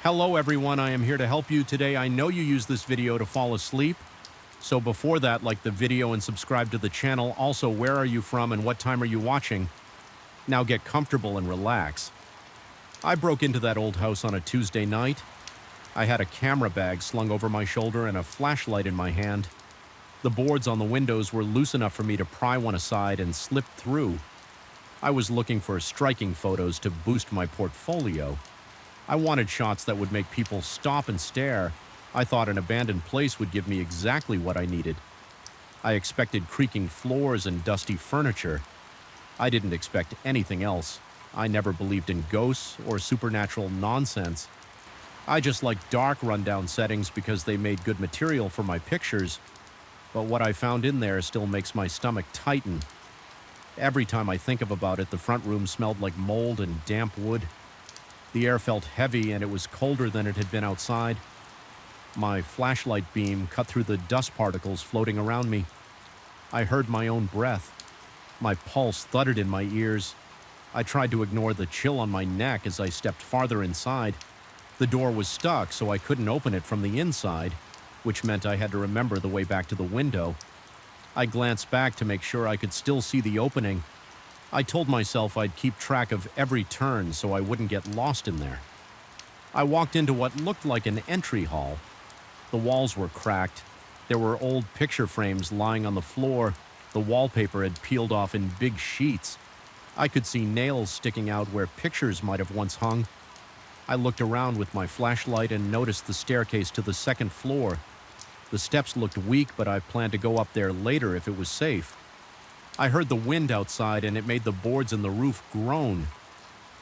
Hello everyone, I am here to help you today. I know you use this video to fall asleep. So before that, like the video and subscribe to the channel. Also, where are you from and what time are you watching? Now get comfortable and relax. I broke into that old house on a Tuesday night. I had a camera bag slung over my shoulder and a flashlight in my hand. The boards on the windows were loose enough for me to pry one aside and slip through. I was looking for striking photos to boost my portfolio. I wanted shots that would make people stop and stare. I thought an abandoned place would give me exactly what I needed. I expected creaking floors and dusty furniture. I didn't expect anything else. I never believed in ghosts or supernatural nonsense. I just liked dark, rundown settings because they made good material for my pictures. But what I found in there still makes my stomach tighten. Every time I think about it, the front room smelled like mold and damp wood. The air felt heavy and it was colder than it had been outside. My flashlight beam cut through the dust particles floating around me. I heard my own breath. My pulse thudded in my ears. I tried to ignore the chill on my neck as I stepped farther inside. The door was stuck, so I couldn't open it from the inside, which meant I had to remember the way back to the window. I glanced back to make sure I could still see the opening. I told myself I'd keep track of every turn so I wouldn't get lost in there. I walked into what looked like an entry hall. The walls were cracked. There were old picture frames lying on the floor. The wallpaper had peeled off in big sheets. I could see nails sticking out where pictures might have once hung. I looked around with my flashlight and noticed the staircase to the second floor. The steps looked weak, but I planned to go up there later if it was safe. I heard the wind outside and it made the boards in the roof groan.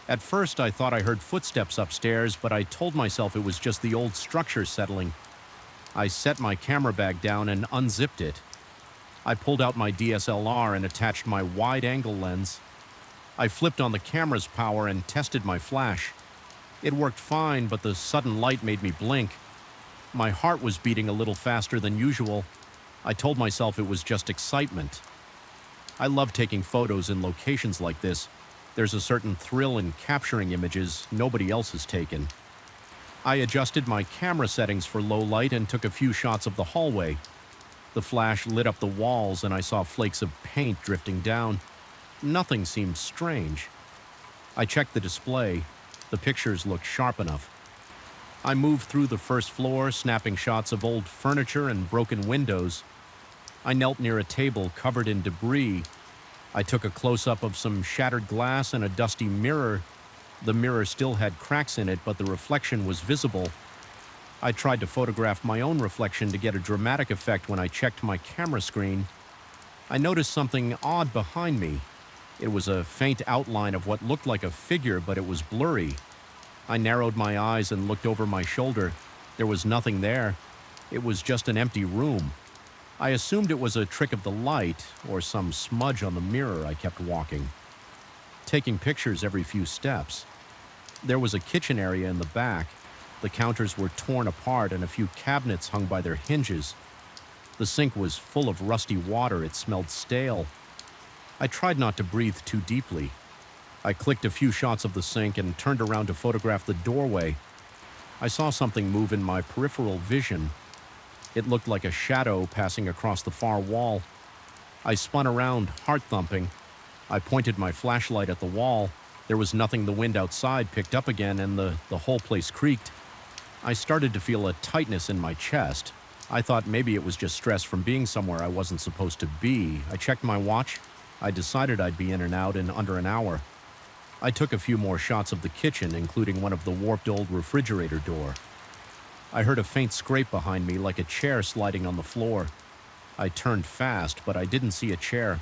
At first I thought I heard footsteps upstairs, but I told myself it was just the old structure settling. I set my camera bag down and unzipped it. I pulled out my DSLR and attached my wide-angle lens. I flipped on the camera's power and tested my flash. It worked fine, but the sudden light made me blink. My heart was beating a little faster than usual. I told myself it was just excitement. I love taking photos in locations like this. There's a certain thrill in capturing images nobody else has taken. I adjusted my camera settings for low light and took a few shots of the hallway. The flash lit up the walls and I saw flakes of paint drifting down. Nothing seemed strange. I checked the display. The pictures looked sharp enough. I moved through the first floor, snapping shots of old furniture and broken windows. I knelt near a table covered in debris. I took a close-up of some shattered glass and a dusty mirror. The mirror still had cracks in it, but the reflection was visible. I tried to photograph my own reflection to get a dramatic effect when I checked my camera screen. I noticed something odd behind me. It was a faint outline of what looked like a figure, but it was blurry. I narrowed my eyes and looked over my shoulder. There was nothing there. It was just an empty room. I assumed it was a trick of the light or some smudge on the mirror. I kept walking, taking pictures every few steps. There was a kitchen area in the back. The counters were torn apart and a few cabinets hung by their hinges. The sink was full of rusty water. It smelled stale. I tried not to breathe too deeply. I clicked a few shots of the sink and turned around to photograph the doorway. I saw something move in my peripheral vision. It looked like a shadow passing across the far wall. I spun around, heart thumping. I pointed my flashlight at the wall. There was nothing. The wind outside picked up again and the whole place creaked. I started to feel a tightness in my chest. I thought maybe it was just stress from being somewhere I wasn't supposed to be. I checked my watch. I decided I'd be in and out in under an hour. I took a few more shots of the kitchen, including one of the warped old refrigerator door. I heard a faint scrape behind me, like a chair sliding on the floor. I turned fast, but I didn't see a chair.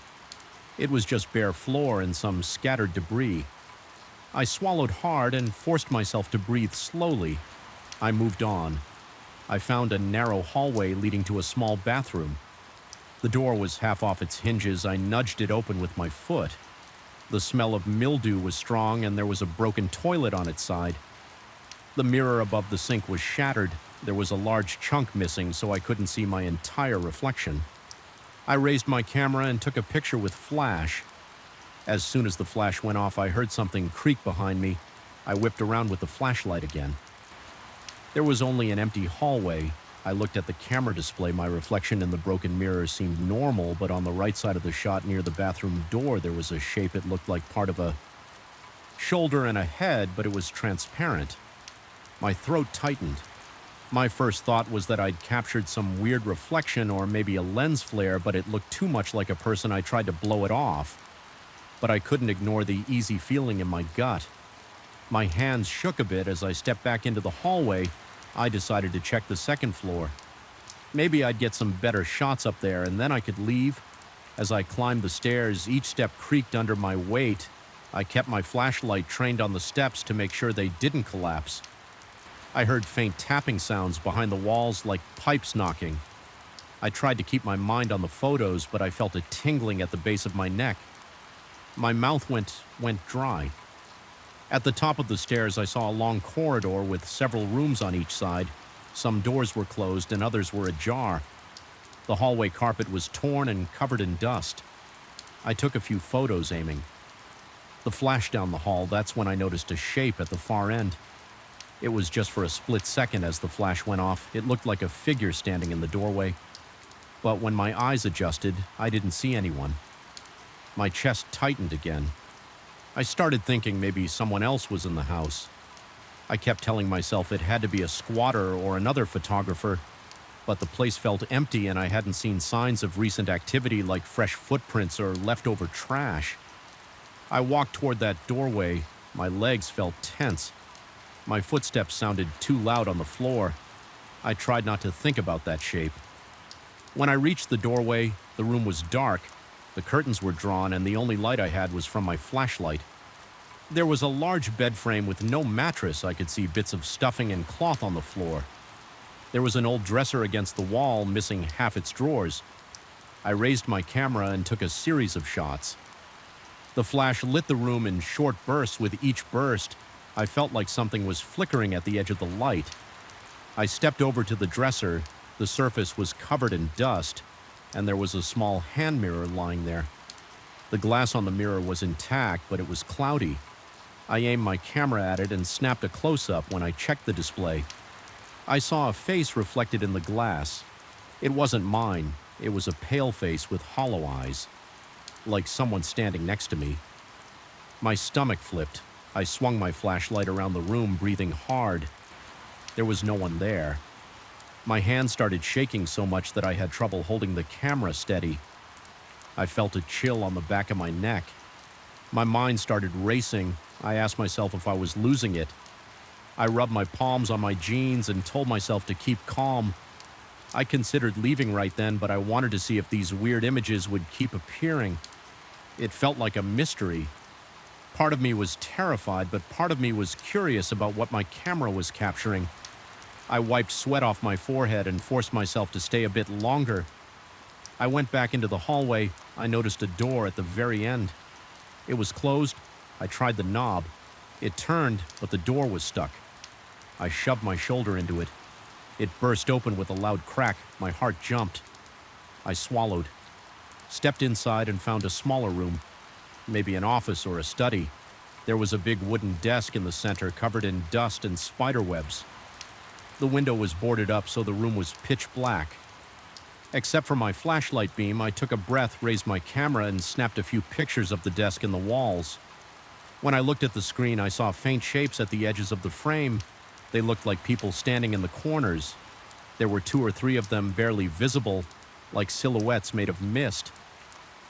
It was just bare floor and some scattered debris. I swallowed hard and forced myself to breathe slowly. I moved on. I found a narrow hallway leading to a small bathroom. The door was half off its hinges. I nudged it open with my foot. The smell of mildew was strong and there was a broken toilet on its side. The mirror above the sink was shattered. There was a large chunk missing, so I couldn't see my entire reflection. I raised my camera and took a picture with flash. As soon as the flash went off, I heard something creak behind me. I whipped around with the flashlight again. There was only an empty hallway. I looked at the camera display. My reflection in the broken mirror seemed normal, but on the right side of the shot near the bathroom door, there was a shape. It looked like part of a shoulder and a head, but it was transparent. My throat tightened. My first thought was that I'd captured some weird reflection or maybe a lens flare, but it looked too much like a person. I tried to blow it off, but I couldn't ignore the easy feeling in my gut. My hands shook a bit as I stepped back into the hallway. I decided to check the second floor. Maybe I'd get some better shots up there, and then I could leave. As I climbed the stairs, each step creaked under my weight. I kept my flashlight trained on the steps to make sure they didn't collapse. I heard faint tapping sounds behind the walls, like pipes knocking. I tried to keep my mind on the photos, but I felt a tingling at the base of my neck. My mouth went dry. At the top of the stairs, I saw a long corridor with several rooms on each side. Some doors were closed and others were ajar. The hallway carpet was torn and covered in dust. I took a few photos, aiming the flash down the hall. That's when I noticed a shape at the far end. It was just for a split second as the flash went off. It looked like a figure standing in the doorway. But when my eyes adjusted, I didn't see anyone. My chest tightened again. I started thinking maybe someone else was in the house. I kept telling myself it had to be a squatter or another photographer, but the place felt empty and I hadn't seen signs of recent activity like fresh footprints or leftover trash. I walked toward that doorway. My legs felt tense. My footsteps sounded too loud on the floor. I tried not to think about that shape. When I reached the doorway, the room was dark. The curtains were drawn, and the only light I had was from my flashlight. There was a large bed frame with no mattress. I could see bits of stuffing and cloth on the floor. There was an old dresser against the wall, missing half its drawers. I raised my camera and took a series of shots. The flash lit the room in short bursts. With each burst, I felt like something was flickering at the edge of the light. I stepped over to the dresser. The surface was covered in dust, and there was a small hand mirror lying there. The glass on the mirror was intact, but it was cloudy. I aimed my camera at it and snapped a close-up. When I checked the display, I saw a face reflected in the glass. It wasn't mine. It was a pale face with hollow eyes, like someone standing next to me. My stomach flipped. I swung my flashlight around the room, breathing hard. There was no one there. My hand started shaking so much that I had trouble holding the camera steady. I felt a chill on the back of my neck. My mind started racing. I asked myself if I was losing it. I rubbed my palms on my jeans and told myself to keep calm. I considered leaving right then, but I wanted to see if these weird images would keep appearing. It felt like a mystery. Part of me was terrified, but part of me was curious about what my camera was capturing. I wiped sweat off my forehead and forced myself to stay a bit longer. I went back into the hallway. I noticed a door at the very end. It was closed. I tried the knob. It turned, but the door was stuck. I shoved my shoulder into it. It burst open with a loud crack. My heart jumped. I swallowed, stepped inside, and found a smaller room, maybe an office or a study. There was a big wooden desk in the center, covered in dust and spider webs. The window was boarded up, so the room was pitch black. Except for my flashlight beam, I took a breath, raised my camera, and snapped a few pictures of the desk and the walls. When I looked at the screen, I saw faint shapes at the edges of the frame. They looked like people standing in the corners. There were 2 or 3 of them barely visible, like silhouettes made of mist.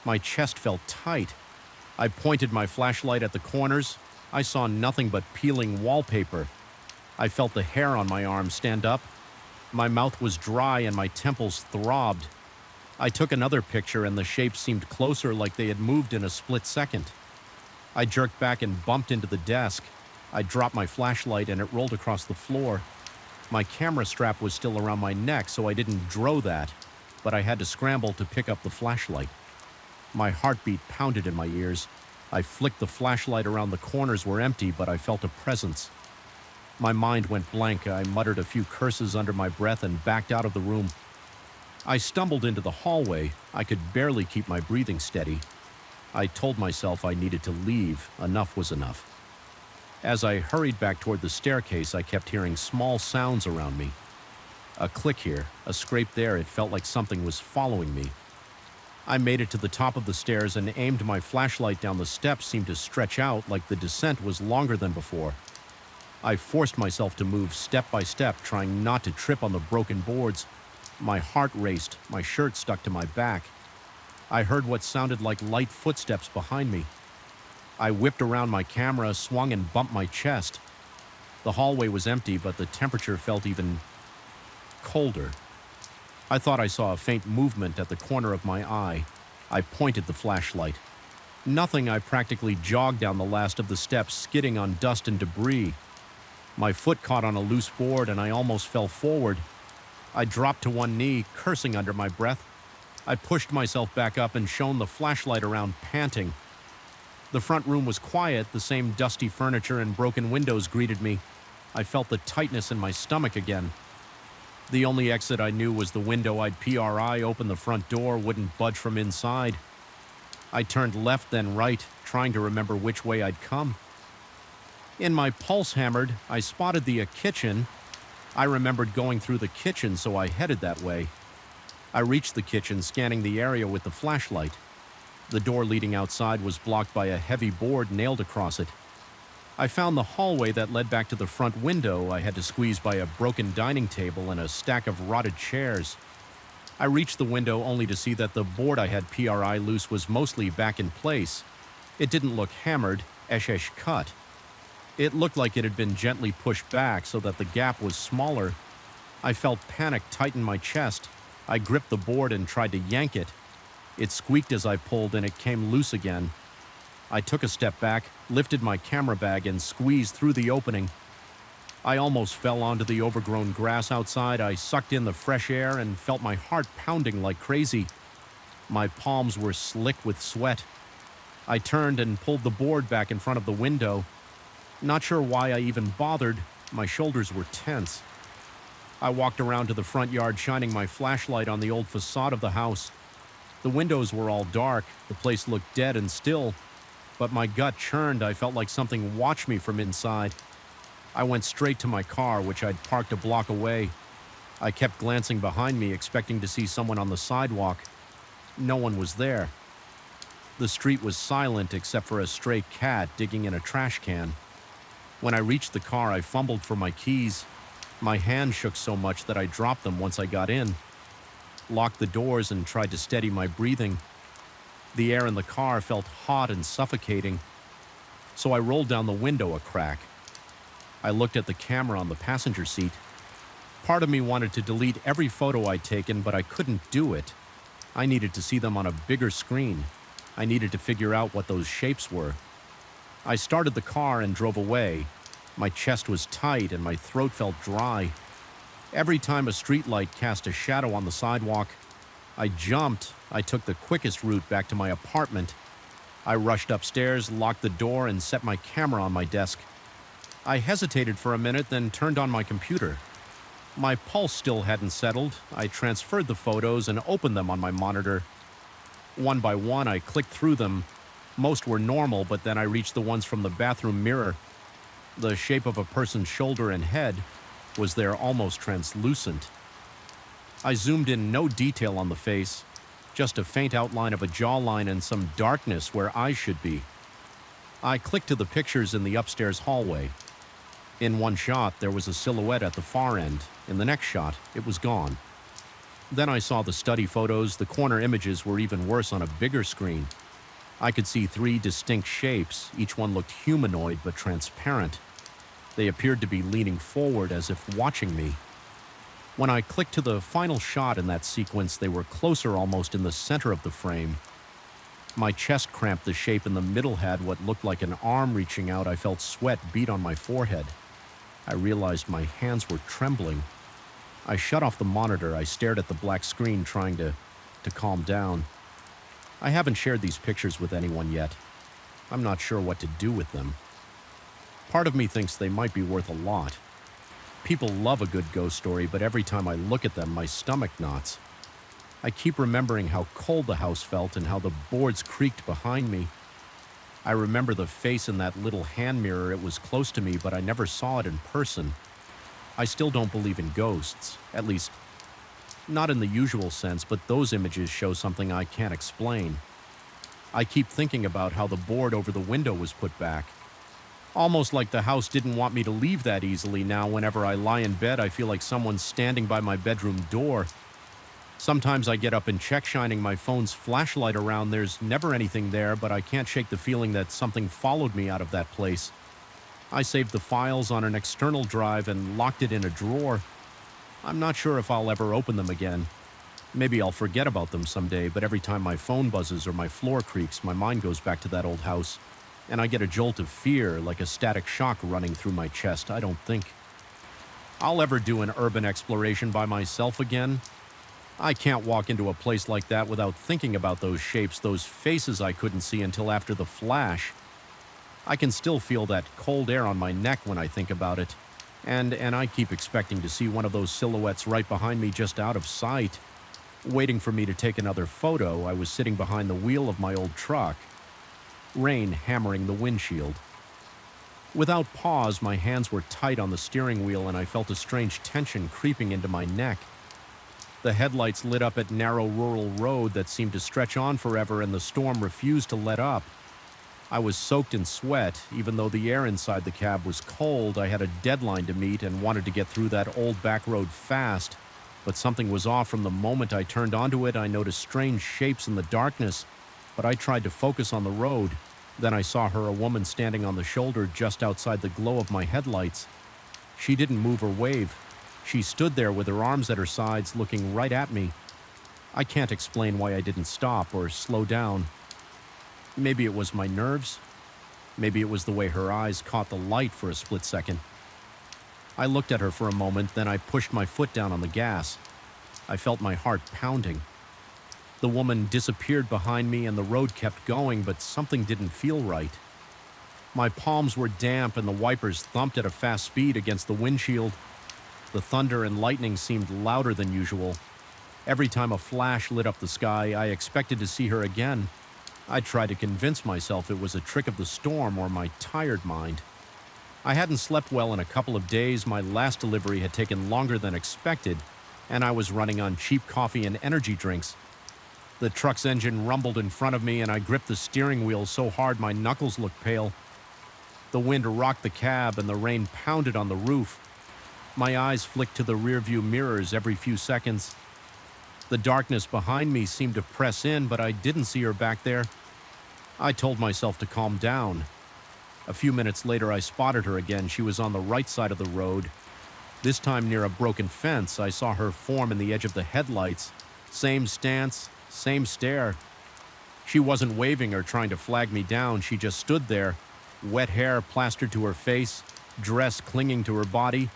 My chest felt tight. I pointed my flashlight at the corners. I saw nothing but peeling wallpaper. I felt the hair on my arm stand up. My mouth was dry and my temples throbbed. I took another picture and the shapes seemed closer, like they had moved in a split second. I jerked back and bumped into the desk. I dropped my flashlight and it rolled across the floor. My camera strap was still around my neck, so I didn't draw that, but I had to scramble to pick up the flashlight. My heartbeat pounded in my ears. I flicked the flashlight around. The corners were empty, but I felt a presence. My mind went blank. I muttered a few curses under my breath and backed out of the room. I stumbled into the hallway. I could barely keep my breathing steady. I told myself I needed to leave. Enough was enough. As I hurried back toward the staircase, I kept hearing small sounds around me. A click here, a scrape there. It felt like something was following me. I made it to the top of the stairs and aimed my flashlight down the steps. Seemed to stretch out like the descent was longer than before. I forced myself to move step by step, trying not to trip on the broken boards. My heart raced, my shirt stuck to my back. I heard what sounded like light footsteps behind me. I whipped around my camera, swung and bumped my chest. The hallway was empty, but the temperature felt even colder. I thought I saw a faint movement at the corner of my eye. I pointed the flashlight. Nothing. I practically jogged down the last of the steps, skidding on dust and debris. My foot caught on a loose board and I almost fell forward. I dropped to one knee, cursing under my breath. I pushed myself back up and shone the flashlight around, panting. The front room was quiet. The same dusty furniture and broken windows greeted me. I felt the tightness in my stomach again. The only exit I knew was the window. I'd PRI, opened the front door, wouldn't budge from inside. I turned left, then right, trying to remember which way I'd come. In my pulse hammered, I spotted the kitchen. I remembered going through the kitchen, so I headed that way. I reached the kitchen, scanning the area with the flashlight. The door leading outside was blocked by a heavy board nailed across it. I found the hallway that led back to the front window. I had to squeeze by a broken dining table and a stack of rotted chairs. I reached the window only to see that the board I had PRI loose was mostly back in place. It didn't look hammered, esh cut. It looked like it had been gently pushed back so that the gap was smaller. I felt panic tighten my chest. I gripped the board and tried to yank it. It squeaked as I pulled and it came loose again. I took a step back, lifted my camera bag and squeezed through the opening. I almost fell onto the overgrown grass outside. I sucked in the fresh air and felt my heart pounding like crazy. My palms were slick with sweat. I turned and pulled the board back in front of the window. Not sure why I even bothered. My shoulders were tense. I walked around to the front yard, shining my flashlight on the old facade of the house. The windows were all dark. The place looked dead and still, but my gut churned. I felt like something watched me from inside. I went straight to my car, which I'd parked a block away. I kept glancing behind me, expecting to see someone on the sidewalk. No one was there. The street was silent except for a stray cat digging in a trash can. When I reached the car, I fumbled for my keys. My hand shook so much that I dropped them once I got in. Locked the doors and tried to steady my breathing. The air in the car felt hot and suffocating, so I rolled down the window a crack. I looked at the camera on the passenger seat. Part of me wanted to delete every photo I'd taken, but I couldn't do it. I needed to see them on a bigger screen. I needed to figure out what those shapes were. I started the car and drove away. My chest was tight and my throat felt dry. Every time a streetlight cast a shadow on the sidewalk, I jumped. I took the quickest route back to my apartment. I rushed upstairs, locked the door, and set my camera on my desk. I hesitated for a minute, then turned on my computer. My pulse still hadn't settled. I transferred the photos and opened them on my monitor. One by one, I clicked through them. Most were normal, but then I reached the ones from the bathroom mirror. The shape of a person's shoulder and head was there, almost translucent. I zoomed in, no detail on the face, just a faint outline of a jawline and some darkness where eyes should be. I clicked to the pictures in the upstairs hallway. In one shot, there was a silhouette at the far end. In the next shot, it was gone. Then I saw the study photos. The corner images were even worse on a bigger screen. I could see 3 distinct shapes. Each one looked humanoid but transparent. They appeared to be leaning forward as if watching me. When I clicked to the final shot in that sequence, they were closer, almost in the center of the frame. My chest cramped. The shape in the middle had what looked like an arm reaching out. I felt sweat beat on my forehead. I realized my hands were trembling. I shut off the monitor. I stared at the black screen, trying to calm down. I haven't shared these pictures with anyone yet. I'm not sure what to do with them. Part of me thinks they might be worth a lot. People love a good ghost story, but every time I look at them, my stomach knots. I keep remembering how cold the house felt and how the boards creaked behind me. I remember the face in that little hand mirror. It was close to me, but I never saw it in person. I still don't believe in ghosts, at least not in the usual sense, but those images show something I can't explain. I keep thinking about how the board over the window was put back. Almost like the house didn't want me to leave that easily. Now, whenever I lie in bed, I feel like someone's standing by my bedroom door. Sometimes I get up and check, shining my phone's flashlight around. There's never anything there, but I can't shake the feeling that something followed me out of that place. I saved the files on an external drive and locked it in a drawer. I'm not sure if I'll ever open them again. Maybe I'll forget about them someday, but every time my phone buzzes or my floor creaks, my mind goes back to that old house, and I get a jolt of fear, like a static shock running through my chest. I don't think I'll ever do an urban exploration by myself again. I can't walk into a place like that without thinking about those shapes, those faces I couldn't see until after the flash. I can still feel that cold air on my neck when I think about it. And I keep expecting to see one of those silhouettes right behind me, just out of sight. Waiting for me to take another photo, I was sitting behind the wheel of my old truck, rain hammering the windshield. Without pause, my hands were tight on the steering wheel, and I felt a strange tension creeping into my neck. The headlights lit up at narrow rural road that seemed to stretch on forever, and the storm refused to let up. I was soaked in sweat. Even though the air inside the cab was cold, I had a deadline to meet and wanted to get through that old back road fast. But something was off from the moment I turned onto it. I noticed strange shapes in the darkness, but I tried to focus on the road. Then I saw her, a woman standing on the shoulder just outside the glow of my headlights. She didn't move or wave. She stood there with her arms at her sides, looking right at me. I can't explain why I didn't stop or slow down. Maybe it was my nerves. Maybe it was the way her eyes caught the light for a split second. I looked at her for a moment, then I pushed my foot down on the gas. I felt my heart pounding. The woman disappeared behind me and the road kept going, but something didn't feel right. My palms were damp and the wipers thumped at a fast speed against the windshield. The thunder and lightning seemed louder than usual. Every time a flash lit up the sky, I expected to see her again. I tried to convince myself it was a trick of the storm or my tired mind. I hadn't slept well in a couple of days. My last delivery had taken longer than expected, and I was running on cheap coffee and energy drinks. The truck's engine rumbled in front of me, and I gripped the steering wheel so hard my knuckles looked pale. The wind rocked the cab, and the rain pounded on the roof. My eyes flicked to the rearview mirrors every few seconds. The darkness behind me seemed to press in, but I didn't see her back there. I told myself to calm down. A few minutes later, I spotted her again. She was on the right side of the road. This time near a broken fence, I saw her form in the edge of the headlights. Same stance, same stare. She wasn't waving or trying to flag me down. She just stood there, wet hair plastered to her face, dress clinging to her body,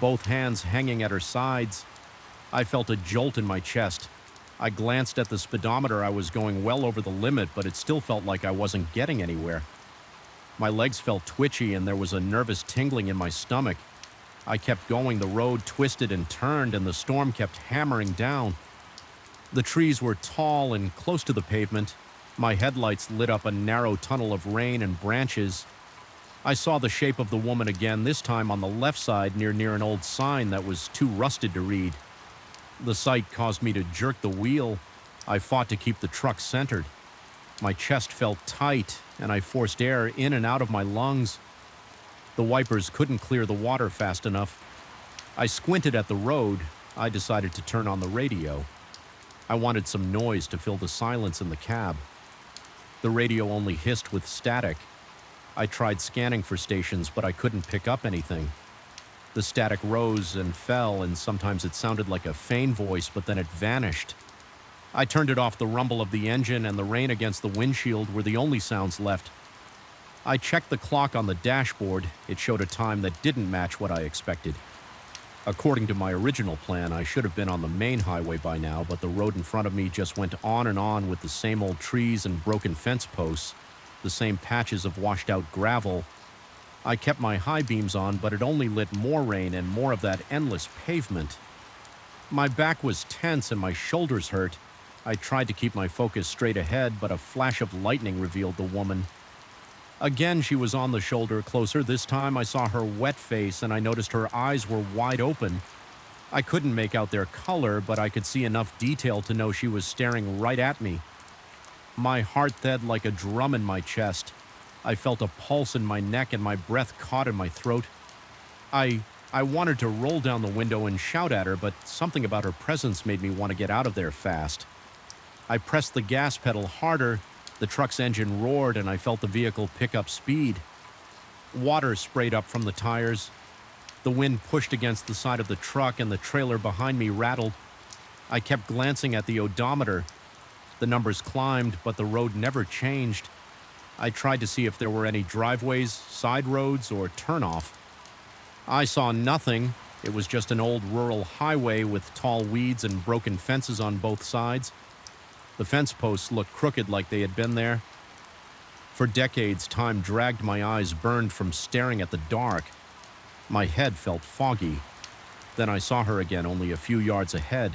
both hands hanging at her sides. I felt a jolt in my chest. I glanced at the speedometer. I was going well over the limit, but it still felt like I wasn't getting anywhere. My legs felt twitchy and there was a nervous tingling in my stomach. I kept going. The road twisted and turned and the storm kept hammering down. The trees were tall and close to the pavement. My headlights lit up a narrow tunnel of rain and branches. I saw the shape of the woman again, this time on the left side near an old sign that was too rusted to read. The sight caused me to jerk the wheel. I fought to keep the truck centered. My chest felt tight, and I forced air in and out of my lungs. The wipers couldn't clear the water fast enough. I squinted at the road. I decided to turn on the radio. I wanted some noise to fill the silence in the cab. The radio only hissed with static. I tried scanning for stations, but I couldn't pick up anything. The static rose and fell, and sometimes it sounded like a faint voice, but then it vanished. I turned it off. The rumble of the engine and the rain against the windshield were the only sounds left. I checked the clock on the dashboard. It showed a time that didn't match what I expected. According to my original plan, I should have been on the main highway by now, but the road in front of me just went on and on with the same old trees and broken fence posts, the same patches of washed-out gravel. I kept my high beams on, but it only lit more rain and more of that endless pavement. My back was tense and my shoulders hurt. I tried to keep my focus straight ahead, but a flash of lightning revealed the woman. Again, she was on the shoulder closer. This time I saw her wet face and I noticed her eyes were wide open. I couldn't make out their color, but I could see enough detail to know she was staring right at me. My heart thud like a drum in my chest. I felt a pulse in my neck and my breath caught in my throat. I wanted to roll down the window and shout at her, but something about her presence made me want to get out of there fast. I pressed the gas pedal harder, the truck's engine roared, and I felt the vehicle pick up speed. Water sprayed up from the tires. The wind pushed against the side of the truck and the trailer behind me rattled. I kept glancing at the odometer. The numbers climbed, but the road never changed. I tried to see if there were any driveways, side roads, or turnoff. I saw nothing. It was just an old rural highway with tall weeds and broken fences on both sides. The fence posts looked crooked like they had been there. For decades, time dragged my eyes burned from staring at the dark. My head felt foggy. Then I saw her again only a few yards ahead.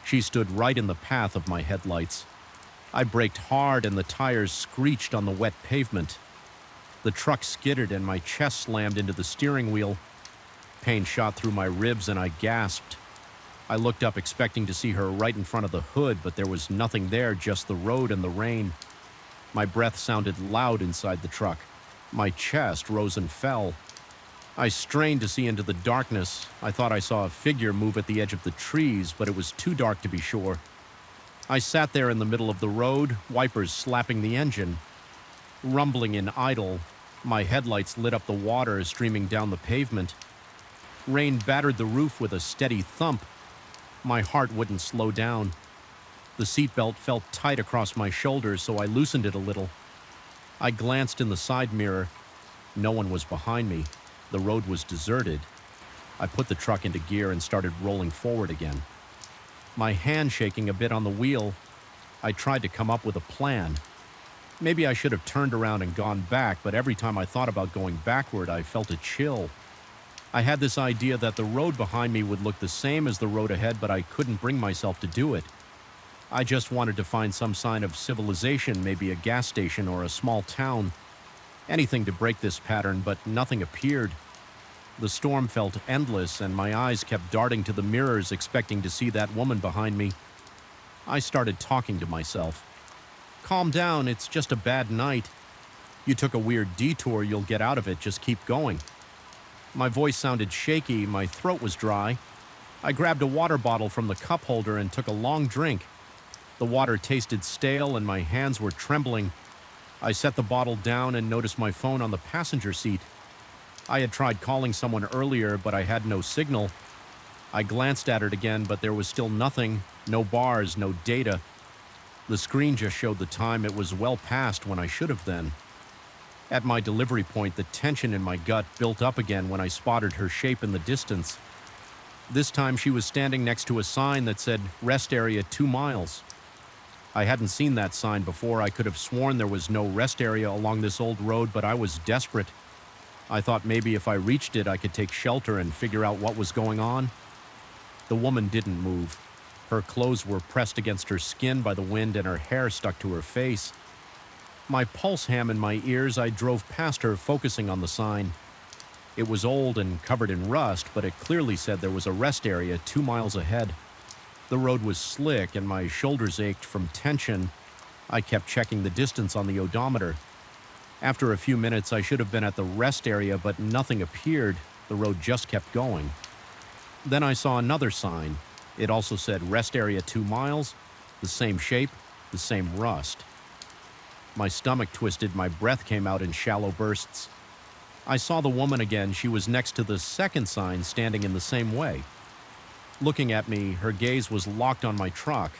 She stood right in the path of my headlights. I braked hard and the tires screeched on the wet pavement. The truck skidded and my chest slammed into the steering wheel. Pain shot through my ribs and I gasped. I looked up expecting to see her right in front of the hood, but there was nothing there, just the road and the rain. My breath sounded loud inside the truck. My chest rose and fell. I strained to see into the darkness. I thought I saw a figure move at the edge of the trees, but it was too dark to be sure. I sat there in the middle of the road, wipers slapping the engine. Rumbling in idle, my headlights lit up the water streaming down the pavement. Rain battered the roof with a steady thump. My heart wouldn't slow down. The seatbelt felt tight across my shoulders, so I loosened it a little. I glanced in the side mirror. No one was behind me. The road was deserted. I put the truck into gear and started rolling forward again. My hand shaking a bit on the wheel, I tried to come up with a plan. Maybe I should have turned around and gone back, but every time I thought about going backward, I felt a chill. I had this idea that the road behind me would look the same as the road ahead, but I couldn't bring myself to do it. I just wanted to find some sign of civilization, maybe a gas station or a small town. Anything to break this pattern, but nothing appeared. The storm felt endless, and my eyes kept darting to the mirrors, expecting to see that woman behind me. I started talking to myself. Calm down, it's just a bad night. You took a weird detour, you'll get out of it, just keep going. My voice sounded shaky, my throat was dry. I grabbed a water bottle from the cup holder and took a long drink. The water tasted stale and my hands were trembling. I set the bottle down and noticed my phone on the passenger seat. I had tried calling someone earlier, but I had no signal. I glanced at it again, but there was still nothing, no bars, no data. The screen just showed the time. It was well past when I should have then. At my delivery point, the tension in my gut built up again when I spotted her shape in the distance. This time she was standing next to a sign that said, "Rest area 2 miles." I hadn't seen that sign before. I could have sworn there was no rest area along this old road, but I was desperate. I thought maybe if I reached it, I could take shelter and figure out what was going on. The woman didn't move. Her clothes were pressed against her skin by the wind and her hair stuck to her face. My pulse ham in my ears, I drove past her, focusing on the sign. It was old and covered in rust, but it clearly said there was a rest area 2 miles ahead. The road was slick and my shoulders ached from tension. I kept checking the distance on the odometer. After a few minutes, I should have been at the rest area, but nothing appeared. The road just kept going. Then I saw another sign. It also said rest area 2 miles, the same shape, the same rust. My stomach twisted, my breath came out in shallow bursts. I saw the woman again. She was next to the second sign, standing in the same way. Looking at me, her gaze was locked on my truck.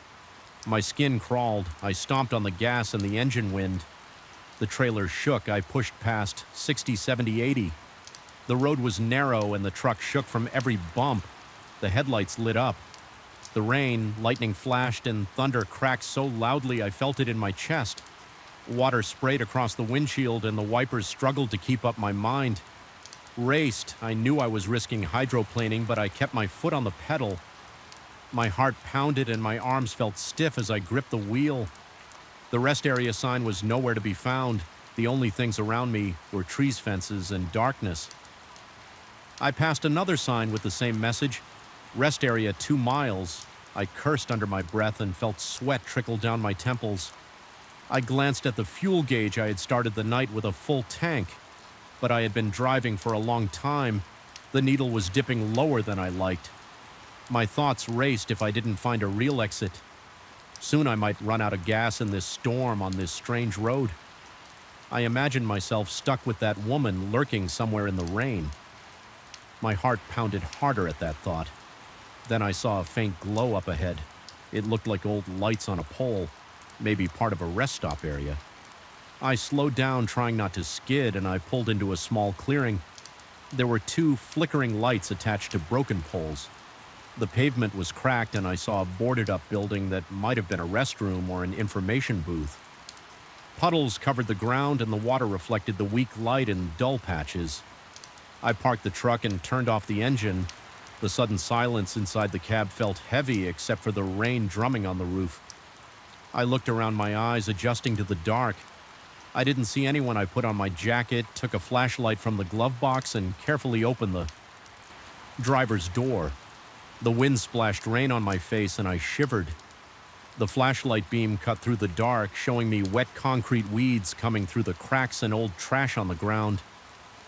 My skin crawled. I stomped on the gas and the engine wind. The trailer shook. I pushed past 60, 70, 80. The road was narrow and the truck shook from every bump. The headlights lit up. The rain, lightning flashed, and thunder cracked so loudly I felt it in my chest. Water sprayed across the windshield and the wipers struggled to keep up my mind. Raced, I knew I was risking hydroplaning, but I kept my foot on the pedal. My heart pounded and my arms felt stiff as I gripped the wheel. The rest area sign was nowhere to be found. The only things around me were trees, fences, and darkness. I passed another sign with the same message, rest area 2 miles. I cursed under my breath and felt sweat trickle down my temples. I glanced at the fuel gauge. I had started the night with a full tank, but I had been driving for a long time. The needle was dipping lower than I liked. My thoughts raced if I didn't find a real exit. Soon I might run out of gas in this storm on this strange road. I imagined myself stuck with that woman lurking somewhere in the rain. My heart pounded harder at that thought. Then I saw a faint glow up ahead. It looked like old lights on a pole, maybe part of a rest stop area. I slowed down, trying not to skid, and I pulled into a small clearing. There were 2 flickering lights attached to broken poles. The pavement was cracked, and I saw a boarded-up building that might have been a restroom or an information booth. Puddles covered the ground, and the water reflected the weak light in dull patches. I parked the truck and turned off the engine. The sudden silence inside the cab felt heavy, except for the rain drumming on the roof. I looked around, my eyes adjusting to the dark. I didn't see anyone. I put on my jacket, took a flashlight from the glove box, and carefully opened the driver's door. The wind splashed rain on my face, and I shivered. The flashlight beam cut through the dark, showing me wet concrete weeds coming through the cracks and old trash on the ground.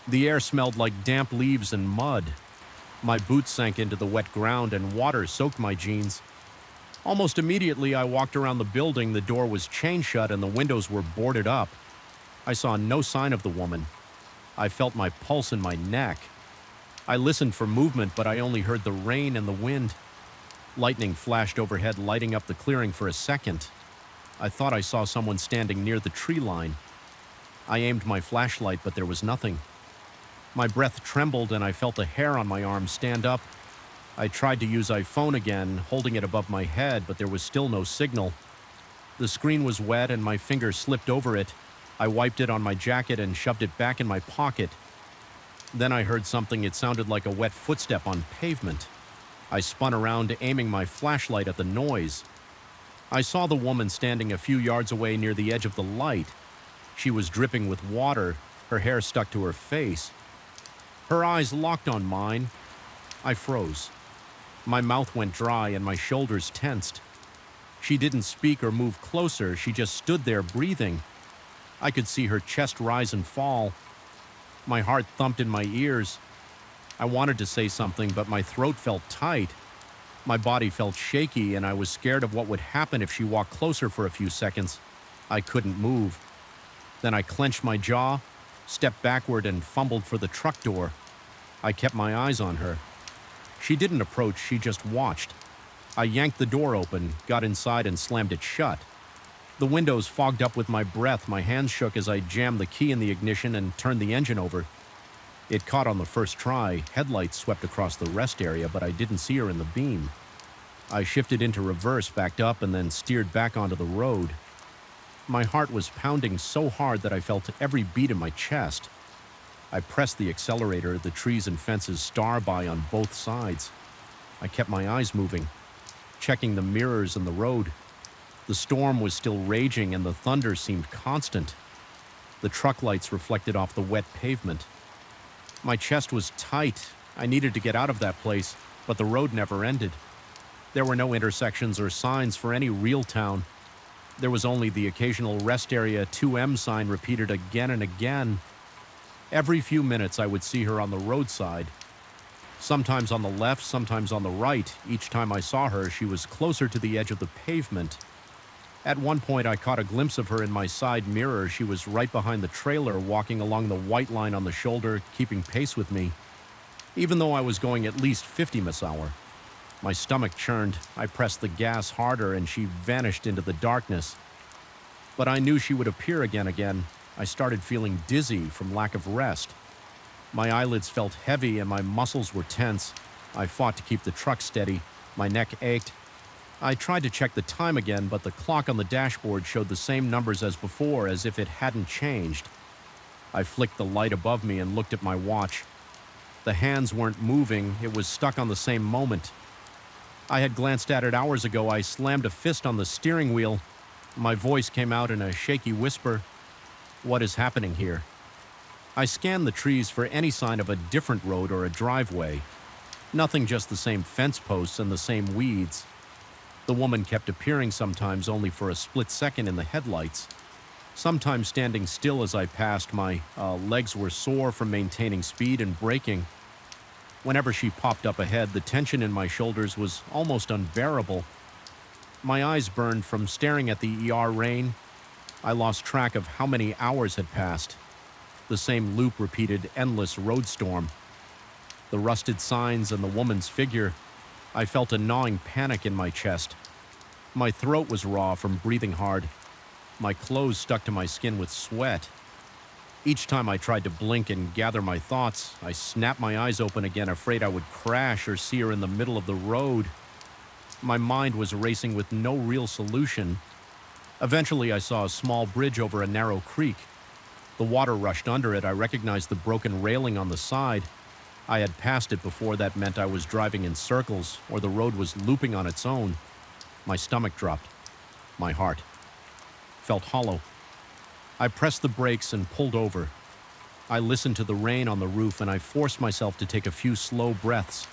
The air smelled like damp leaves and mud. My boots sank into the wet ground, and water soaked my jeans. Almost immediately, I walked around the building. The door was chain shut, and the windows were boarded up. I saw no sign of the woman. I felt my pulse in my neck. I listened for movement, but I only heard the rain and the wind. Lightning flashed overhead, lighting up the clearing for a second. I thought I saw someone standing near the tree line. I aimed my flashlight, but there was nothing. My breath trembled, and I felt the hair on my arm stand up. I tried to use iPhone again, holding it above my head, but there was still no signal. The screen was wet, and my finger slipped over it. I wiped it on my jacket and shoved it back in my pocket. Then I heard something. It sounded like a wet footstep on pavement. I spun around, aiming my flashlight at the noise. I saw the woman standing a few yards away near the edge of the light. She was dripping with water. Her hair stuck to her face. Her eyes locked on mine. I froze. My mouth went dry and my shoulders tensed. She didn't speak or move closer. She just stood there breathing. I could see her chest rise and fall. My heart thumped in my ears. I wanted to say something, but my throat felt tight. My body felt shaky, and I was scared of what would happen if she walked closer for a few seconds. I couldn't move. Then I clenched my jaw, stepped backward, and fumbled for the truck door. I kept my eyes on her. She didn't approach, she just watched. I yanked the door open, got inside, and slammed it shut. The windows fogged up with my breath. My hands shook as I jammed the key in the ignition and turned the engine over. It caught on the first try. Headlights swept across the rest area, but I didn't see her in the beam. I shifted into reverse, backed up, and then steered back onto the road. My heart was pounding so hard that I felt every beat in my chest. I pressed the accelerator. The trees and fences star by on both sides. I kept my eyes moving, checking the mirrors and the road. The storm was still raging, and the thunder seemed constant. The truck lights reflected off the wet pavement. My chest was tight. I needed to get out of that place, but the road never ended. There were no intersections or signs for any real town. There was only the occasional rest area 2M sign repeated again and again. Every few minutes I would see her on the roadside. Sometimes on the left, sometimes on the right. Each time I saw her, she was closer to the edge of the pavement. At one point, I caught a glimpse of her in my side mirror. She was right behind the trailer, walking along the white line on the shoulder, keeping pace with me, even though I was going at least 50 mph. My stomach churned. I pressed the gas harder, and she vanished into the darkness. But I knew she would appear again. I started feeling dizzy from lack of rest. My eyelids felt heavy, and my muscles were tense. I fought to keep the truck steady. My neck ached. I tried to check the time again, but the clock on the dashboard showed the same numbers as before, as if it hadn't changed. I flicked the light above me and looked at my watch. The hands weren't moving. It was stuck on the same moment. I had glanced at it hours ago. I slammed a fist on the steering wheel. My voice came out in a shaky whisper. What is happening here? I scanned the trees for any sign of a different road or a driveway. Nothing, just the same fence posts and the same weeds. The woman kept appearing, sometimes only for a split second in the headlights. Sometimes standing still as I passed. My legs were sore from maintaining speed and braking. Whenever she popped up ahead, the tension in my shoulders was almost unbearable. My eyes burned from staring at the ER rain. I lost track of how many hours had passed. The same loop repeated, endless road storm. The rusted signs and the woman's figure. I felt a gnawing panic in my chest. My throat was raw from breathing hard. My clothes stuck to my skin with sweat. Each time I tried to blink and gather my thoughts, I snapped my eyes open again, afraid I would crash or see her in the middle of the road. My mind was racing with no real solution. Eventually, I saw a small bridge over a narrow creek. The water rushed under it. I recognized the broken railing on the side. I had passed it before. That meant I was driving in circles, or the road was looping on its own. My stomach dropped. My heart felt hollow. I pressed the brakes and pulled over. I listened to the rain on the roof, and I forced myself to take a few slow breaths.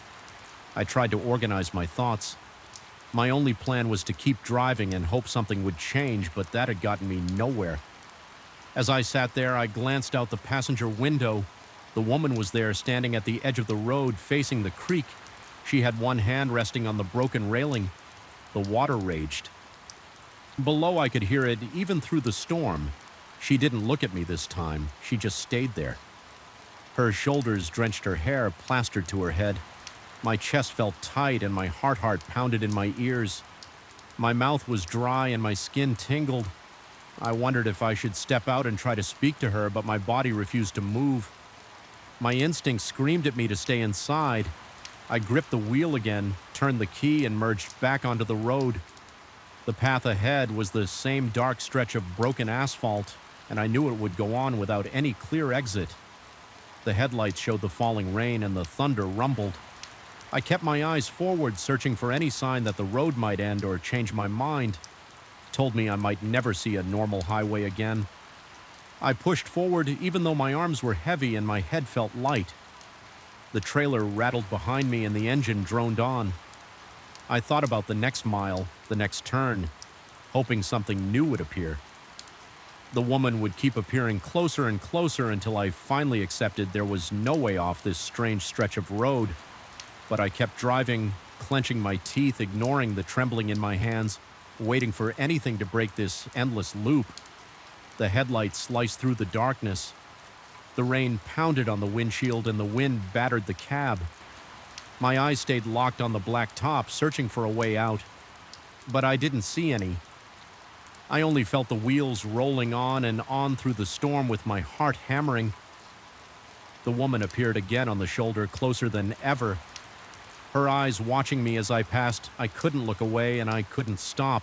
I tried to organize my thoughts. My only plan was to keep driving and hope something would change, but that had gotten me nowhere. As I sat there, I glanced out the passenger window. The woman was there, standing at the edge of the road, facing the creek. She had one hand resting on the broken railing. The water raged. Below, I could hear it even through the storm. She didn't look at me this time. She just stayed there. Her shoulders drenched her hair, plastered to her head. My chest felt tight and my heart pounded in my ears. My mouth was dry and my skin tingled. I wondered if I should step out and try to speak to her, but my body refused to move. My instinct screamed at me to stay inside. I gripped the wheel again, turned the key, and merged back onto the road. The path ahead was the same dark stretch of broken asphalt, and I knew it would go on without any clear exit. The headlights showed the falling rain and the thunder rumbled. I kept my eyes forward, searching for any sign that the road might end or change my mind. It told me I might never see a normal highway again. I pushed forward even though my arms were heavy and my head felt light. The trailer rattled behind me and the engine droned on. I thought about the next mile, the next turn, hoping something new would appear. The woman would keep appearing closer and closer until I finally accepted there was no way off this strange stretch of road. But I kept driving, clenching my teeth, ignoring the trembling in my hands, waiting for anything to break this endless loop. The headlights sliced through the darkness. The rain pounded on the windshield and the wind battered the cab. My eyes stayed locked on the black top, searching for a way out. But I didn't see any. I only felt the wheels rolling on and on through the storm with my heart hammering. The woman appeared again on the shoulder, closer than ever. Her eyes watching me as I passed. I couldn't look away and I couldn't stop.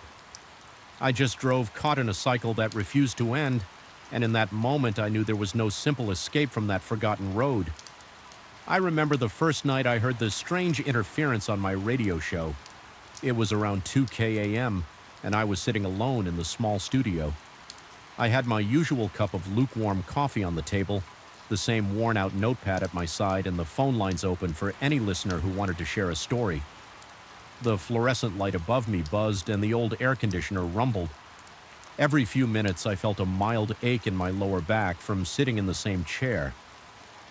I just drove, caught in a cycle that refused to end, and in that moment I knew there was no simple escape from that forgotten road. I remember the first night I heard this strange interference on my radio show. It was around 2 a.m., and I was sitting alone in the small studio. I had my usual cup of lukewarm coffee on the table, the same worn-out notepad at my side, and the phone lines open for any listener who wanted to share a story. The fluorescent light above me buzzed, and the old air conditioner rumbled. Every few minutes, I felt a mild ache in my lower back from sitting in the same chair.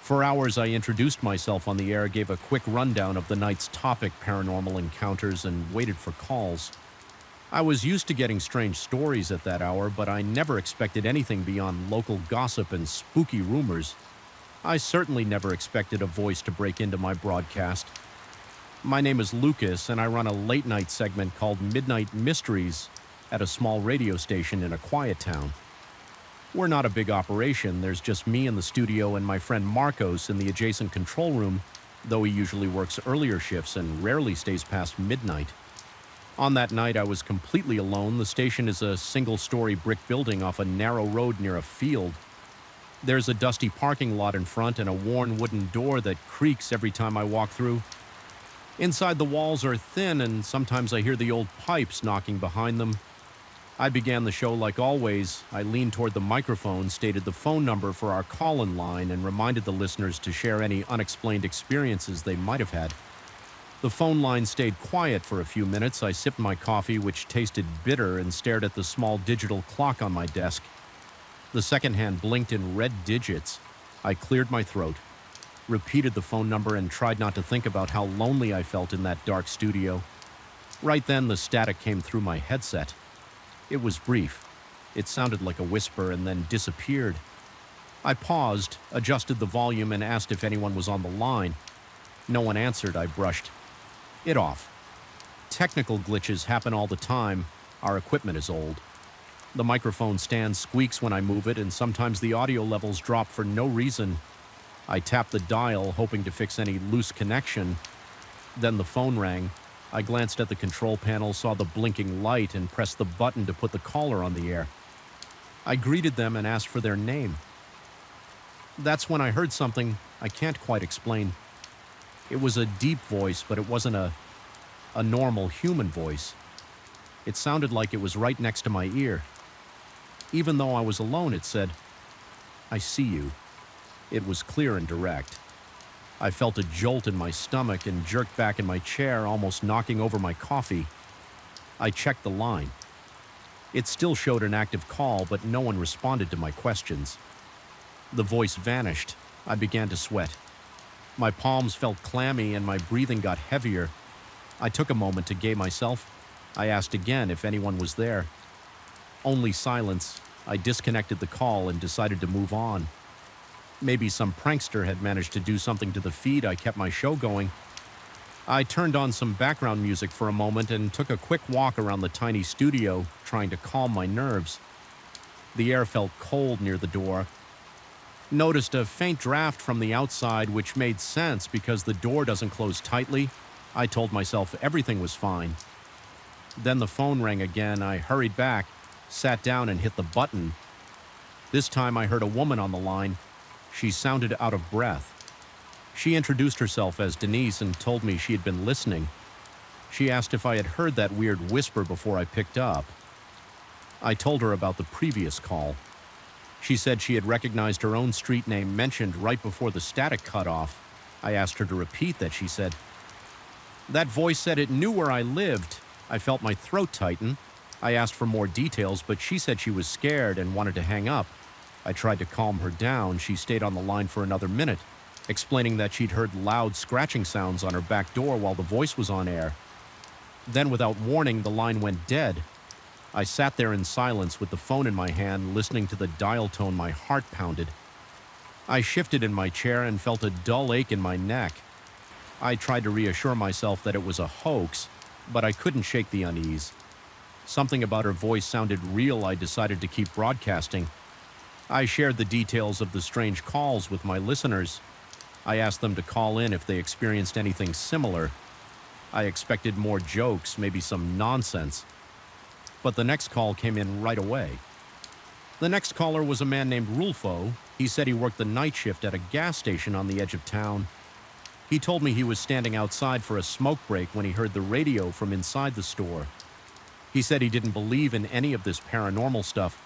For hours, I introduced myself on the air, gave a quick rundown of the night's topic, paranormal encounters, and waited for calls. I was used to getting strange stories at that hour, but I never expected anything beyond local gossip and spooky rumors. I certainly never expected a voice to break into my broadcast. My name is Lucas, and I run a late-night segment called Midnight Mysteries at a small radio station in a quiet town. We're not a big operation. There's just me in the studio and my friend Marcos in the adjacent control room, though he usually works earlier shifts and rarely stays past midnight. On that night, I was completely alone. The station is a single-story brick building off a narrow road near a field. There's a dusty parking lot in front and a worn wooden door that creaks every time I walk through. Inside, the walls are thin, and sometimes I hear the old pipes knocking behind them. I began the show like always. I leaned toward the microphone, stated the phone number for our call-in line, and reminded the listeners to share any unexplained experiences they might have had. The phone line stayed quiet for a few minutes. I sipped my coffee, which tasted bitter, and stared at the small digital clock on my desk. The second hand blinked in red digits. I cleared my throat, repeated the phone number, and tried not to think about how lonely I felt in that dark studio. Right then, the static came through my headset. It was brief. It sounded like a whisper and then disappeared. I paused, adjusted the volume, and asked if anyone was on the line. No one answered. I brushed it off. Technical glitches happen all the time. Our equipment is old. The microphone stand squeaks when I move it, and sometimes the audio levels drop for no reason. I tapped the dial, hoping to fix any loose connection. Then the phone rang. I glanced at the control panel, saw the blinking light, and pressed the button to put the caller on the air. I greeted them and asked for their name. That's when I heard something I can't quite explain. It was a deep voice, but it wasn't a normal human voice. It sounded like it was right next to my ear. Even though I was alone, it said, "I see you." It was clear and direct. I felt a jolt in my stomach and jerked back in my chair, almost knocking over my coffee. I checked the line. It still showed an active call, but no one responded to my questions. The voice vanished. I began to sweat. My palms felt clammy and my breathing got heavier. I took a moment to gauge myself. I asked again if anyone was there. Only silence. I disconnected the call and decided to move on. Maybe some prankster had managed to do something to the feed. I kept my show going. I turned on some background music for a moment and took a quick walk around the tiny studio, trying to calm my nerves. The air felt cold near the door. Noticed a faint draft from the outside, which made sense because the door doesn't close tightly. I told myself everything was fine. Then the phone rang again. I hurried back, sat down, and hit the button. This time I heard a woman on the line. She sounded out of breath. She introduced herself as Denise and told me she had been listening. She asked if I had heard that weird whisper before I picked up. I told her about the previous call. She said she had recognized her own street name mentioned right before the static cut off. I asked her to repeat that. She said, "That voice said it knew where I lived." I felt my throat tighten. I asked for more details, but she said she was scared and wanted to hang up. I tried to calm her down. She stayed on the line for another minute, explaining that she'd heard loud scratching sounds on her back door while the voice was on air. Then, without warning, the line went dead. I sat there in silence with the phone in my hand, listening to the dial tone. My heart pounded. I shifted in my chair and felt a dull ache in my neck. I tried to reassure myself that it was a hoax, but I couldn't shake the unease. Something about her voice sounded real. I decided to keep broadcasting. I shared the details of the strange calls with my listeners. I asked them to call in if they experienced anything similar. I expected more jokes, maybe some nonsense. But the next call came in right away. The next caller was a man named Rulfo. He said he worked the night shift at a gas station on the edge of town. He told me he was standing outside for a smoke break when he heard the radio from inside the store. He said he didn't believe in any of this paranormal stuff,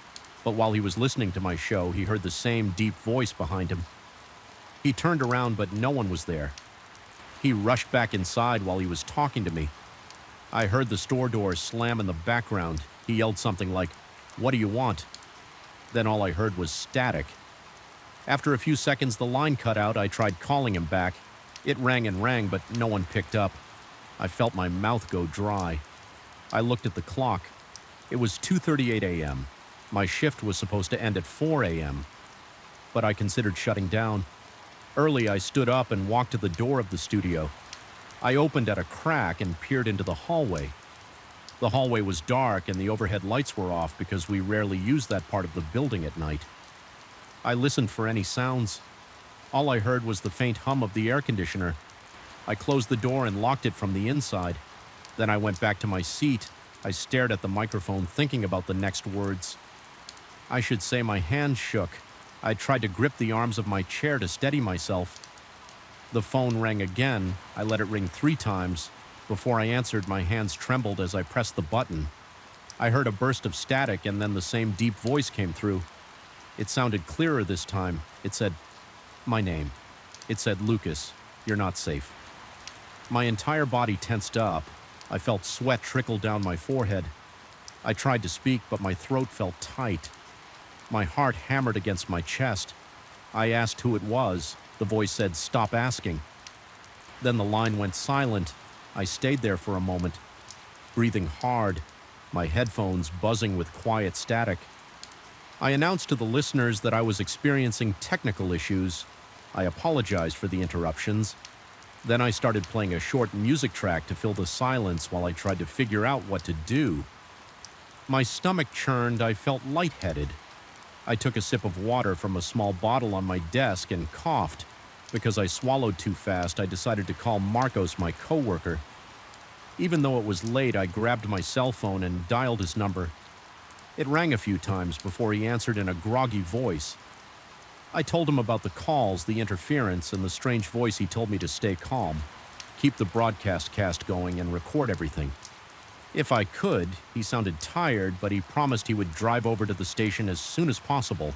but while he was listening to my show, he heard the same deep voice behind him. He turned around, but no one was there. He rushed back inside while he was talking to me. I heard the store door slam in the background. He yelled something like, "What do you want?" Then all I heard was static. After a few seconds, the line cut out. I tried calling him back. It rang and rang, but no one picked up. I felt my mouth go dry. I looked at the clock. It was 2:38 a.m. My shift was supposed to end at 4 a.m., but I considered shutting down. Early, I stood up and walked to the door of the studio. I opened at a crack and peered into the hallway. The hallway was dark and the overhead lights were off because we rarely use that part of the building at night. I listened for any sounds. All I heard was the faint hum of the air conditioner. I closed the door and locked it from the inside. Then I went back to my seat. I stared at the microphone, thinking about the next words. I should say my hands shook. I tried to grip the arms of my chair to steady myself. The phone rang again. I let it ring 3 times. Before I answered, my hands trembled as I pressed the button. I heard a burst of static, and then the same deep voice came through. It sounded clearer this time. It said, "My name." It said, "Lucas, you're not safe." My entire body tensed up. I felt sweat trickle down my forehead. I tried to speak, but my throat felt tight. My heart hammered against my chest. I asked who it was. The voice said, "Stop asking." Then the line went silent. I stayed there for a moment, breathing hard, my headphones buzzing with quiet static. I announced to the listeners that I was experiencing technical issues. I apologized for the interruptions. Then I started playing a short music track to fill the silence while I tried to figure out what to do. My stomach churned. I felt lightheaded. I took a sip of water from a small bottle on my desk and coughed. Because I swallowed too fast, I decided to call Marcos, my coworker. Even though it was late, I grabbed my cell phone and dialed his number. It rang a few times before he answered in a groggy voice. I told him about the calls, the interference, and the strange voice. He told me to stay calm, keep the broadcast cast going, and record everything. If I could. He sounded tired, but he promised he would drive over to the station as soon as possible.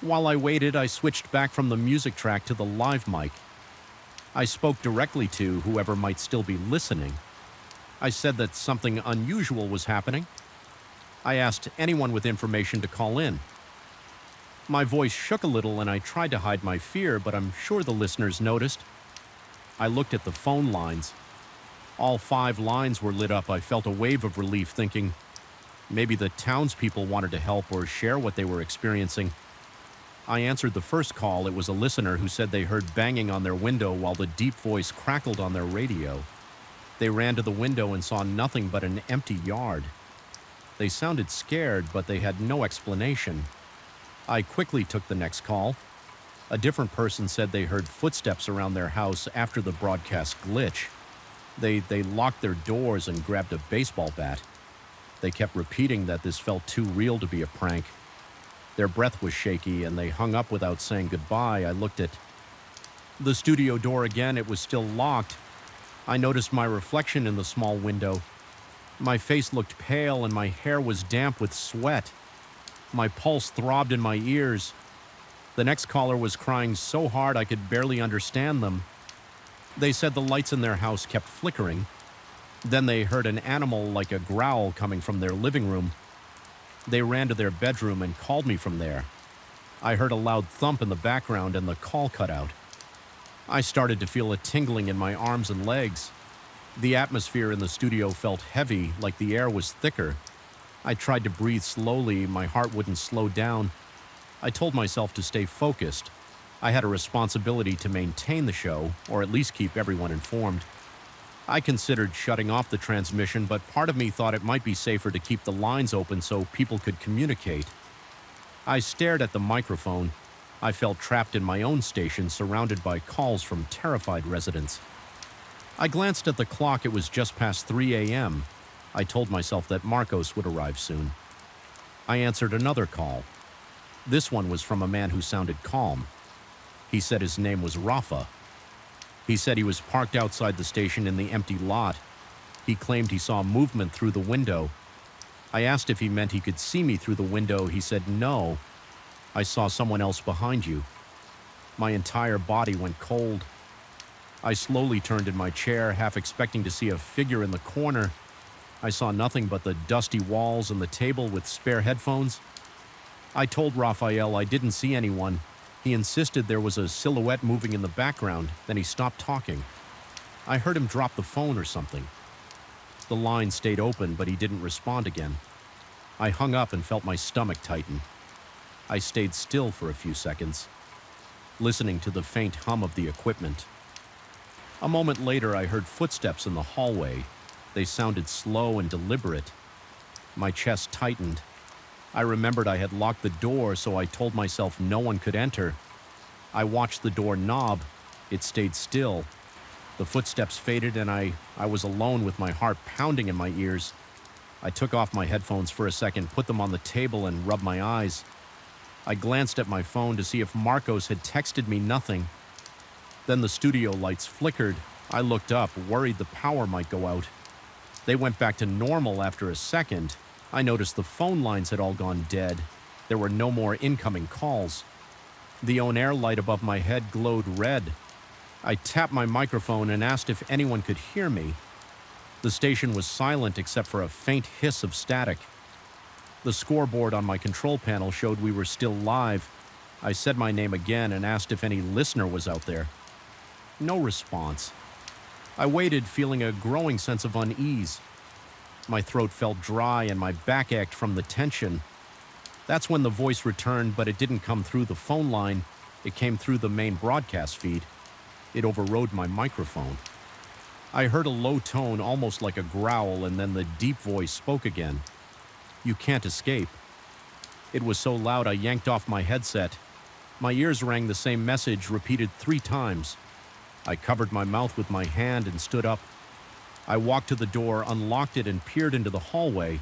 While I waited, I switched back from the music track to the live mic. I spoke directly to whoever might still be listening. I said that something unusual was happening. I asked anyone with information to call in. My voice shook a little and I tried to hide my fear, but I'm sure the listeners noticed. I looked at the phone lines. All 5 lines were lit up. I felt a wave of relief, thinking maybe the townspeople wanted to help or share what they were experiencing. I answered the first call. It was a listener who said they heard banging on their window while the deep voice crackled on their radio. They ran to the window and saw nothing but an empty yard. They sounded scared, but they had no explanation. I quickly took the next call. A different person said they heard footsteps around their house after the broadcast glitch. They locked their doors and grabbed a baseball bat. They kept repeating that this felt too real to be a prank. Their breath was shaky, and they hung up without saying goodbye. I looked at the studio door again. It was still locked. I noticed my reflection in the small window. My face looked pale, and my hair was damp with sweat. My pulse throbbed in my ears. The next caller was crying so hard I could barely understand them. They said the lights in their house kept flickering. Then they heard an animal like a growl coming from their living room. They ran to their bedroom and called me from there. I heard a loud thump in the background and the call cut out. I started to feel a tingling in my arms and legs. The atmosphere in the studio felt heavy, like the air was thicker. I tried to breathe slowly. My heart wouldn't slow down. I told myself to stay focused. I had a responsibility to maintain the show, or at least keep everyone informed. I considered shutting off the transmission, but part of me thought it might be safer to keep the lines open so people could communicate. I stared at the microphone. I felt trapped in my own station, surrounded by calls from terrified residents. I glanced at the clock. It was just past 3 a.m. I told myself that Marcos would arrive soon. I answered another call. This one was from a man who sounded calm. He said his name was Rafa. He said he was parked outside the station in the empty lot. He claimed he saw movement through the window. I asked if he meant he could see me through the window. He said, "No. I saw someone else behind you." My entire body went cold. I slowly turned in my chair, half expecting to see a figure in the corner. I saw nothing but the dusty walls and the table with spare headphones. I told Raphael I didn't see anyone. He insisted there was a silhouette moving in the background, then he stopped talking. I heard him drop the phone or something. The line stayed open, but he didn't respond again. I hung up and felt my stomach tighten. I stayed still for a few seconds, listening to the faint hum of the equipment. A moment later, I heard footsteps in the hallway. They sounded slow and deliberate. My chest tightened. I remembered I had locked the door, so I told myself no one could enter. I watched the door knob. It stayed still. The footsteps faded, and I was alone with my heart pounding in my ears. I took off my headphones for a second, put them on the table, and rubbed my eyes. I glanced at my phone to see if Marcos had texted me. Nothing. Then the studio lights flickered. I looked up, worried the power might go out. They went back to normal after a second. I noticed the phone lines had all gone dead. There were no more incoming calls. The on-air light above my head glowed red. I tapped my microphone and asked if anyone could hear me. The station was silent except for a faint hiss of static. The scoreboard on my control panel showed we were still live. I said my name again and asked if any listener was out there. No response. I waited, feeling a growing sense of unease. My throat felt dry and my back ached from the tension. That's when the voice returned, but it didn't come through the phone line. It came through the main broadcast feed. It overrode my microphone. I heard a low tone, almost like a growl, and then the deep voice spoke again. "You can't escape." It was so loud I yanked off my headset. My ears rang the same message, repeated 3 times. I covered my mouth with my hand and stood up. I walked to the door, unlocked it, and peered into the hallway.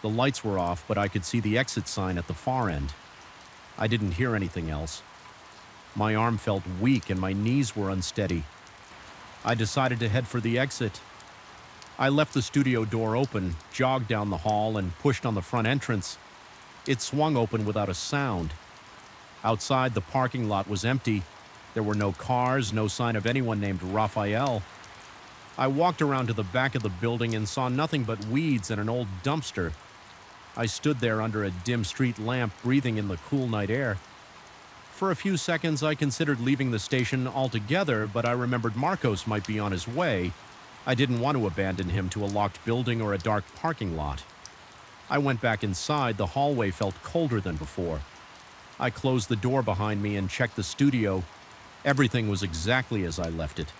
The lights were off, but I could see the exit sign at the far end. I didn't hear anything else. My arm felt weak and my knees were unsteady. I decided to head for the exit. I left the studio door open, jogged down the hall, and pushed on the front entrance. It swung open without a sound. Outside, the parking lot was empty. There were no cars, no sign of anyone named Raphael. I walked around to the back of the building and saw nothing but weeds and an old dumpster. I stood there under a dim street lamp, breathing in the cool night air. For a few seconds, I considered leaving the station altogether, but I remembered Marcos might be on his way. I didn't want to abandon him to a locked building or a dark parking lot. I went back inside. The hallway felt colder than before. I closed the door behind me and checked the studio. Everything was exactly as I left it,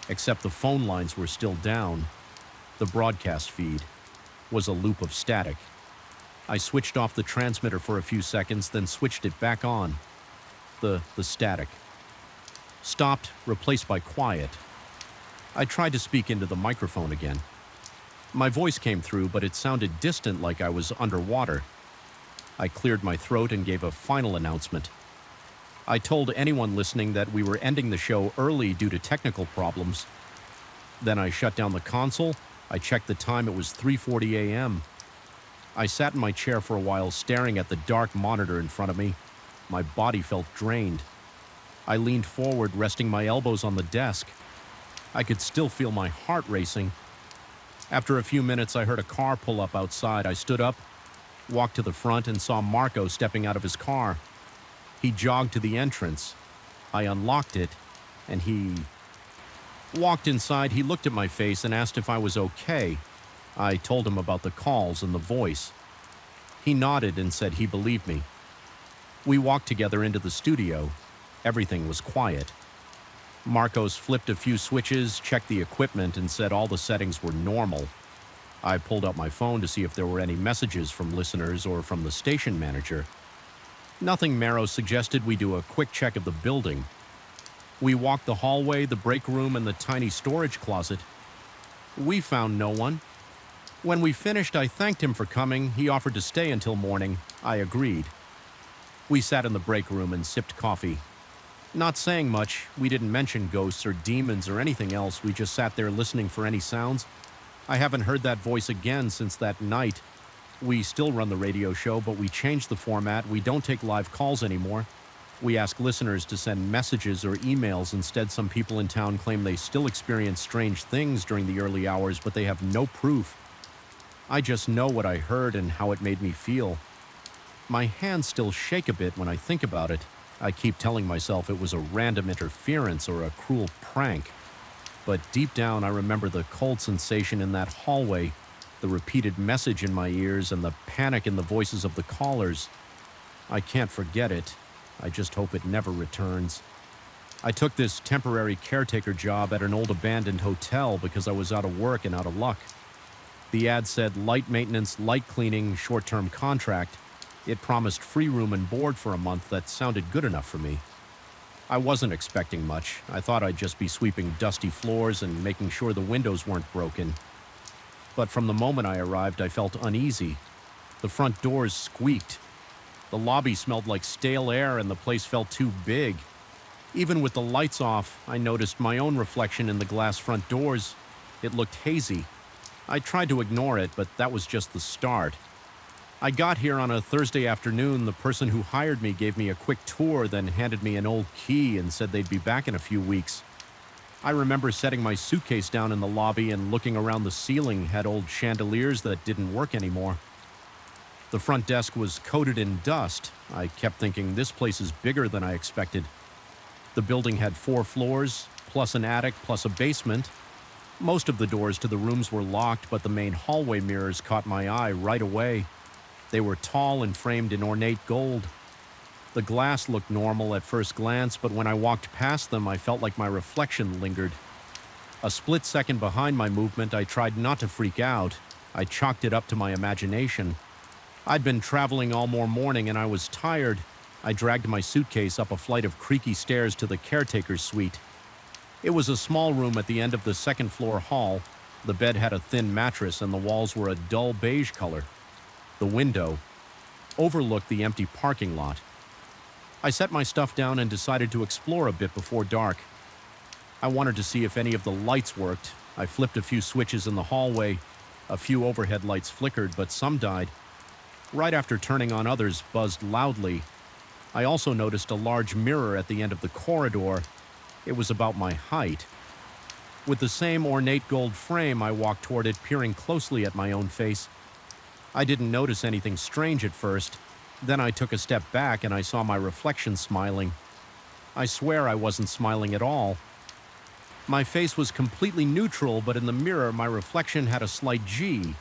except the phone lines were still down. The broadcast feed was a loop of static. I switched off the transmitter for a few seconds, then switched it back on. The static stopped, replaced by quiet. I tried to speak into the microphone again. My voice came through, but it sounded distant, like I was underwater. I cleared my throat and gave a final announcement. I told anyone listening that we were ending the show early due to technical problems. Then I shut down the console. I checked the time. It was 3:40 a.m. I sat in my chair for a while, staring at the dark monitor in front of me. My body felt drained. I leaned forward, resting my elbows on the desk. I could still feel my heart racing. After a few minutes, I heard a car pull up outside. I stood up, walked to the front, and saw Marco stepping out of his car. He jogged to the entrance. I unlocked it, and he walked inside. He looked at my face and asked if I was okay. I told him about the calls and the voice. He nodded and said he believed me. We walked together into the studio. Everything was quiet. Marcos flipped a few switches, checked the equipment, and said all the settings were normal. I pulled out my phone to see if there were any messages from listeners or from the station manager. Nothing. Marrow suggested we do a quick check of the building. We walked the hallway, the break room, and the tiny storage closet. We found no one. When we finished, I thanked him for coming. He offered to stay until morning. I agreed. We sat in the break room and sipped coffee. Not saying much. We didn't mention ghosts or demons or anything else. We just sat there listening for any sounds. I haven't heard that voice again since that night. We still run the radio show, but we changed the format. We don't take live calls anymore. We ask listeners to send messages or emails. Instead, some people in town claim they still experience strange things during the early hours, but they have no proof. I just know what I heard and how it made me feel. My hands still shake a bit when I think about it. I keep telling myself it was a random interference or a cruel prank. But deep down, I remember the cold sensation in that hallway, the repeated message in my ears, and the panic in the voices of the callers. I can't forget it. I just hope it never returns. I took this temporary caretaker job at an old abandoned hotel because I was out of work and out of luck. The ad said light maintenance, light cleaning, short-term contract. It promised free room and board for a month. That sounded good enough for me. I wasn't expecting much. I thought I'd just be sweeping dusty floors and making sure the windows weren't broken. But from the moment I arrived, I felt uneasy. The front doors squeaked. The lobby smelled like stale air and the place felt too big. Even with the lights off, I noticed my own reflection in the glass front doors. It looked hazy. I tried to ignore it, but that was just the start. I got here on a Thursday afternoon. The person who hired me gave me a quick tour, then handed me an old key and said they'd be back in a few weeks. I remember setting my suitcase down in the lobby and looking around. The ceiling had old chandeliers that didn't work anymore. The front desk was coated in dust. I kept thinking, this place is bigger than I expected. The building had 4 floors, plus an attic, plus a basement. Most of the doors to the rooms were locked, but the main hallway mirrors caught my eye right away. They were tall and framed in ornate gold. The glass looked normal at first glance, but when I walked past them, I felt like my reflection lingered. A split second behind my movement, I tried not to freak out. I chalked it up to my imagination. I'd been traveling all morning and I was tired. I dragged my suitcase up a flight of creaky stairs to the caretaker's suite. It was a small room at the end of the second-floor hall. The bed had a thin mattress and the walls were a dull beige color. The window overlooked the empty parking lot. I set my stuff down and decided to explore a bit before dark. I wanted to see if any of the lights worked. I flipped a few switches in the hallway. A few overhead lights flickered, but some died. Right after turning on, others buzzed loudly. I also noticed a large mirror at the end of the corridor. It was about my height. With the same ornate gold frame, I walked toward it, peering closely at my own face. I didn't notice anything strange at first. Then I took a step back and I saw my reflection smiling. I swear I wasn't smiling at all. My face was completely neutral, but in the mirror, my reflection had a slight G.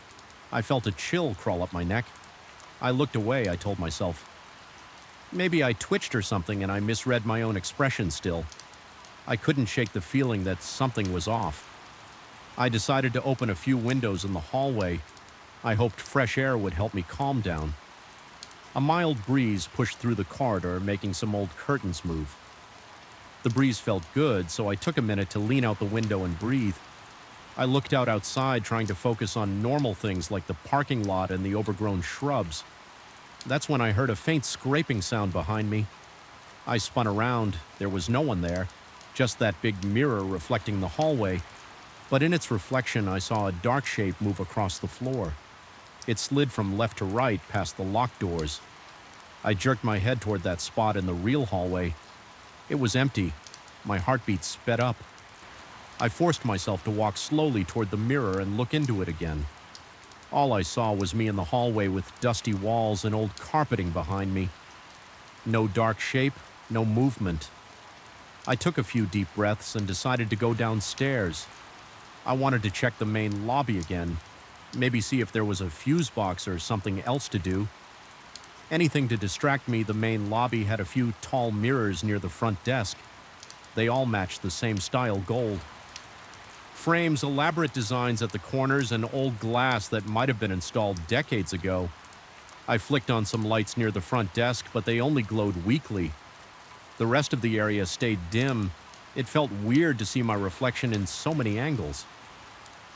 I felt a chill crawl up my neck. I looked away, I told myself. Maybe I twitched or something and I misread my own expression still. I couldn't shake the feeling that something was off. I decided to open a few windows in the hallway. I hoped fresh air would help me calm down. A mild breeze pushed through the corridor, making some old curtains move. The breeze felt good, so I took a minute to lean out the window and breathe. I looked outside, trying to focus on normal things like the parking lot and the overgrown shrubs. That's when I heard a faint scraping sound behind me. I spun around. There was no one there, just that big mirror reflecting the hallway. But in its reflection, I saw a dark shape move across the floor. It slid from left to right past the locked doors. I jerked my head toward that spot in the real hallway. It was empty. My heartbeat sped up. I forced myself to walk slowly toward the mirror and look into it again. All I saw was me in the hallway with dusty walls and old carpeting behind me. No dark shape, no movement. I took a few deep breaths and decided to go downstairs. I wanted to check the main lobby again. Maybe see if there was a fuse box or something else to do. Anything to distract me. The main lobby had a few tall mirrors near the front desk. They all matched the same style gold. Frames, elaborate designs at the corners, and old glass that might have been installed decades ago. I flicked on some lights near the front desk, but they only glowed weakly. The rest of the area stayed dim. It felt weird to see my reflection in so many angles.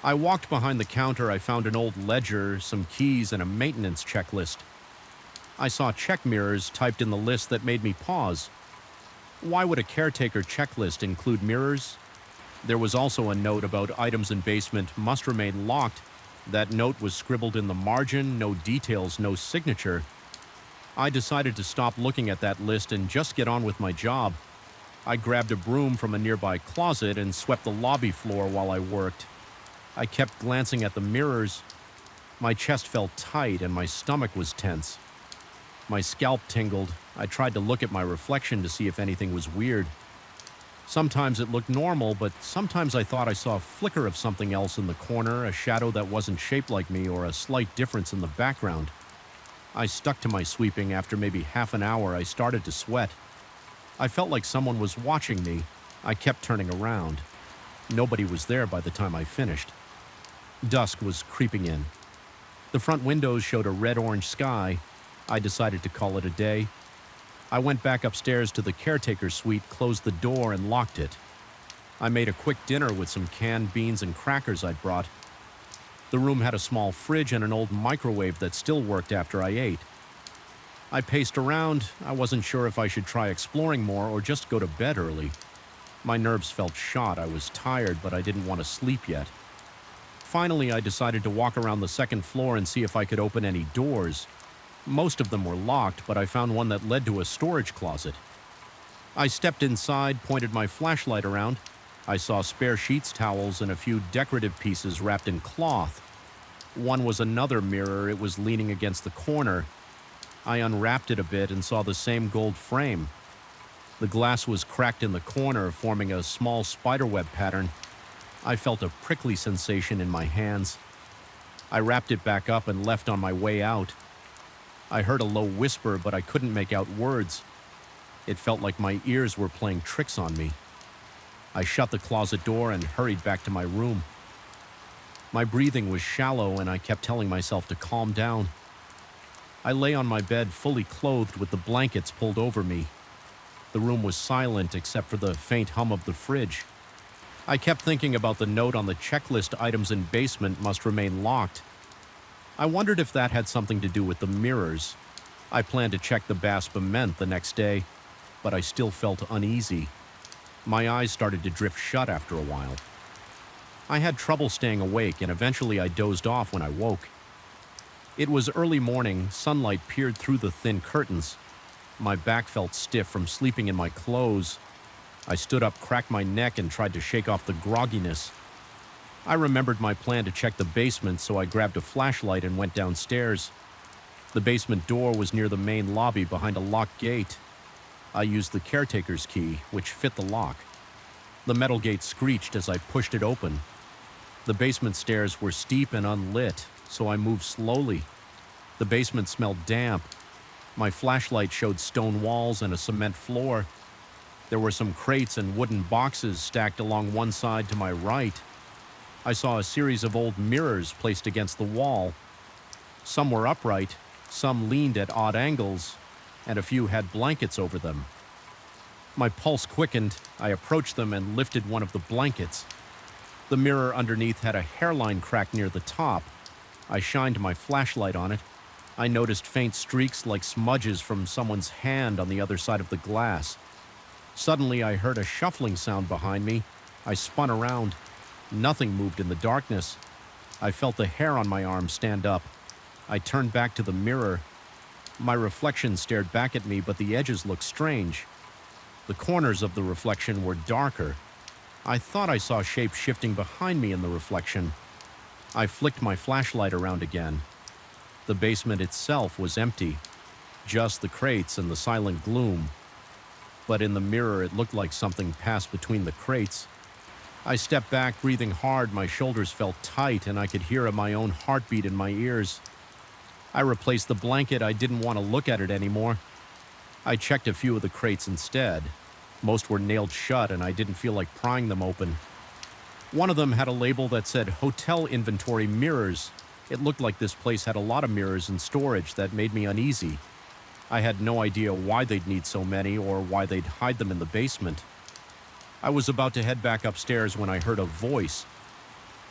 I walked behind the counter. I found an old ledger, some keys, and a maintenance checklist. I saw check mirrors typed in the list that made me pause. Why would a caretaker checklist include mirrors? There was also a note about items in basement must remain locked. That note was scribbled in the margin, no details, no signature. I decided to stop looking at that list and just get on with my job. I grabbed a broom from a nearby closet and swept the lobby floor while I worked. I kept glancing at the mirrors. My chest felt tight and my stomach was tense. My scalp tingled. I tried to look at my reflection to see if anything was weird. Sometimes it looked normal, but sometimes I thought I saw a flicker of something else in the corner, a shadow that wasn't shaped like me, or a slight difference in the background. I stuck to my sweeping. After maybe half an hour, I started to sweat. I felt like someone was watching me. I kept turning around. Nobody was there by the time I finished. Dusk was creeping in. The front windows showed a red-orange sky. I decided to call it a day. I went back upstairs to the caretaker's suite, closed the door, and locked it. I made a quick dinner with some canned beans and crackers I'd brought. The room had a small fridge and an old microwave that still worked after I ate. I paced around. I wasn't sure if I should try exploring more or just go to bed early. My nerves felt shot. I was tired, but I didn't want to sleep yet. Finally, I decided to walk around the second floor and see if I could open any doors. Most of them were locked, but I found one that led to a storage closet. I stepped inside, pointed my flashlight around. I saw spare sheets, towels, and a few decorative pieces wrapped in cloth. One was another mirror. It was leaning against the corner. I unwrapped it a bit and saw the same gold frame. The glass was cracked in the corner, forming a small spiderweb pattern. I felt a prickly sensation in my hands. I wrapped it back up and left on my way out. I heard a low whisper, but I couldn't make out words. It felt like my ears were playing tricks on me. I shut the closet door and hurried back to my room. My breathing was shallow, and I kept telling myself to calm down. I lay on my bed fully clothed with the blankets pulled over me. The room was silent except for the faint hum of the fridge. I kept thinking about the note on the checklist items in basement must remain locked. I wondered if that had something to do with the mirrors. I planned to check the basement the next day, but I still felt uneasy. My eyes started to drift shut after a while. I had trouble staying awake, and eventually I dozed off when I woke. It was early morning. Sunlight peered through the thin curtains. My back felt stiff from sleeping in my clothes. I stood up, cracked my neck, and tried to shake off the grogginess. I remembered my plan to check the basement, so I grabbed a flashlight and went downstairs. The basement door was near the main lobby behind a locked gate. I used the caretaker's key, which fit the lock. The metal gate screeched as I pushed it open. The basement stairs were steep and unlit, so I moved slowly. The basement smelled damp. My flashlight showed stone walls and a cement floor. There were some crates and wooden boxes stacked along one side to my right. I saw a series of old mirrors placed against the wall. Some were upright, some leaned at odd angles, and a few had blankets over them. My pulse quickened. I approached them and lifted one of the blankets. The mirror underneath had a hairline crack near the top. I shined my flashlight on it. I noticed faint streaks like smudges from someone's hand on the other side of the glass. Suddenly, I heard a shuffling sound behind me. I spun around. Nothing moved in the darkness. I felt the hair on my arm stand up. I turned back to the mirror. My reflection stared back at me, but the edges looked strange. The corners of the reflection were darker. I thought I saw shapes shifting behind me in the reflection. I flicked my flashlight around again. The basement itself was empty, just the crates and the silent gloom. But in the mirror, it looked like something passed between the crates. I stepped back, breathing hard. My shoulders felt tight, and I could hear my own heartbeat in my ears. I replaced the blanket. I didn't want to look at it anymore. I checked a few of the crates instead. Most were nailed shut, and I didn't feel like prying them open. One of them had a label that said Hotel Inventory Mirrors. It looked like this place had a lot of mirrors in storage. That made me uneasy. I had no idea why they'd need so many or why they'd hide them in the basement. I was about to head back upstairs when I heard a voice.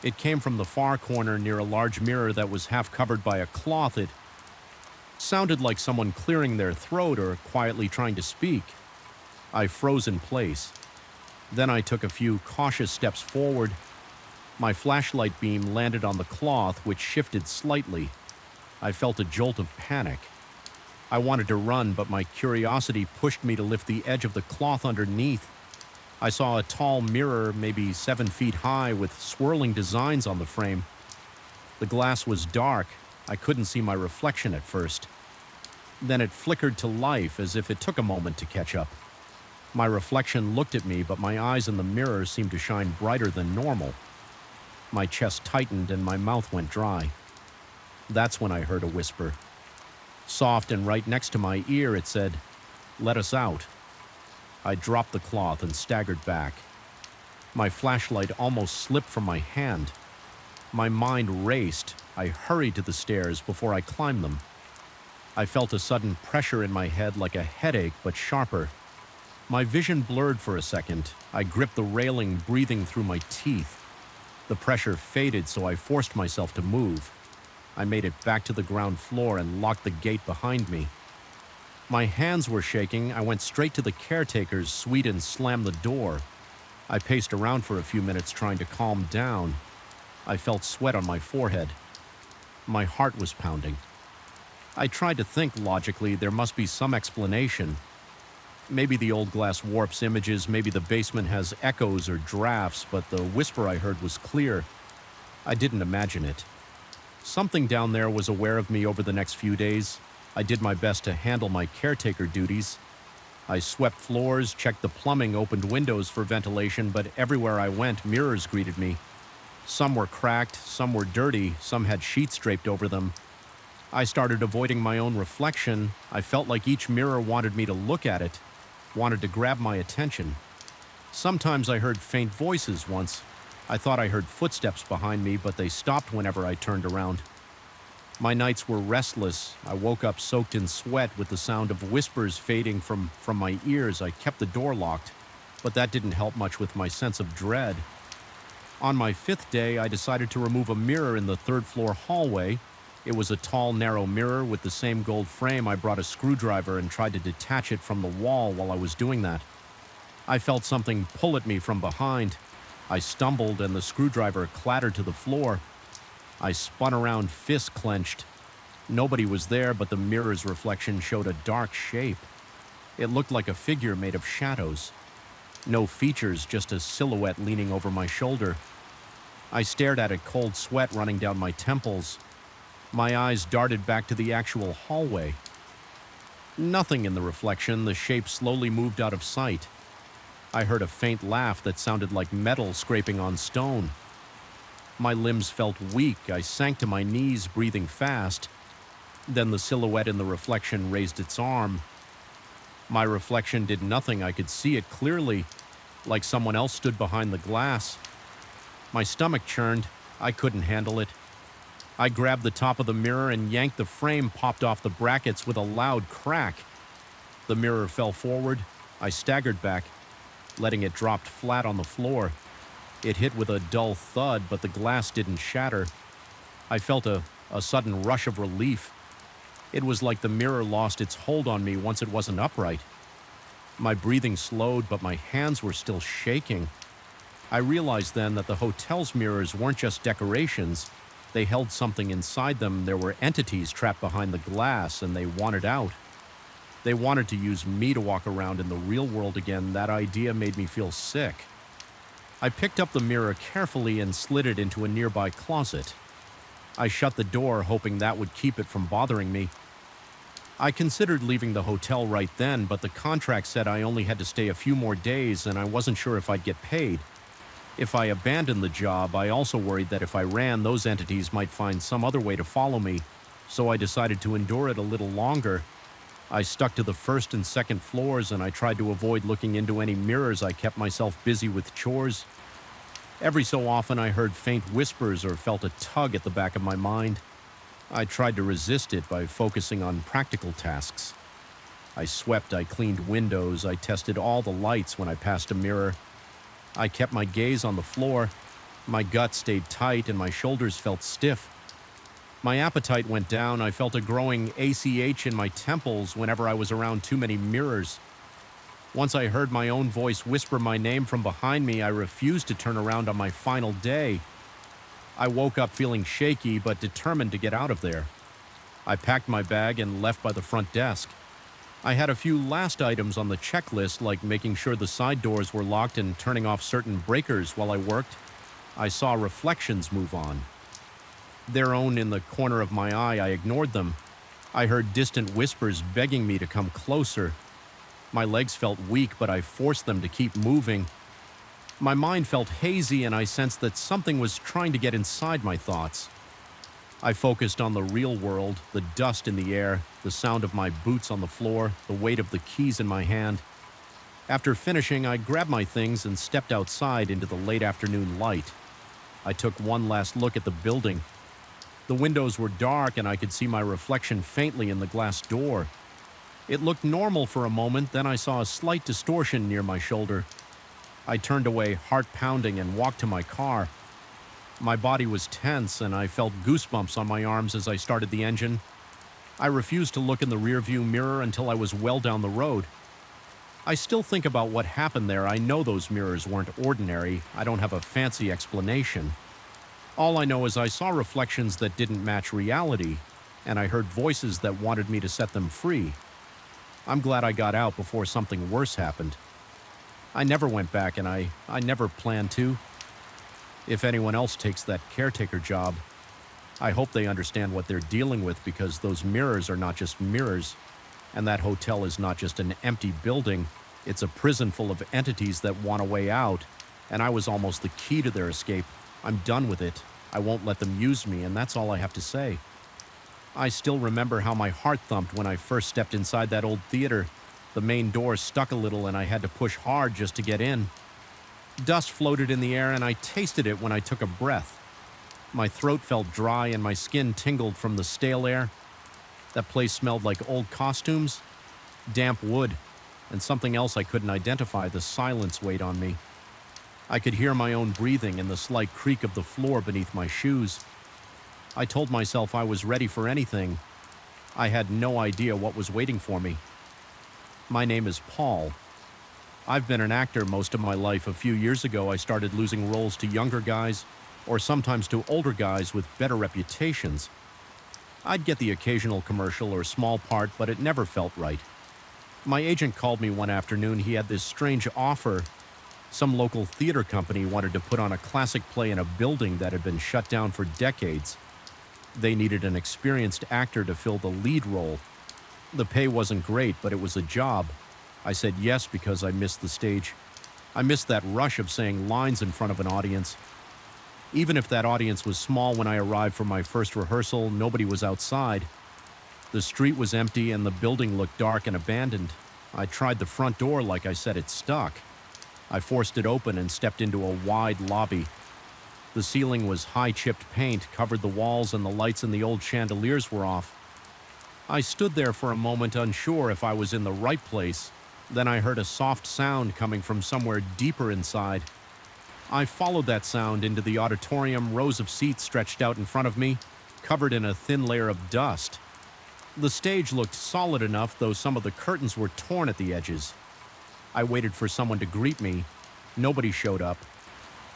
It came from the far corner near a large mirror that was half covered by a cloth. It sounded like someone clearing their throat or quietly trying to speak. I froze in place. Then I took a few cautious steps forward. My flashlight beam landed on the cloth, which shifted slightly. I felt a jolt of panic. I wanted to run, but my curiosity pushed me to lift the edge of the cloth underneath. I saw a tall mirror, maybe 7 feet high, with swirling designs on the frame. The glass was dark. I couldn't see my reflection at first. Then it flickered to life, as if it took a moment to catch up. My reflection looked at me, but my eyes in the mirror seemed to shine brighter than normal. My chest tightened and my mouth went dry. That's when I heard a whisper. Soft and right next to my ear, it said, "Let us out." I dropped the cloth and staggered back. My flashlight almost slipped from my hand. My mind raced. I hurried to the stairs before I climbed them. I felt a sudden pressure in my head, like a headache, but sharper. My vision blurred for a second. I gripped the railing, breathing through my teeth. The pressure faded, so I forced myself to move. I made it back to the ground floor and locked the gate behind me. My hands were shaking. I went straight to the caretaker's suite and slammed the door. I paced around for a few minutes, trying to calm down. I felt sweat on my forehead. My heart was pounding. I tried to think logically. There must be some explanation. Maybe the old glass warps images, maybe the basement has echoes or drafts, but the whisper I heard was clear. I didn't imagine it. Something down there was aware of me over the next few days. I did my best to handle my caretaker duties. I swept floors, checked the plumbing, opened windows for ventilation, but everywhere I went, mirrors greeted me. Some were cracked, some were dirty, some had sheets draped over them. I started avoiding my own reflection. I felt like each mirror wanted me to look at it, wanted to grab my attention. Sometimes I heard faint voices once. I thought I heard footsteps behind me, but they stopped whenever I turned around. My nights were restless. I woke up soaked in sweat with the sound of whispers fading from my ears. I kept the door locked, but that didn't help much with my sense of dread. On my 5th day, I decided to remove a mirror in the 3rd floor hallway. It was a tall, narrow mirror with the same gold frame. I brought a screwdriver and tried to detach it from the wall while I was doing that. I felt something pull at me from behind. I stumbled and the screwdriver clattered to the floor. I spun around, fist clenched. Nobody was there, but the mirror's reflection showed a dark shape. It looked like a figure made of shadows. No features, just a silhouette leaning over my shoulder. I stared at it, cold sweat running down my temples. My eyes darted back to the actual hallway. Nothing in the reflection. The shape slowly moved out of sight. I heard a faint laugh that sounded like metal scraping on stone. My limbs felt weak. I sank to my knees, breathing fast. Then the silhouette in the reflection raised its arm. My reflection did nothing. I could see it clearly, like someone else stood behind the glass. My stomach churned. I couldn't handle it. I grabbed the top of the mirror and yanked the frame, popped off the brackets with a loud crack. The mirror fell forward. I staggered back, letting it drop flat on the floor. It hit with a dull thud, but the glass didn't shatter. I felt a sudden rush of relief. It was like the mirror lost its hold on me once it wasn't upright. My breathing slowed, but my hands were still shaking. I realized then that the hotel's mirrors weren't just decorations. They held something inside them. There were entities trapped behind the glass, and they wanted out. They wanted to use me to walk around in the real world again. That idea made me feel sick. I picked up the mirror carefully and slid it into a nearby closet. I shut the door, hoping that would keep it from bothering me. I considered leaving the hotel right then, but the contract said I only had to stay a few more days, and I wasn't sure if I'd get paid. If I abandoned the job, I also worried that if I ran, those entities might find some other way to follow me, so I decided to endure it a little longer. I stuck to the 1st and 2nd floors, and I tried to avoid looking into any mirrors. I kept myself busy with chores. Every so often, I heard faint whispers or felt a tug at the back of my mind. I tried to resist it by focusing on practical tasks. I swept, I cleaned windows, I tested all the lights when I passed a mirror. I kept my gaze on the floor. My gut stayed tight and my shoulders felt stiff. My appetite went down. I felt a growing ACH in my temples whenever I was around too many mirrors. Once I heard my own voice whisper my name from behind me, I refused to turn around on my final day. I woke up feeling shaky but determined to get out of there. I packed my bag and left by the front desk. I had a few last items on the checklist, like making sure the side doors were locked and turning off certain breakers while I worked. I saw reflections move on. Their own in the corner of my eye, I ignored them. I heard distant whispers begging me to come closer. My legs felt weak, but I forced them to keep moving. My mind felt hazy, and I sensed that something was trying to get inside my thoughts. I focused on the real world, the dust in the air, the sound of my boots on the floor, the weight of the keys in my hand. After finishing, I grabbed my things and stepped outside into the late afternoon light. I took one last look at the building. The windows were dark, and I could see my reflection faintly in the glass door. It looked normal for a moment, then I saw a slight distortion near my shoulder. I turned away, heart pounding, and walked to my car. My body was tense, and I felt goosebumps on my arms as I started the engine. I refused to look in the rearview mirror until I was well down the road. I still think about what happened there. I know those mirrors weren't ordinary. I don't have a fancy explanation. All I know is I saw reflections that didn't match reality. and I heard voices that wanted me to set them free. I'm glad I got out before something worse happened. I never went back, and I never plan to. If anyone else takes that caretaker job, I hope they understand what they're dealing with, because those mirrors are not just mirrors, and that hotel is not just an empty building. It's a prison full of entities that want a way out, and I was almost the key to their escape. I'm done with it. I won't let them use me, and that's all I have to say. I still remember how my heart thumped when I first stepped inside that old theater. The main door stuck a little, and I had to push hard just to get in. Dust floated in the air, and I tasted it when I took a breath. My throat felt dry, and my skin tingled from the stale air. That place smelled like old costumes, damp wood, and something else I couldn't identify. The silence weighed on me. I could hear my own breathing and the slight creak of the floor beneath my shoes. I told myself I was ready for anything. I had no idea what was waiting for me. My name is Paul. I've been an actor most of my life. A few years ago, I started losing roles to younger guys, or sometimes to older guys with better reputations. I'd get the occasional commercial or small part, but it never felt right. My agent called me one afternoon. He had this strange offer. Some local theater company wanted to put on a classic play in a building that had been shut down for decades. They needed an experienced actor to fill the lead role. The pay wasn't great, but it was a job. I said yes because I missed the stage. I missed that rush of saying lines in front of an audience. Even if that audience was small, when I arrived for my first rehearsal, nobody was outside. The street was empty and the building looked dark and abandoned. I tried the front door. Like I said, it stuck. I forced it open and stepped into a wide lobby. The ceiling was high-chipped paint, covered the walls, and the lights in the old chandeliers were off. I stood there for a moment, unsure if I was in the right place. Then I heard a soft sound coming from somewhere deeper inside. I followed that sound into the auditorium. Rows of seats stretched out in front of me, covered in a thin layer of dust. The stage looked solid enough, though some of the curtains were torn at the edges. I waited for someone to greet me. Nobody showed up.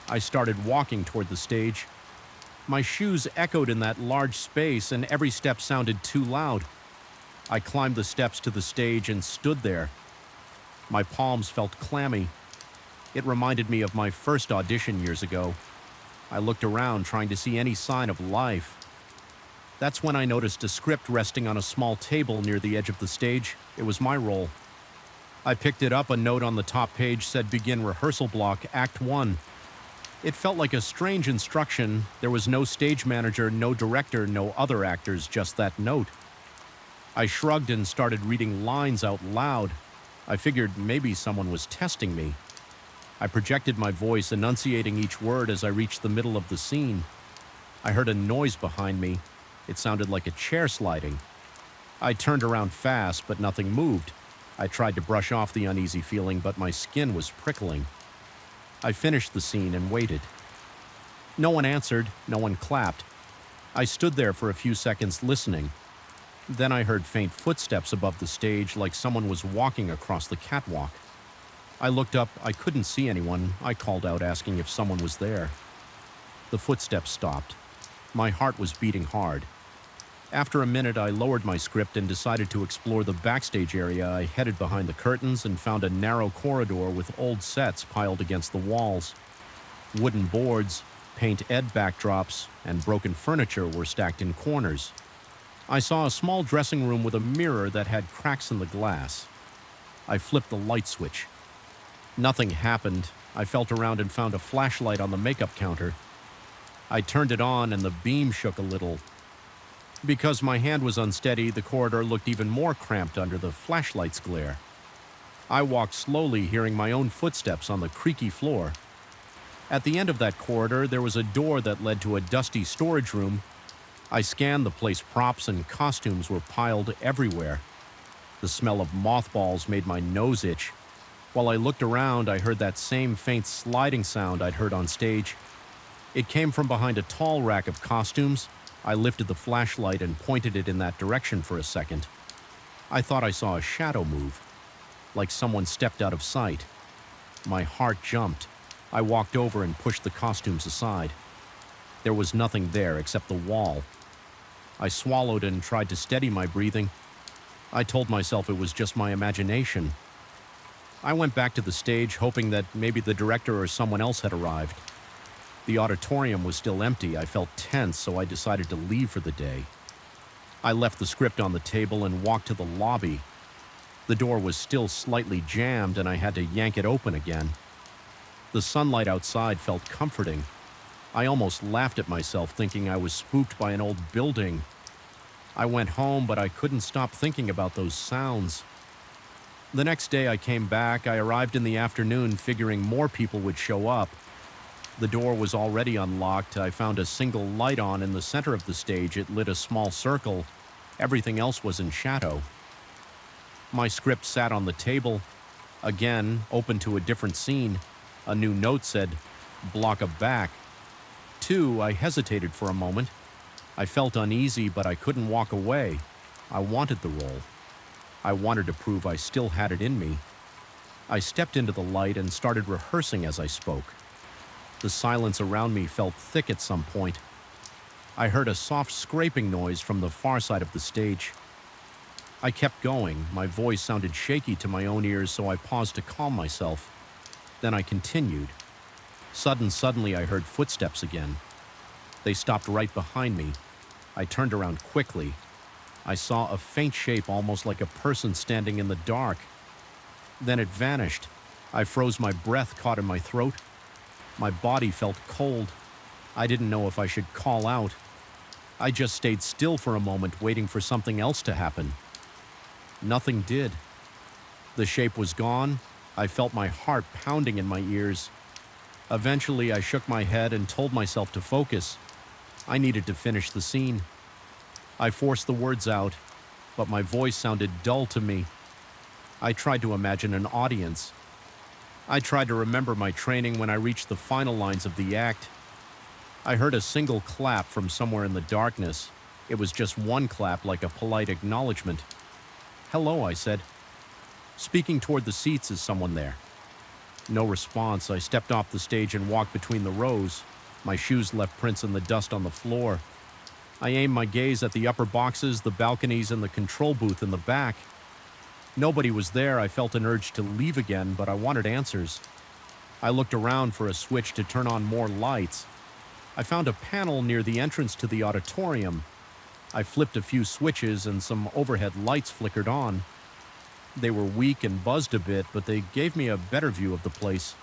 I started walking toward the stage. My shoes echoed in that large space, and every step sounded too loud. I climbed the steps to the stage and stood there. My palms felt clammy. It reminded me of my first audition years ago. I looked around, trying to see any sign of life. That's when I noticed a script resting on a small table near the edge of the stage. It was my role. I picked it up. A note on the top page said, "Begin rehearsal block, Act 1. It felt like a strange instruction. There was no stage manager, no director, no other actors, just that note. I shrugged and started reading lines out loud. I figured maybe someone was testing me. I projected my voice, enunciating each word as I reached the middle of the scene. I heard a noise behind me. It sounded like a chair sliding. I turned around fast, but nothing moved. I tried to brush off the uneasy feeling, but my skin was prickling. I finished the scene and waited. No one answered, no one clapped. I stood there for a few seconds listening. Then I heard faint footsteps above the stage, like someone was walking across the catwalk. I looked up. I couldn't see anyone. I called out, asking if someone was there. The footsteps stopped. My heart was beating hard. After a minute, I lowered my script and decided to explore the backstage area. I headed behind the curtains and found a narrow corridor with old sets piled against the walls. Wooden boards, paint ed backdrops, and broken furniture were stacked in corners. I saw a small dressing room with a mirror that had cracks in the glass. I flipped the light switch. Nothing happened. I felt around and found a flashlight on the makeup counter. I turned it on and the beam shook a little. Because my hand was unsteady, the corridor looked even more cramped under the flashlight's glare. I walked slowly, hearing my own footsteps on the creaky floor. At the end of that corridor, there was a door that led to a dusty storage room. I scanned the place. Props and costumes were piled everywhere. The smell of mothballs made my nose itch. While I looked around, I heard that same faint sliding sound I'd heard on stage. It came from behind a tall rack of costumes. I lifted the flashlight and pointed it in that direction for a second. I thought I saw a shadow move, like someone stepped out of sight. My heart jumped. I walked over and pushed the costumes aside. There was nothing there except the wall. I swallowed and tried to steady my breathing. I told myself it was just my imagination. I went back to the stage, hoping that maybe the director or someone else had arrived. The auditorium was still empty. I felt tense, so I decided to leave for the day. I left the script on the table and walked to the lobby. The door was still slightly jammed, and I had to yank it open again. The sunlight outside felt comforting. I almost laughed at myself, thinking I was spooked by an old building. I went home, but I couldn't stop thinking about those sounds. The next day I came back. I arrived in the afternoon, figuring more people would show up. The door was already unlocked. I found a single light on in the center of the stage. It lit a small circle. Everything else was in shadow. My script sat on the table, again, open to a different scene. A new note said, "Block of back." I hesitated for a moment. I felt uneasy, but I couldn't walk away. I wanted the role. I wanted to prove I still had it in me. I stepped into the light and started rehearsing as I spoke. The silence around me felt thick at some point. I heard a soft scraping noise from the far side of the stage. I kept going. My voice sounded shaky to my own ears, so I paused to calm myself. Then I continued. Suddenly I heard footsteps again. They stopped right behind me. I turned around quickly. I saw a faint shape, almost like a person standing in the dark. Then it vanished. I froze, my breath caught in my throat. My body felt cold. I didn't know if I should call out. I just stayed still for a moment, waiting for something else to happen. Nothing did. The shape was gone. I felt my heart pounding in my ears. Eventually, I shook my head and told myself to focus. I needed to finish the scene. I forced the words out, but my voice sounded dull to me. I tried to imagine an audience. I tried to remember my training when I reached the final lines of the act. I heard a single clap from somewhere in the darkness. It was just one clap, like a polite acknowledgement. "Hello," I said. Speaking toward the seats, "Is someone there?" No response. I stepped off the stage and walked between the rows. My shoes left prints in the dust on the floor. I aimed my gaze at the upper boxes, the balconies, and the control booth in the back. Nobody was there. I felt an urge to leave again, but I wanted answers. I looked around for a switch to turn on more lights. I found a panel near the entrance to the auditorium. I flipped a few switches and some overhead lights flickered on. They were weak and buzzed a bit, but they gave me a better view of the place.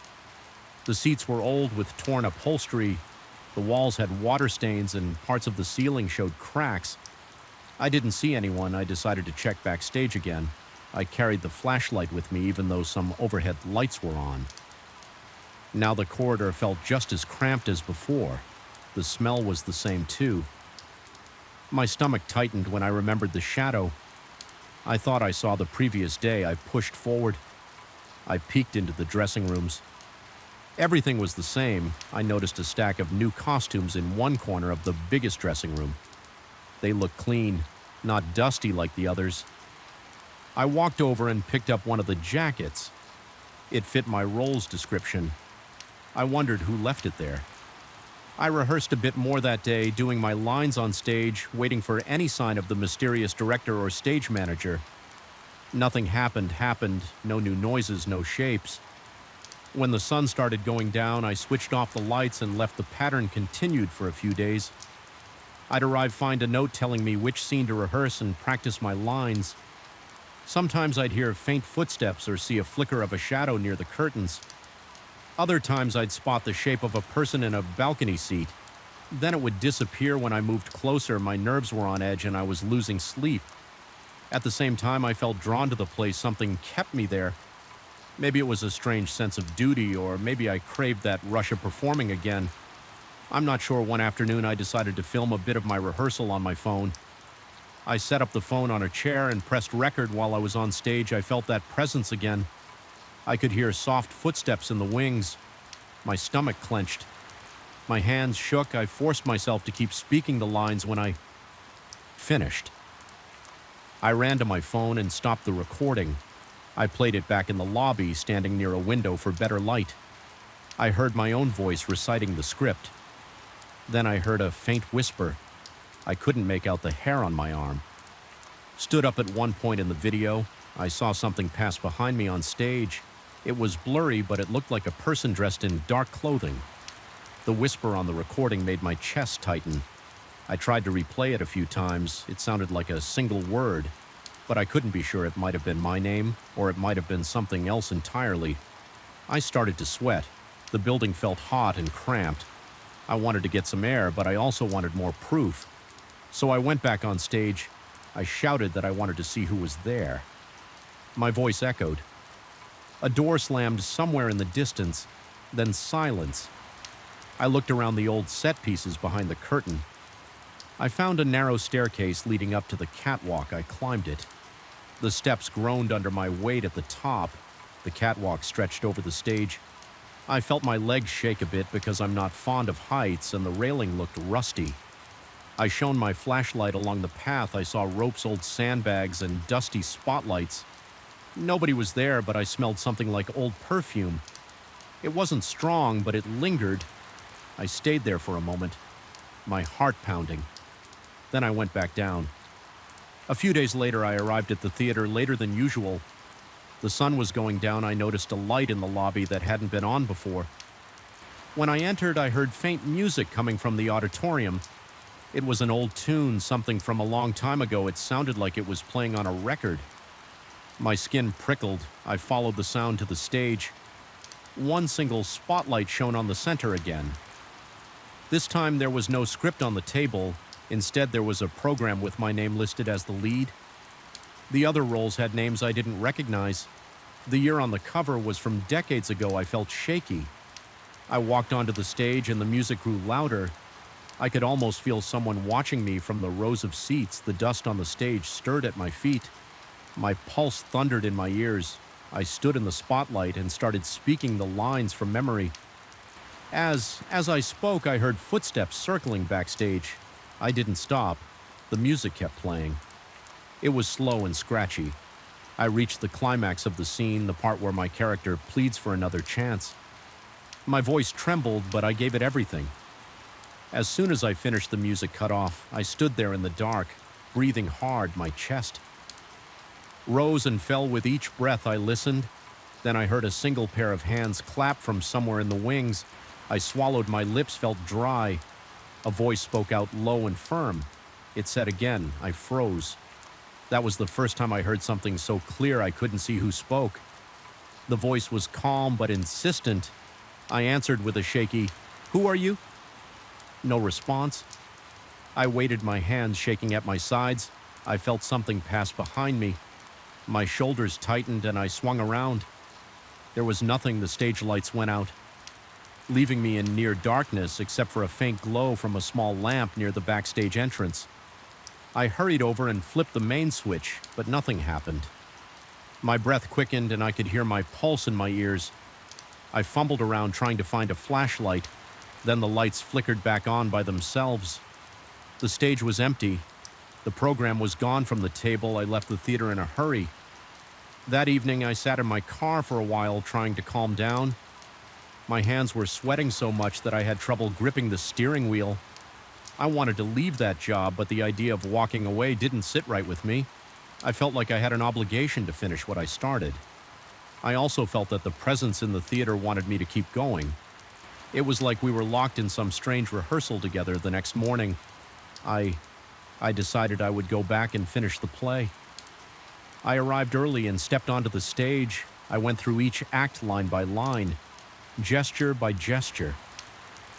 The seats were old with torn upholstery. The walls had water stains and parts of the ceiling showed cracks. I didn't see anyone. I decided to check backstage again. I carried the flashlight with me, even though some overhead lights were on. Now the corridor felt just as cramped as before. The smell was the same too. My stomach tightened when I remembered the shadow. I thought I saw the previous day. I pushed forward. I peeked into the dressing rooms. Everything was the same. I noticed a stack of new costumes in one corner of the biggest dressing room. They looked clean, not dusty like the others. I walked over and picked up one of the jackets. It fit my role's description. I wondered who left it there. I rehearsed a bit more that day, doing my lines on stage, waiting for any sign of the mysterious director or stage manager. Nothing happened. No new noises, no shapes. When the sun started going down, I switched off the lights and left the pattern continued for a few days. I'd find a note telling me which scene to rehearse and practice my lines. Sometimes I'd hear faint footsteps or see a flicker of a shadow near the curtains. Other times I'd spot the shape of a person in a balcony seat. Then it would disappear when I moved closer. My nerves were on edge and I was losing sleep. At the same time, I felt drawn to the place. Something kept me there. Maybe it was a strange sense of duty, or maybe I craved that rush of performing again. I'm not sure. One afternoon, I decided to film a bit of my rehearsal on my phone. I set up the phone on a chair and pressed record while I was on stage. I felt that presence again. I could hear soft footsteps in the wings. My stomach clenched. My hands shook. I forced myself to keep speaking the lines when I finished. I ran to my phone and stopped the recording. I played it back in the lobby, standing near a window for better light. I heard my own voice reciting the script. Then I heard a faint whisper. I couldn't make out the hair on my arm. Stood up at one point in the video. I saw something pass behind me on stage. It was blurry, but it looked like a person dressed in dark clothing. The whisper on the recording made my chest tighten. I tried to replay it a few times. It sounded like a single word, but I couldn't be sure. It might have been my name, or it might have been something else entirely. I started to sweat. The building felt hot and cramped. I wanted to get some air, but I also wanted more proof. So I went back on stage. I shouted that I wanted to see who was there. My voice echoed. A door slammed somewhere in the distance, then silence. I looked around the old set pieces behind the curtain. I found a narrow staircase leading up to the catwalk. I climbed it. The steps groaned under my weight at the top. The catwalk stretched over the stage. I felt my legs shake a bit because I'm not fond of heights, and the railing looked rusty. I shone my flashlight along the path. I saw ropes, old sandbags, and dusty spotlights. Nobody was there, but I smelled something like old perfume. It wasn't strong, but it lingered. I stayed there for a moment, my heart pounding. Then I went back down. A few days later, I arrived at the theater later than usual. The sun was going down. I noticed a light in the lobby that hadn't been on before. When I entered, I heard faint music coming from the auditorium. It was an old tune, something from a long time ago. It sounded like it was playing on a record. My skin prickled. I followed the sound to the stage. One single spotlight shone on the center again. This time there was no script on the table. Instead, there was a program with my name listed as the lead. The other roles had names I didn't recognize. The year on the cover was from decades ago. I felt shaky. I walked onto the stage and the music grew louder. I could almost feel someone watching me from the rows of seats. The dust on the stage stirred at my feet. My pulse thundered in my ears. I stood in the spotlight and started speaking the lines from memory. As I spoke, I heard footsteps circling backstage. I didn't stop. The music kept playing. It was slow and scratchy. I reached the climax of the scene, the part where my character pleads for another chance. My voice trembled, but I gave it everything. As soon as I finished, the music cut off. I stood there in the dark, breathing hard, my chest rose and fell with each breath. I listened. Then I heard a single pair of hands clap from somewhere in the wings. I swallowed. My lips felt dry. A voice spoke out low and firm. It said again. I froze. That was the first time I heard something so clear I couldn't see who spoke. The voice was calm but insistent. I answered with a shaky, "Who are you?" No response. I waited, my hands shaking at my sides. I felt something pass behind me. My shoulders tightened and I swung around. There was nothing. The stage lights went out, leaving me in near darkness except for a faint glow from a small lamp near the backstage entrance. I hurried over and flipped the main switch, but nothing happened. My breath quickened and I could hear my pulse in my ears. I fumbled around trying to find a flashlight. Then the lights flickered back on by themselves. The stage was empty. The program was gone from the table. I left the theater in a hurry. That evening, I sat in my car for a while trying to calm down. My hands were sweating so much that I had trouble gripping the steering wheel. I wanted to leave that job, but the idea of walking away didn't sit right with me. I felt like I had an obligation to finish what I started. I also felt that the presence in the theater wanted me to keep going. It was like we were locked in some strange rehearsal together. The next morning, I decided I would go back and finish the play. I arrived early and stepped onto the stage. I went through each act line by line, gesture by gesture.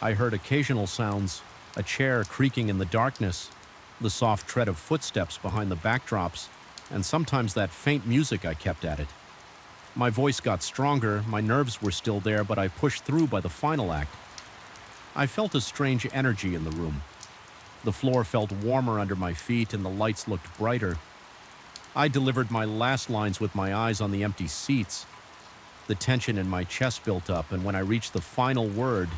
I heard occasional sounds, a chair creaking in the darkness, the soft tread of footsteps behind the backdrops, and sometimes that faint music. I kept at it. My voice got stronger. My nerves were still there, but I pushed through by the final act. I felt a strange energy in the room. The floor felt warmer under my feet and the lights looked brighter. I delivered my last lines with my eyes on the empty seats. The tension in my chest built up, and when I reached the final word,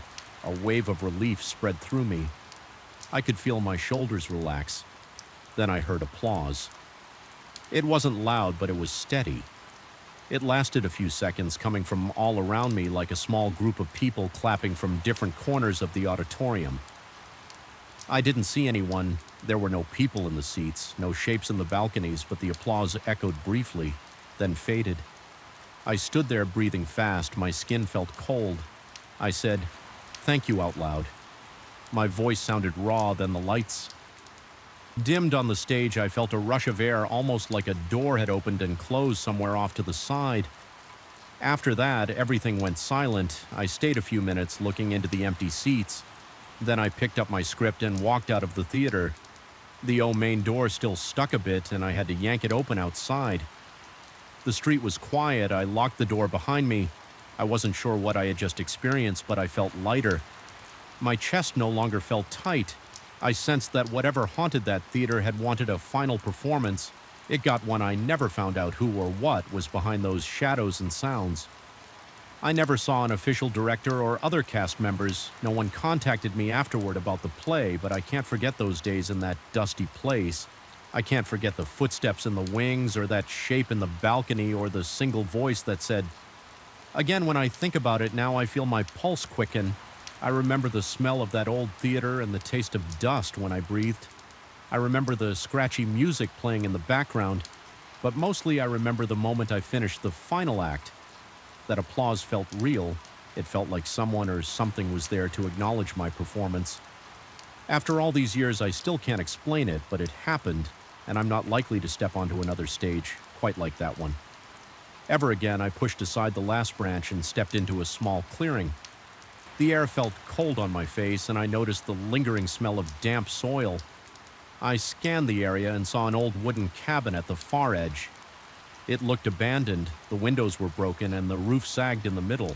a wave of relief spread through me. I could feel my shoulders relax. Then I heard applause. It wasn't loud, but it was steady. It lasted a few seconds, coming from all around me like a small group of people clapping from different corners of the auditorium. I didn't see anyone, There were no people in the seats, no shapes in the balconies, but the applause echoed briefly, then faded. I stood there breathing fast, my skin felt cold. I said, "Thank you," out loud. My voice sounded raw, then the lights dimmed on the stage. I felt a rush of air, almost like a door had opened and closed somewhere off to the side. After that, everything went silent. I stayed a few minutes looking into the empty seats. Then I picked up my script and walked out of the theater. The main door still stuck a bit, and I had to yank it open outside. The street was quiet. I locked the door behind me. I wasn't sure what I had just experienced, but I felt lighter. My chest no longer felt tight. I sensed that whatever haunted that theater had wanted a final performance. It got one. I never found out who or what was behind those shadows and sounds. I never saw an official director or other cast members. No one contacted me afterward about the play, but I can't forget those days in that dusty place. I can't forget the footsteps in the wings, or that shape in the balcony, or the single voice that said, again, when I think about it now, I feel my pulse quicken. I remember the smell of that old theater and the taste of dust when I breathed. I remember the scratchy music playing in the background, but mostly I remember the moment I finished the final act. That applause felt real. It felt like someone or something was there to acknowledge my performance. After all these years, I still can't explain it, but it happened, and I'm not likely to step onto another stage quite like that one. Ever again, I pushed aside the last branch and stepped into a small clearing. The air felt cold on my face, and I noticed the lingering smell of damp soil. I scanned the area and saw an old wooden cabin at the far edge. It looked abandoned, the windows were broken, and the roof sagged in the middle.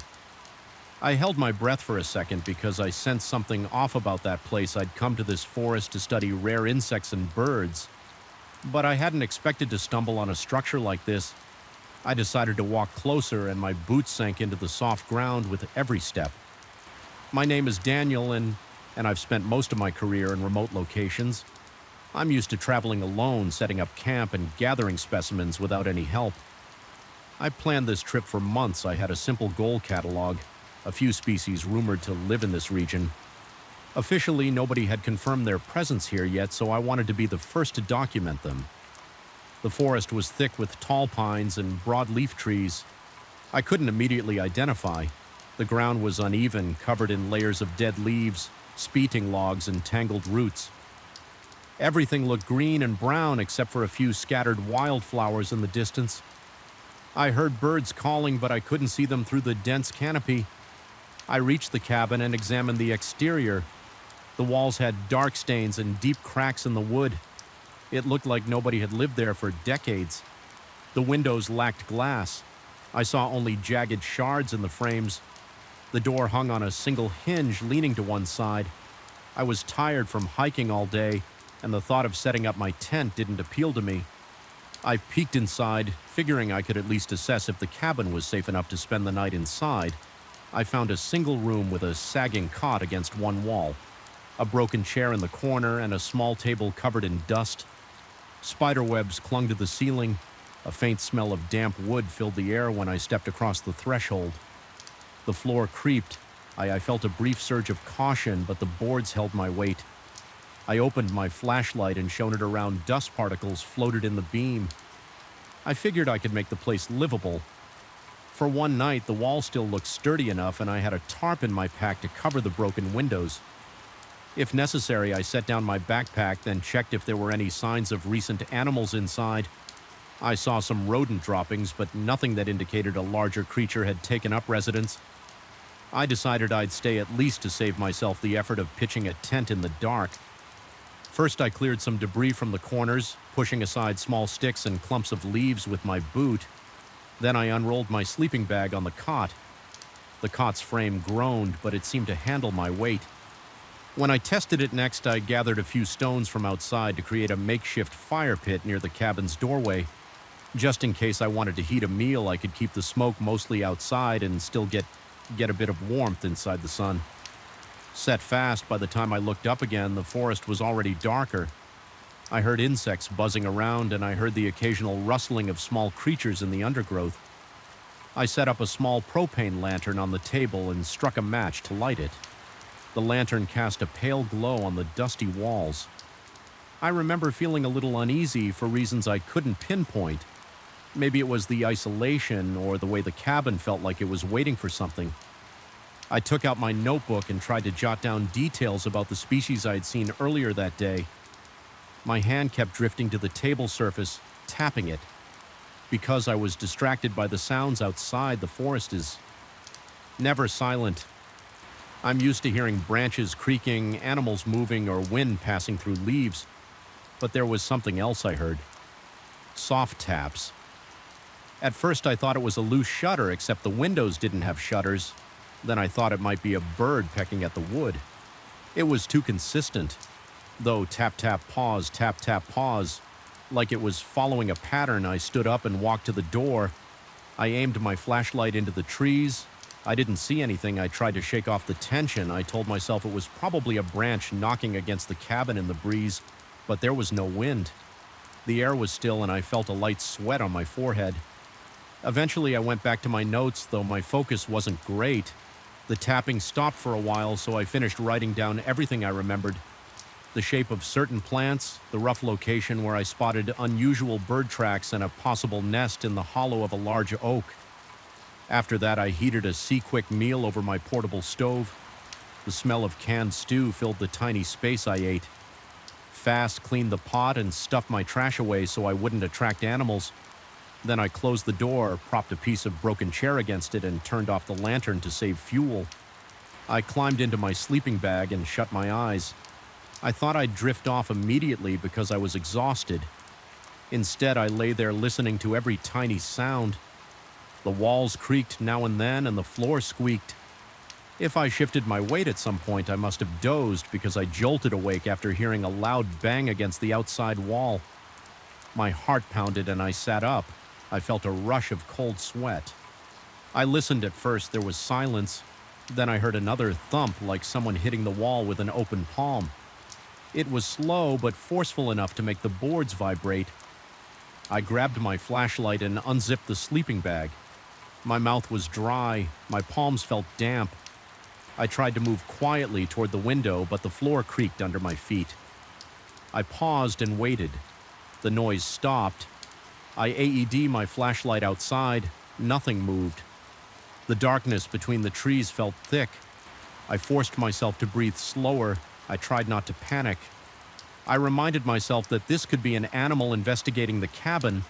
I held my breath for a second because I sensed something off about that place. I'd come to this forest to study rare insects and birds, but I hadn't expected to stumble on a structure like this. I decided to walk closer, and my boots sank into the soft ground with every step. My name is Daniel, and I've spent most of my career in remote locations. I'm used to traveling alone, setting up camp, and gathering specimens without any help. I planned this trip for months. I had a simple goal catalog, a few species rumored to live in this region. Officially, nobody had confirmed their presence here yet, so I wanted to be the first to document them. The forest was thick with tall pines and broadleaf trees. I couldn't immediately identify. The ground was uneven, covered in layers of dead leaves, speating logs, and tangled roots. Everything looked green and brown except for a few scattered wildflowers in the distance. I heard birds calling, but I couldn't see them through the dense canopy. I reached the cabin and examined the exterior. The walls had dark stains and deep cracks in the wood. It looked like nobody had lived there for decades. The windows lacked glass. I saw only jagged shards in the frames. The door hung on a single hinge leaning to one side. I was tired from hiking all day, and the thought of setting up my tent didn't appeal to me. I peeked inside, figuring I could at least assess if the cabin was safe enough to spend the night inside. I found a single room with a sagging cot against one wall, a broken chair in the corner, and a small table covered in dust. Spiderwebs clung to the ceiling. A faint smell of damp wood filled the air when I stepped across the threshold. The floor creaked. I felt a brief surge of caution, but the boards held my weight. I opened my flashlight and shone it around. Dust particles floated in the beam. I figured I could make the place livable. For one night, the wall still looked sturdy enough, and I had a tarp in my pack to cover the broken windows. If necessary, I set down my backpack, then checked if there were any signs of recent animals inside. I saw some rodent droppings, but nothing that indicated a larger creature had taken up residence. I decided I'd stay at least to save myself the effort of pitching a tent in the dark. First, I cleared some debris from the corners, pushing aside small sticks and clumps of leaves with my boot. Then I unrolled my sleeping bag on the cot. The cot's frame groaned, but it seemed to handle my weight. When I tested it next, I gathered a few stones from outside to create a makeshift fire pit near the cabin's doorway. Just in case I wanted to heat a meal, I could keep the smoke mostly outside and still get a bit of warmth inside the sun. Set fast, by the time I looked up again, the forest was already darker. I heard insects buzzing around, and I heard the occasional rustling of small creatures in the undergrowth. I set up a small propane lantern on the table and struck a match to light it. The lantern cast a pale glow on the dusty walls. I remember feeling a little uneasy for reasons I couldn't pinpoint. Maybe it was the isolation or the way the cabin felt like it was waiting for something. I took out my notebook and tried to jot down details about the species I had seen earlier that day. My hand kept drifting to the table surface, tapping it. Because I was distracted by the sounds outside, the forest is never silent. I'm used to hearing branches creaking, animals moving, or wind passing through leaves. But there was something else I heard. Soft taps. At first I thought it was a loose shutter, except the windows didn't have shutters. Then I thought it might be a bird pecking at the wood. It was too consistent. Though tap, tap, pause, like it was following a pattern, I stood up and walked to the door. I aimed my flashlight into the trees. I didn't see anything. I tried to shake off the tension. I told myself it was probably a branch knocking against the cabin in the breeze, but there was no wind. The air was still and I felt a light sweat on my forehead. Eventually I went back to my notes, though my focus wasn't great. The tapping stopped for a while, so I finished writing down everything I remembered. The shape of certain plants, the rough location where I spotted unusual bird tracks and a possible nest in the hollow of a large oak. After that, I heated a Sea-Quick meal over my portable stove. The smell of canned stew filled the tiny space I ate. Fast cleaned the pot and stuffed my trash away so I wouldn't attract animals. Then I closed the door, propped a piece of broken chair against it, and turned off the lantern to save fuel. I climbed into my sleeping bag and shut my eyes. I thought I'd drift off immediately because I was exhausted. Instead, I lay there listening to every tiny sound. The walls creaked now and then, and the floor squeaked. If I shifted my weight at some point, I must have dozed because I jolted awake after hearing a loud bang against the outside wall. My heart pounded and I sat up. I felt a rush of cold sweat. I listened at first. There was silence. Then I heard another thump, like someone hitting the wall with an open palm. It was slow but forceful enough to make the boards vibrate. I grabbed my flashlight and unzipped the sleeping bag. My mouth was dry. My palms felt damp. I tried to move quietly toward the window, but the floor creaked under my feet. I paused and waited. The noise stopped. I AED'd my flashlight outside. Nothing moved. The darkness between the trees felt thick. I forced myself to breathe slower. I tried not to panic. I reminded myself that this could be an animal investigating the cabin.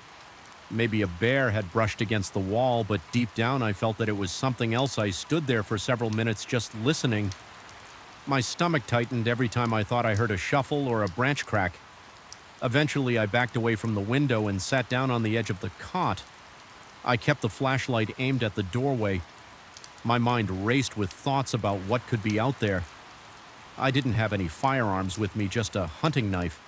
Maybe a bear had brushed against the wall, but deep down I felt that it was something else. I stood there for several minutes just listening. My stomach tightened every time I thought I heard a shuffle or a branch crack. Eventually, I backed away from the window and sat down on the edge of the cot. I kept the flashlight aimed at the doorway. My mind raced with thoughts about what could be out there. I didn't have any firearms with me, just a hunting knife.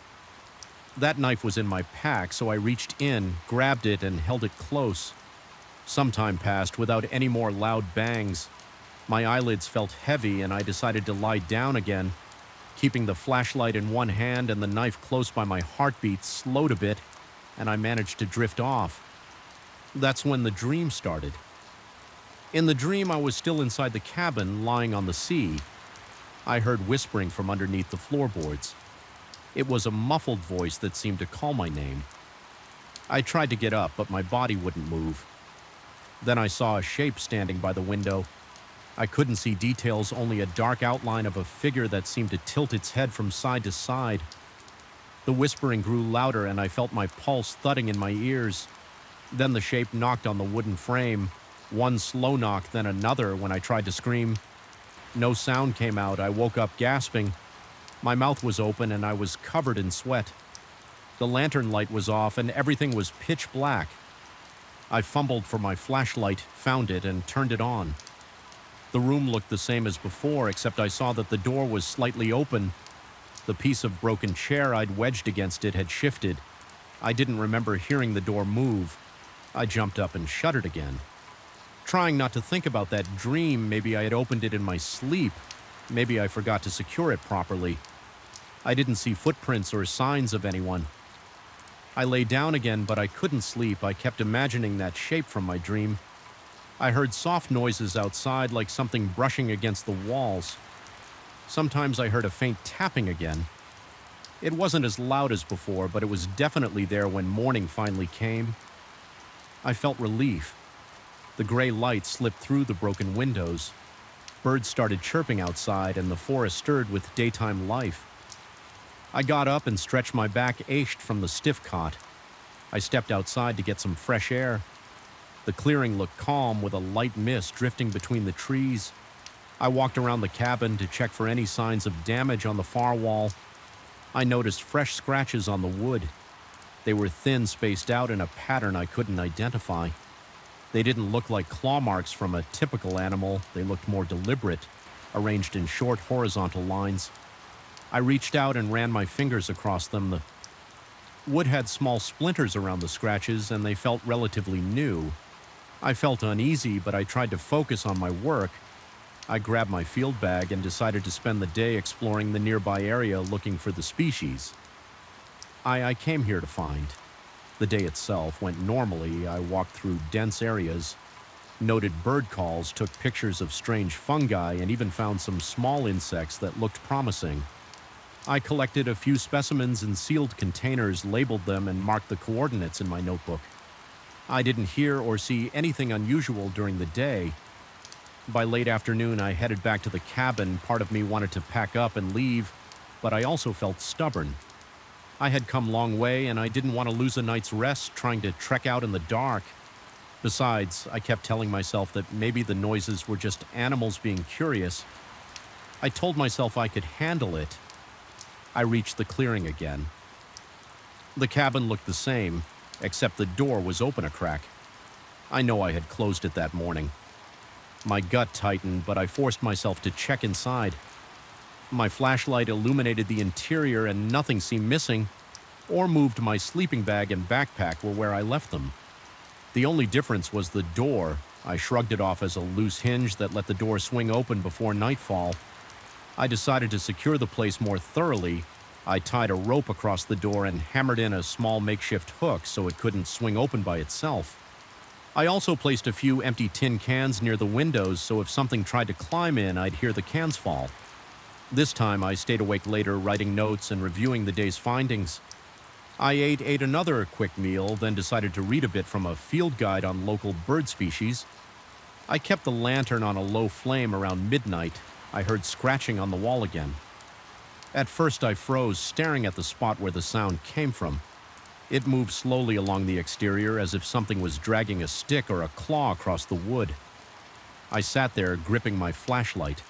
That knife was in my pack, so I reached in, grabbed it, and held it close. Some time passed without any more loud bangs. My eyelids felt heavy, and I decided to lie down again. Keeping the flashlight in one hand and the knife close by my heartbeat slowed a bit, and I managed to drift off. That's when the dream started. In the dream, I was still inside the cabin, lying on the sea. I heard whispering from underneath the floorboards. It was a muffled voice that seemed to call my name. I tried to get up, but my body wouldn't move. Then I saw a shape standing by the window. I couldn't see details, only a dark outline of a figure that seemed to tilt its head from side to side. The whispering grew louder, and I felt my pulse thudding in my ears. Then the shape knocked on the wooden frame. One slow knock, then another when I tried to scream. No sound came out. I woke up gasping. My mouth was open, and I was covered in sweat. The lantern light was off, and everything was pitch black. I fumbled for my flashlight, found it, and turned it on. The room looked the same as before, except I saw that the door was slightly open. The piece of broken chair I'd wedged against it had shifted. I didn't remember hearing the door move. I jumped up and shut it again. Trying not to think about that dream, maybe I had opened it in my sleep. Maybe I forgot to secure it properly. I didn't see footprints or signs of anyone. I lay down again, but I couldn't sleep. I kept imagining that shape from my dream. I heard soft noises outside, like something brushing against the walls. Sometimes I heard a faint tapping again. It wasn't as loud as before, but it was definitely there when morning finally came. I felt relief. The gray light slipped through the broken windows. Birds started chirping outside, and the forest stirred with daytime life. I got up and stretched my back, ached from the stiff cot. I stepped outside to get some fresh air. The clearing looked calm, with a light mist drifting between the trees. I walked around the cabin to check for any signs of damage on the far wall. I noticed fresh scratches on the wood. They were thin, spaced out in a pattern I couldn't identify. They didn't look like claw marks from a typical animal. They looked more deliberate, arranged in short horizontal lines. I reached out and ran my fingers across them. The wood had small splinters around the scratches, and they felt relatively new. I felt uneasy, but I tried to focus on my work. I grabbed my field bag and decided to spend the day exploring the nearby area looking for the species I came here to find. The day itself went normally. I walked through dense areas, noted bird calls, took pictures of strange fungi, and even found some small insects that looked promising. I collected a few specimens in sealed containers, labeled them, and marked the coordinates in my notebook. I didn't hear or see anything unusual during the day. By late afternoon, I headed back to the cabin. Part of me wanted to pack up and leave, but I also felt stubborn. I had come a long way, and I didn't want to lose a night's rest trying to trek out in the dark. Besides, I kept telling myself that maybe the noises were just animals being curious. I told myself I could handle it. I reached the clearing again. The cabin looked the same, except the door was open a crack. I know I had closed it that morning. My gut tightened, but I forced myself to check inside. My flashlight illuminated the interior, and nothing seemed missing, or moved. My sleeping bag and backpack were where I left them. The only difference was the door. I shrugged it off as a loose hinge that let the door swing open before nightfall. I decided to secure the place more thoroughly. I tied a rope across the door and hammered in a small makeshift hook so it couldn't swing open by itself. I also placed a few empty tin cans near the windows, so if something tried to climb in, I'd hear the cans fall. This time, I stayed awake later, writing notes and reviewing the day's findings. I ate another quick meal, then decided to read a bit from a field guide on local bird species. I kept the lantern on a low flame around midnight. I heard scratching on the wall again. At first, I froze, staring at the spot where the sound came from. It moved slowly along the exterior, as if something was dragging a stick or a claw across the wood. I sat there, gripping my flashlight.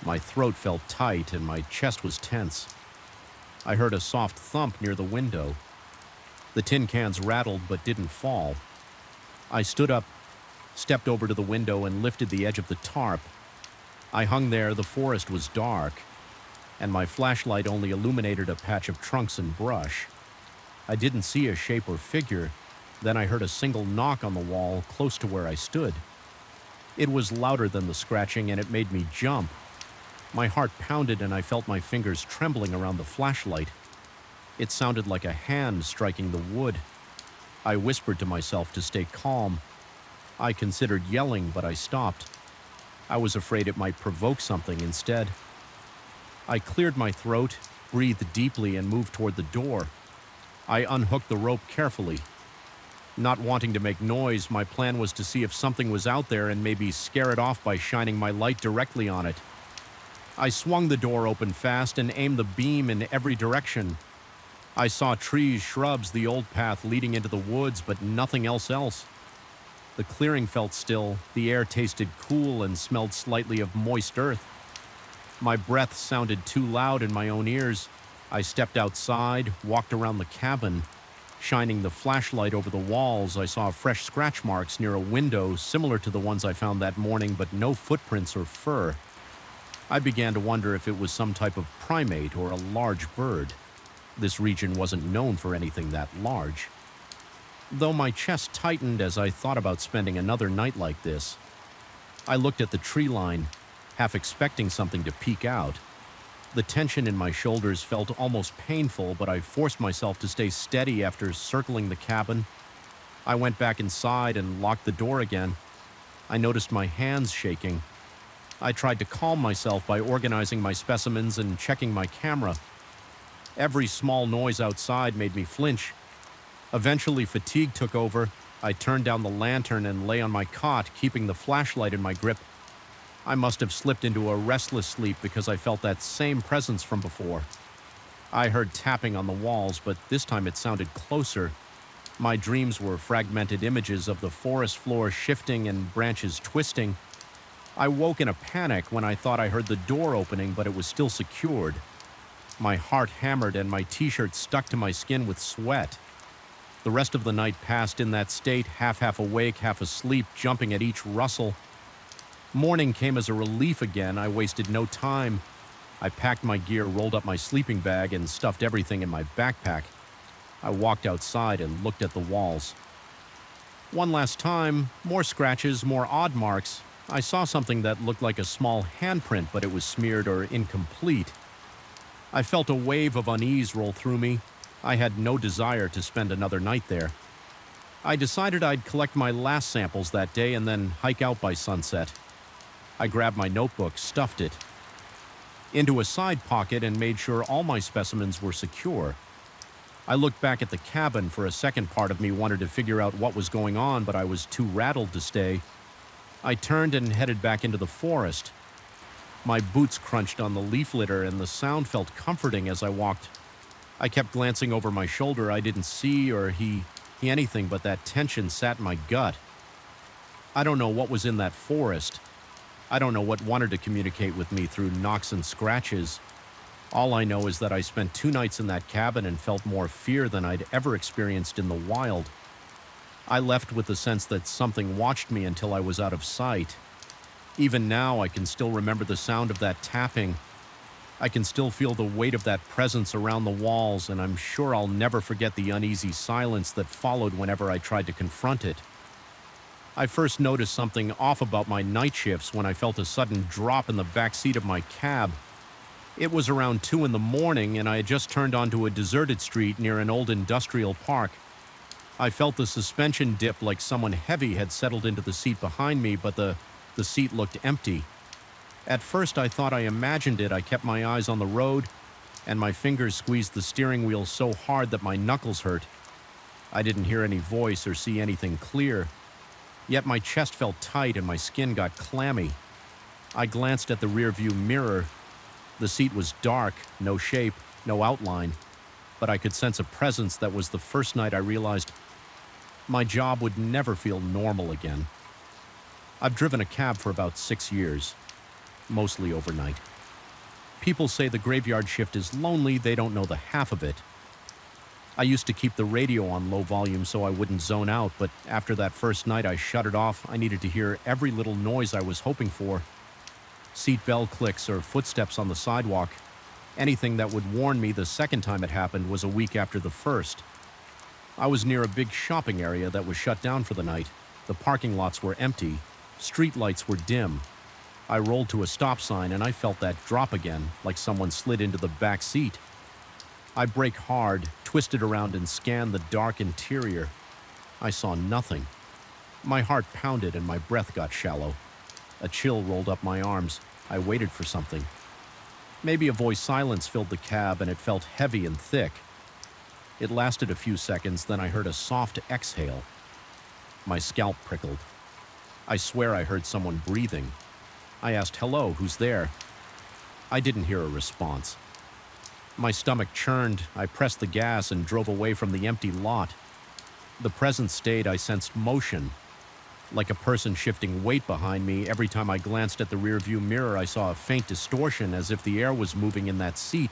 My throat felt tight, and my chest was tense. I heard a soft thump near the window. The tin cans rattled but didn't fall. I stood up, stepped over to the window, and lifted the edge of the tarp. I hung there. The forest was dark, and my flashlight only illuminated a patch of trunks and brush. I didn't see a shape or figure. Then I heard a single knock on the wall close to where I stood. It was louder than the scratching, and it made me jump. My heart pounded, and I felt my fingers trembling around the flashlight. It sounded like a hand striking the wood. I whispered to myself to stay calm. I considered yelling, but I stopped. I was afraid it might provoke something instead. I cleared my throat, breathed deeply, and moved toward the door. I unhooked the rope carefully. Not wanting to make noise, my plan was to see if something was out there and maybe scare it off by shining my light directly on it. I swung the door open fast and aimed the beam in every direction. I saw trees, shrubs, the old path leading into the woods, but nothing else. The clearing felt still. The air tasted cool and smelled slightly of moist earth. My breath sounded too loud in my own ears. I stepped outside, walked around the cabin. Shining the flashlight over the walls, I saw fresh scratch marks near a window similar to the ones I found that morning, but no footprints or fur. I began to wonder if it was some type of primate or a large bird. This region wasn't known for anything that large. Though my chest tightened as I thought about spending another night like this, I looked at the tree line, half expecting something to peek out. The tension in my shoulders felt almost painful, but I forced myself to stay steady after circling the cabin. I went back inside and locked the door again. I noticed my hands shaking. I tried to calm myself by organizing my specimens and checking my camera. Every small noise outside made me flinch. Eventually, fatigue took over. I turned down the lantern and lay on my cot, keeping the flashlight in my grip. I must have slipped into a restless sleep because I felt that same presence from before. I heard tapping on the walls, but this time it sounded closer. My dreams were fragmented images of the forest floor shifting and branches twisting. I woke in a panic when I thought I heard the door opening, but it was still secured. My heart hammered and my t-shirt stuck to my skin with sweat. The rest of the night passed in that state, half awake, half asleep, jumping at each rustle. Morning came as a relief again. I wasted no time. I packed my gear, rolled up my sleeping bag, and stuffed everything in my backpack. I walked outside and looked at the walls. One last time, more scratches, more odd marks. I saw something that looked like a small handprint, but it was smeared or incomplete. I felt a wave of unease roll through me. I had no desire to spend another night there. I decided I'd collect my last samples that day and then hike out by sunset. I grabbed my notebook, stuffed it into a side pocket, and made sure all my specimens were secure. I looked back at the cabin. For a second, part of me wanted to figure out what was going on, but I was too rattled to stay. I turned and headed back into the forest. My boots crunched on the leaf litter, and the sound felt comforting as I walked. I kept glancing over my shoulder. I didn't see or hear anything, but that tension sat in my gut. I don't know what was in that forest. I don't know what wanted to communicate with me through knocks and scratches. All I know is that I spent 2 nights in that cabin and felt more fear than I'd ever experienced in the wild. I left with the sense that something watched me until I was out of sight. Even now, I can still remember the sound of that tapping. I can still feel the weight of that presence around the walls, and I'm sure I'll never forget the uneasy silence that followed whenever I tried to confront it. I first noticed something off about my night shifts when I felt a sudden drop in the back seat of my cab. It was around 2 in the morning, and I had just turned onto a deserted street near an old industrial park. I felt the suspension dip, like someone heavy had settled into the seat behind me, but the seat looked empty. At first, I thought I imagined it. I kept my eyes on the road, and my fingers squeezed the steering wheel so hard that my knuckles hurt. I didn't hear any voice or see anything clear. Yet my chest felt tight and my skin got clammy. I glanced at the rearview mirror. The seat was dark, no shape, no outline, but I could sense a presence that was the first night I realized my job would never feel normal again. I've driven a cab for about 6 years, mostly overnight. People say the graveyard shift is lonely. They don't know the half of it. I used to keep the radio on low volume so I wouldn't zone out, but after that first night I shut it off. I needed to hear every little noise I was hoping for. Seat bell clicks or footsteps on the sidewalk. Anything that would warn me the second time it happened was a week after the first. I was near a big shopping area that was shut down for the night. The parking lots were empty. Street lights were dim. I rolled to a stop sign and I felt that drop again, like someone slid into the back seat. I braked hard, twisted around and scanned the dark interior. I saw nothing. My heart pounded and my breath got shallow. A chill rolled up my arms. I waited for something. Maybe a voice silence filled the cab and it felt heavy and thick. It lasted a few seconds, then I heard a soft exhale. My scalp prickled. I swear I heard someone breathing. I asked, "Hello, who's there?" I didn't hear a response. My stomach churned. I pressed the gas and drove away from the empty lot. The presence stayed. I sensed motion, like a person shifting weight behind me. Every time I glanced at the rearview mirror, I saw a faint distortion, as if the air was moving in that seat.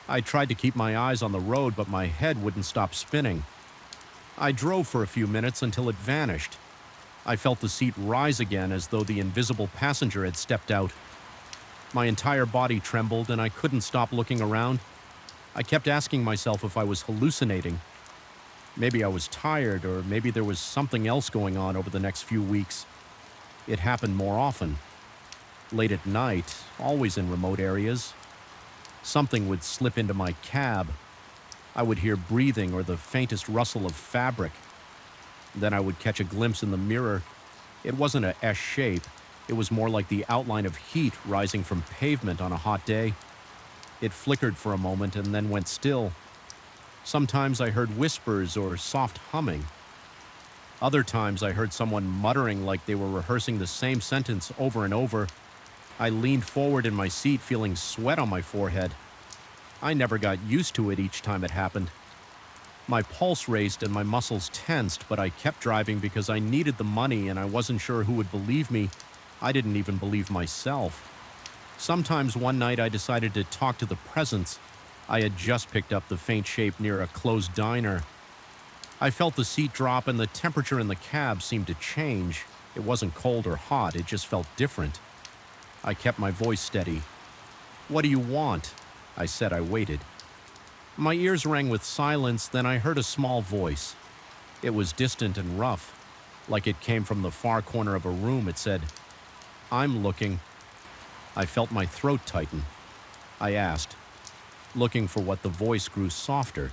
I tried to keep my eyes on the road, but my head wouldn't stop spinning. I drove for a few minutes until it vanished. I felt the seat rise again, as though the invisible passenger had stepped out. My entire body trembled, and I couldn't stop looking around. I kept asking myself if I was hallucinating. Maybe I was tired, or maybe there was something else going on over the next few weeks. It happened more often. Late at night, always in remote areas. Something would slip into my cab. I would hear breathing or the faintest rustle of fabric. Then I would catch a glimpse in the mirror. It wasn't a S shape. It was more like the outline of heat rising from pavement on a hot day. It flickered for a moment and then went still. Sometimes I heard whispers or soft humming. Other times I heard someone muttering like they were rehearsing the same sentence over and over. I leaned forward in my seat, feeling sweat on my forehead. I never got used to it each time it happened. My pulse raced and my muscles tensed, but I kept driving because I needed the money and I wasn't sure who would believe me. I didn't even believe myself. Sometimes one night I decided to talk to the presence. I had just picked up the faint shape near a closed diner. I felt the seat drop and the temperature in the cab seemed to change. It wasn't cold or hot, it just felt different. I kept my voice steady. "What do you want?" I said. I waited. My ears rang with silence, then I heard a small voice. It was distant and rough, like it came from the far corner of a room. It said, "I'm looking." I felt my throat tighten. I asked, looking for what the voice grew softer.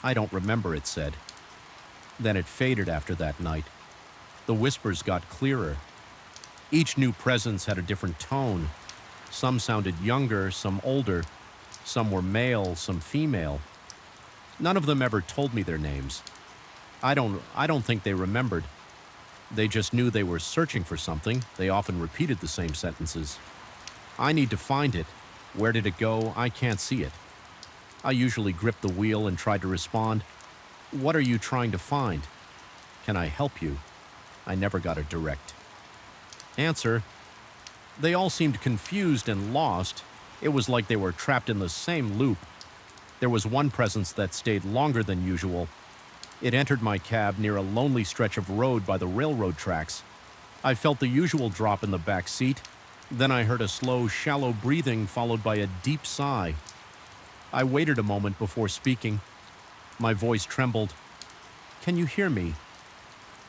"I don't remember," it said. Then it faded after that night. The whispers got clearer. Each new presence had a different tone. Some sounded younger, some older. Some were male, some female. None of them ever told me their names. I don't think they remembered. They just knew they were searching for something. They often repeated the same sentences. "I need to find it. Where did it go? I can't see it." I usually gripped the wheel and tried to respond. "What are you trying to find? Can I help you?" I never got a direct answer. They all seemed confused and lost. It was like they were trapped in the same loop. There was one presence that stayed longer than usual. It entered my cab near a lonely stretch of road by the railroad tracks. I felt the usual drop in the back seat. Then I heard a slow, shallow breathing followed by a deep sigh. I waited a moment before speaking. My voice trembled. "Can you hear me?"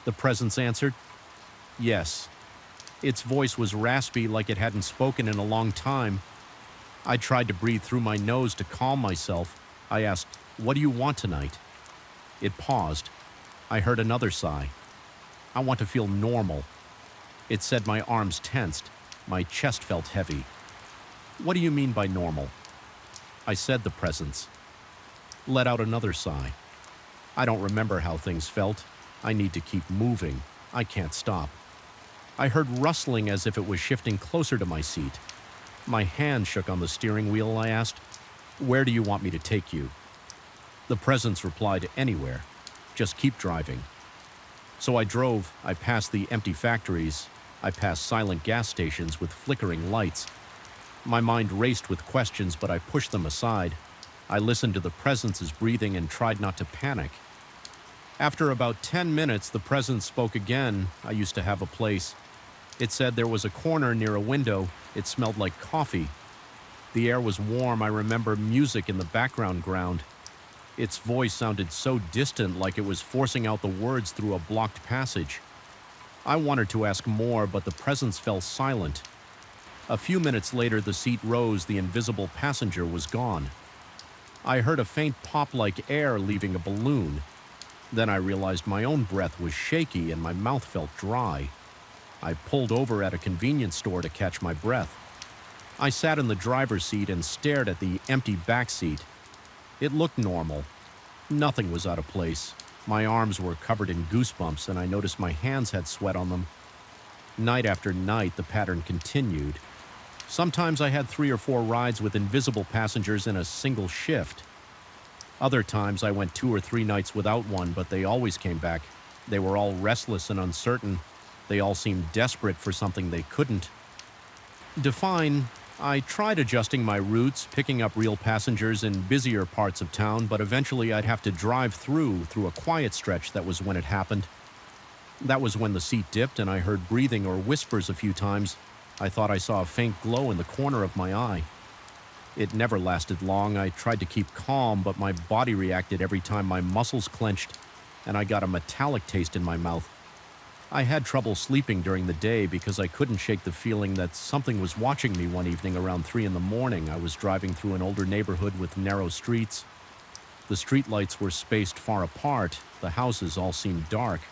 The presence answered, "Yes." Its voice was raspy, like it hadn't spoken in a long time. I tried to breathe through my nose to calm myself. I asked, "What do you want tonight?" It paused. I heard another sigh. "I want to feel normal." It said. My arms tensed. My chest felt heavy. "What do you mean by normal?" I said. The presence let out another sigh. "I don't remember how things felt. I need to keep moving. I can't stop." I heard rustling as if it was shifting closer to my seat. My hand shook on the steering wheel. I asked, "Where do you want me to take you?" The presence replied, "Anywhere. Just keep driving." So I drove. I passed the empty factories. I passed silent gas stations with flickering lights. My mind raced with questions, but I pushed them aside. I listened to the presence's breathing and tried not to panic. After about 10 minutes, the presence spoke again. I used to have a place. It said there was a corner near a window. It smelled like coffee. The air was warm. I remember music in the background ground. Its voice sounded so distant, like it was forcing out the words through a blocked passage. I wanted to ask more, but the presence fell silent. A few minutes later, the seat rose. The invisible passenger was gone. I heard a faint pop like air leaving a balloon. Then I realized my own breath was shaky and my mouth felt dry. I pulled over at a convenience store to catch my breath. I sat in the driver's seat and stared at the empty back seat. It looked normal. Nothing was out of place. My arms were covered in goosebumps, and I noticed my hands had sweat on them. Night after night, the pattern continued. Sometimes I had 3 or 4 rides with invisible passengers in a single shift. Other times I went 2 or 3 nights without one, but they always came back. They were all restless and uncertain. They all seemed desperate for something they couldn't define. I tried adjusting my routes, picking up real passengers in busier parts of town, but eventually I'd have to drive through a quiet stretch. That was when it happened. That was when the seat dipped and I heard breathing or whispers a few times. I thought I saw a faint glow in the corner of my eye. It never lasted long. I tried to keep calm, but my body reacted every time my muscles clenched, and I got a metallic taste in my mouth. I had trouble sleeping during the day because I couldn't shake the feeling that something was watching me. One evening around 3 in the morning, I was driving through an older neighborhood with narrow streets. The streetlights were spaced far apart. The houses all seemed dark.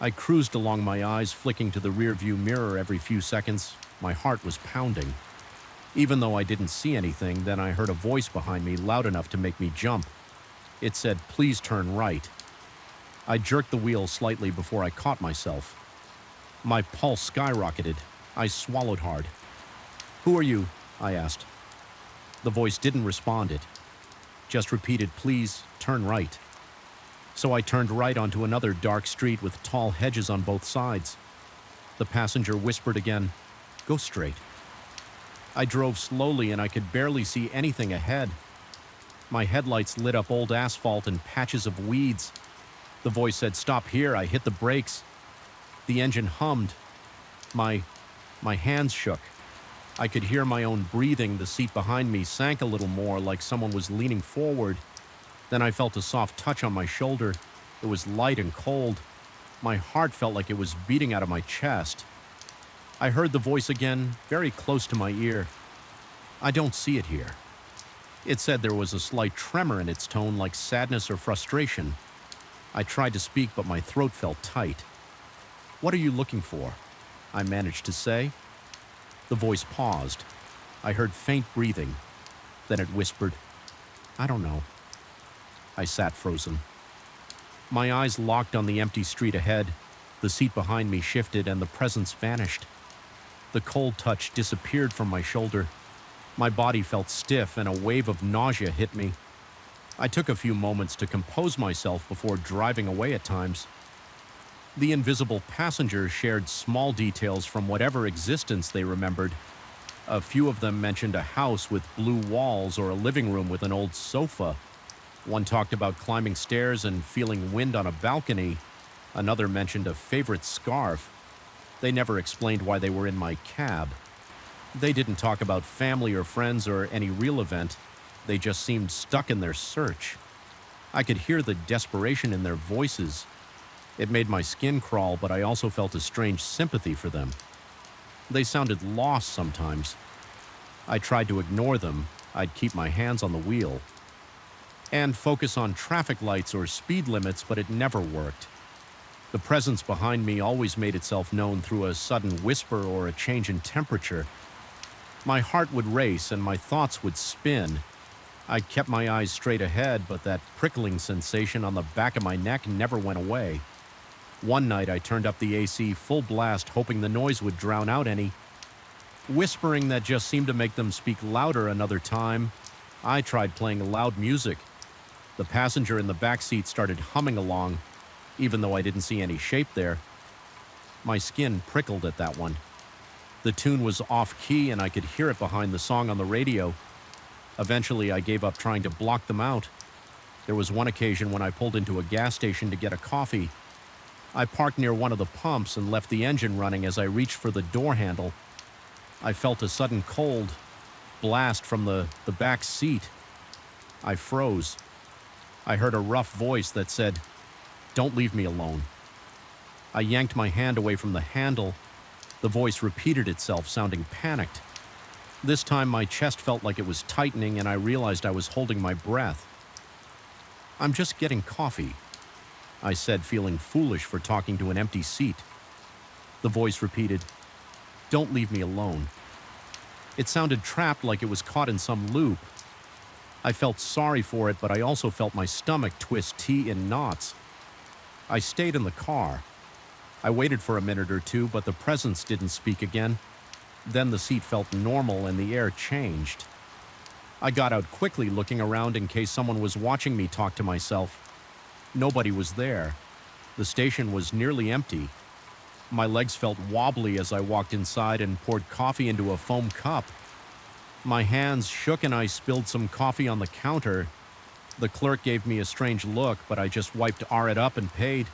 I cruised along, my eyes flicking to the rearview mirror every few seconds. My heart was pounding. Even though I didn't see anything, then I heard a voice behind me loud enough to make me jump. It said, "Please turn right." I jerked the wheel slightly before I caught myself. My pulse skyrocketed. I swallowed hard. "Who are you?" I asked. The voice didn't respond. It just repeated, "Please turn right." So I turned right onto another dark street with tall hedges on both sides. The passenger whispered again, "Go straight." I drove slowly and I could barely see anything ahead. My headlights lit up old asphalt and patches of weeds. The voice said, "Stop here." I hit the brakes. The engine hummed. My hands shook. I could hear my own breathing. The seat behind me sank a little more, like someone was leaning forward. Then I felt a soft touch on my shoulder. It was light and cold. My heart felt like it was beating out of my chest. I heard the voice again, very close to my ear. "I don't see it here." It said there was a slight tremor in its tone, like sadness or frustration. I tried to speak, but my throat felt tight. "What are you looking for?" I managed to say. The voice paused. I heard faint breathing. Then it whispered, "I don't know." I sat frozen. My eyes locked on the empty street ahead. The seat behind me shifted and the presence vanished. The cold touch disappeared from my shoulder. My body felt stiff and a wave of nausea hit me. I took a few moments to compose myself before driving away at times. The invisible passengers shared small details from whatever existence they remembered. A few of them mentioned a house with blue walls or a living room with an old sofa. One talked about climbing stairs and feeling wind on a balcony. Another mentioned a favorite scarf. They never explained why they were in my cab. They didn't talk about family or friends or any real event. They just seemed stuck in their search. I could hear the desperation in their voices. It made my skin crawl, but I also felt a strange sympathy for them. They sounded lost sometimes. I tried to ignore them. I'd keep my hands on the wheel and focus on traffic lights or speed limits, but it never worked. The presence behind me always made itself known through a sudden whisper or a change in temperature. My heart would race and my thoughts would spin. I kept my eyes straight ahead, but that prickling sensation on the back of my neck never went away. One night I turned up the AC full blast, hoping the noise would drown out any whispering that just seemed to make them speak louder. Another time, I tried playing loud music. The passenger in the back seat started humming along, even though I didn't see any shape there. My skin prickled at that one. The tune was off-key and I could hear it behind the song on the radio. Eventually, I gave up trying to block them out. There was one occasion when I pulled into a gas station to get a coffee. I parked near one of the pumps and left the engine running as I reached for the door handle. I felt a sudden cold blast from the back seat. I froze. I heard a rough voice that said, "Don't leave me alone." I yanked my hand away from the handle. The voice repeated itself, sounding panicked. This time my chest felt like it was tightening and I realized I was holding my breath. "I'm just getting coffee," I said, feeling foolish for talking to an empty seat. The voice repeated, "Don't leave me alone." It sounded trapped, like it was caught in some loop. I felt sorry for it, but I also felt my stomach twist T in knots. I stayed in the car. I waited for a minute or two, but the presence didn't speak again. Then the seat felt normal and the air changed. I got out quickly, looking around in case someone was watching me talk to myself. Nobody was there. The station was nearly empty. My legs felt wobbly as I walked inside and poured coffee into a foam cup. My hands shook and I spilled some coffee on the counter. The clerk gave me a strange look, but I just wiped it up and paid.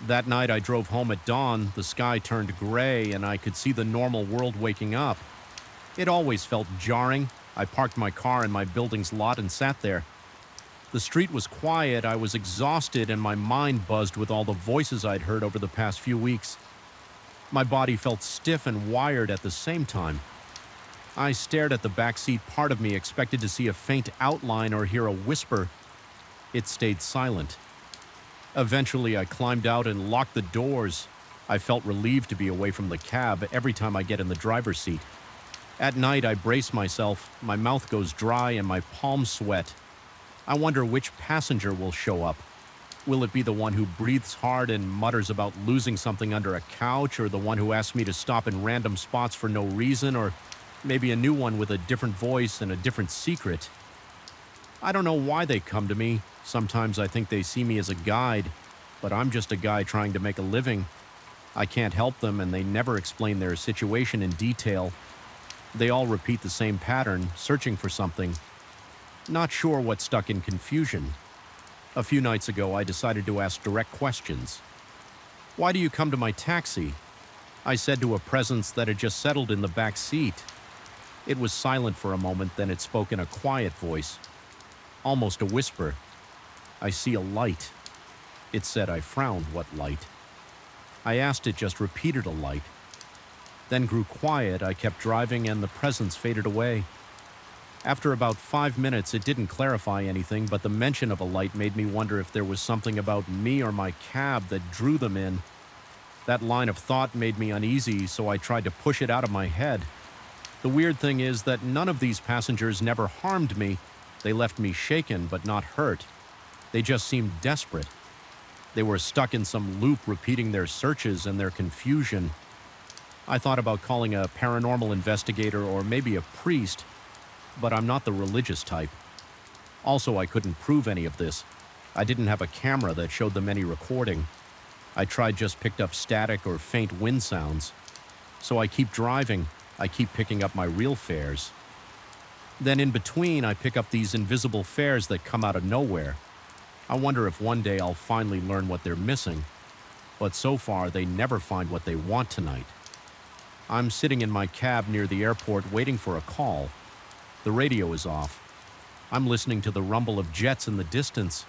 That night I drove home at dawn. The sky turned gray and I could see the normal world waking up. It always felt jarring. I parked my car in my building's lot and sat there. The street was quiet, I was exhausted, and my mind buzzed with all the voices I'd heard over the past few weeks. My body felt stiff and wired at the same time. I stared at the backseat part of me, expected to see a faint outline or hear a whisper. It stayed silent. Eventually, I climbed out and locked the doors. I felt relieved to be away from the cab every time I get in the driver's seat. At night, I brace myself, my mouth goes dry, and my palms sweat. I wonder which passenger will show up. Will it be the one who breathes hard and mutters about losing something under a couch, or the one who asks me to stop in random spots for no reason, or maybe a new one with a different voice and a different secret? I don't know why they come to me. Sometimes I think they see me as a guide, but I'm just a guy trying to make a living. I can't help them, and they never explain their situation in detail. They all repeat the same pattern, searching for something. Not sure what stuck in confusion. A few nights ago, I decided to ask direct questions. "Why do you come to my taxi?" I said to a presence that had just settled in the back seat. It was silent for a moment, then it spoke in a quiet voice, almost a whisper. "I see a light." It said. I frowned. What light? I asked, it just repeated a light. Then grew quiet. I kept driving and the presence faded away. After about 5 minutes, it didn't clarify anything, but the mention of a light made me wonder if there was something about me or my cab that drew them in. That line of thought made me uneasy, so I tried to push it out of my head. The weird thing is that none of these passengers never harmed me. They left me shaken but not hurt. They just seemed desperate. They were stuck in some loop, repeating their searches and their confusion. I thought about calling a paranormal investigator or maybe a priest, but I'm not the religious type. Also, I couldn't prove any of this. I didn't have a camera that showed them any recording. I just picked up static or faint wind sounds. So I keep driving. I keep picking up my real fares. Then in between, I pick up these invisible fares that come out of nowhere. I wonder if one day I'll finally learn what they're missing. But so far, they never find what they want tonight. I'm sitting in my cab near the airport waiting for a call. The radio is off. I'm listening to the rumble of jets in the distance.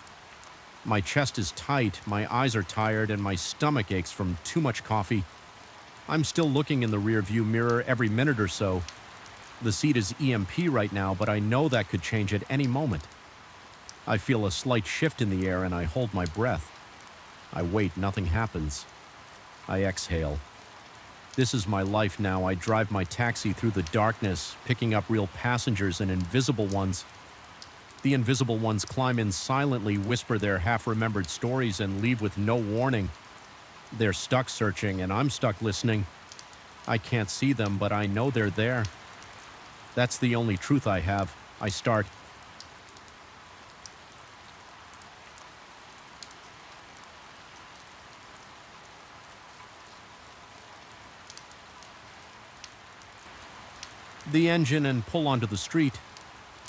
My chest is tight, my eyes are tired, and my stomach aches from too much coffee. I'm still looking in the rearview mirror every minute or so. The seat is EMP right now, but I know that could change at any moment. I feel a slight shift in the air and I hold my breath. I wait, nothing happens. I exhale. This is my life now. I drive my taxi through the darkness, picking up real passengers and invisible ones. The invisible ones climb in silently, whisper their half-remembered stories, and leave with no warning. They're stuck searching, and I'm stuck listening. I can't see them, but I know they're there. That's the only truth I have. I start. The engine and pull onto the street.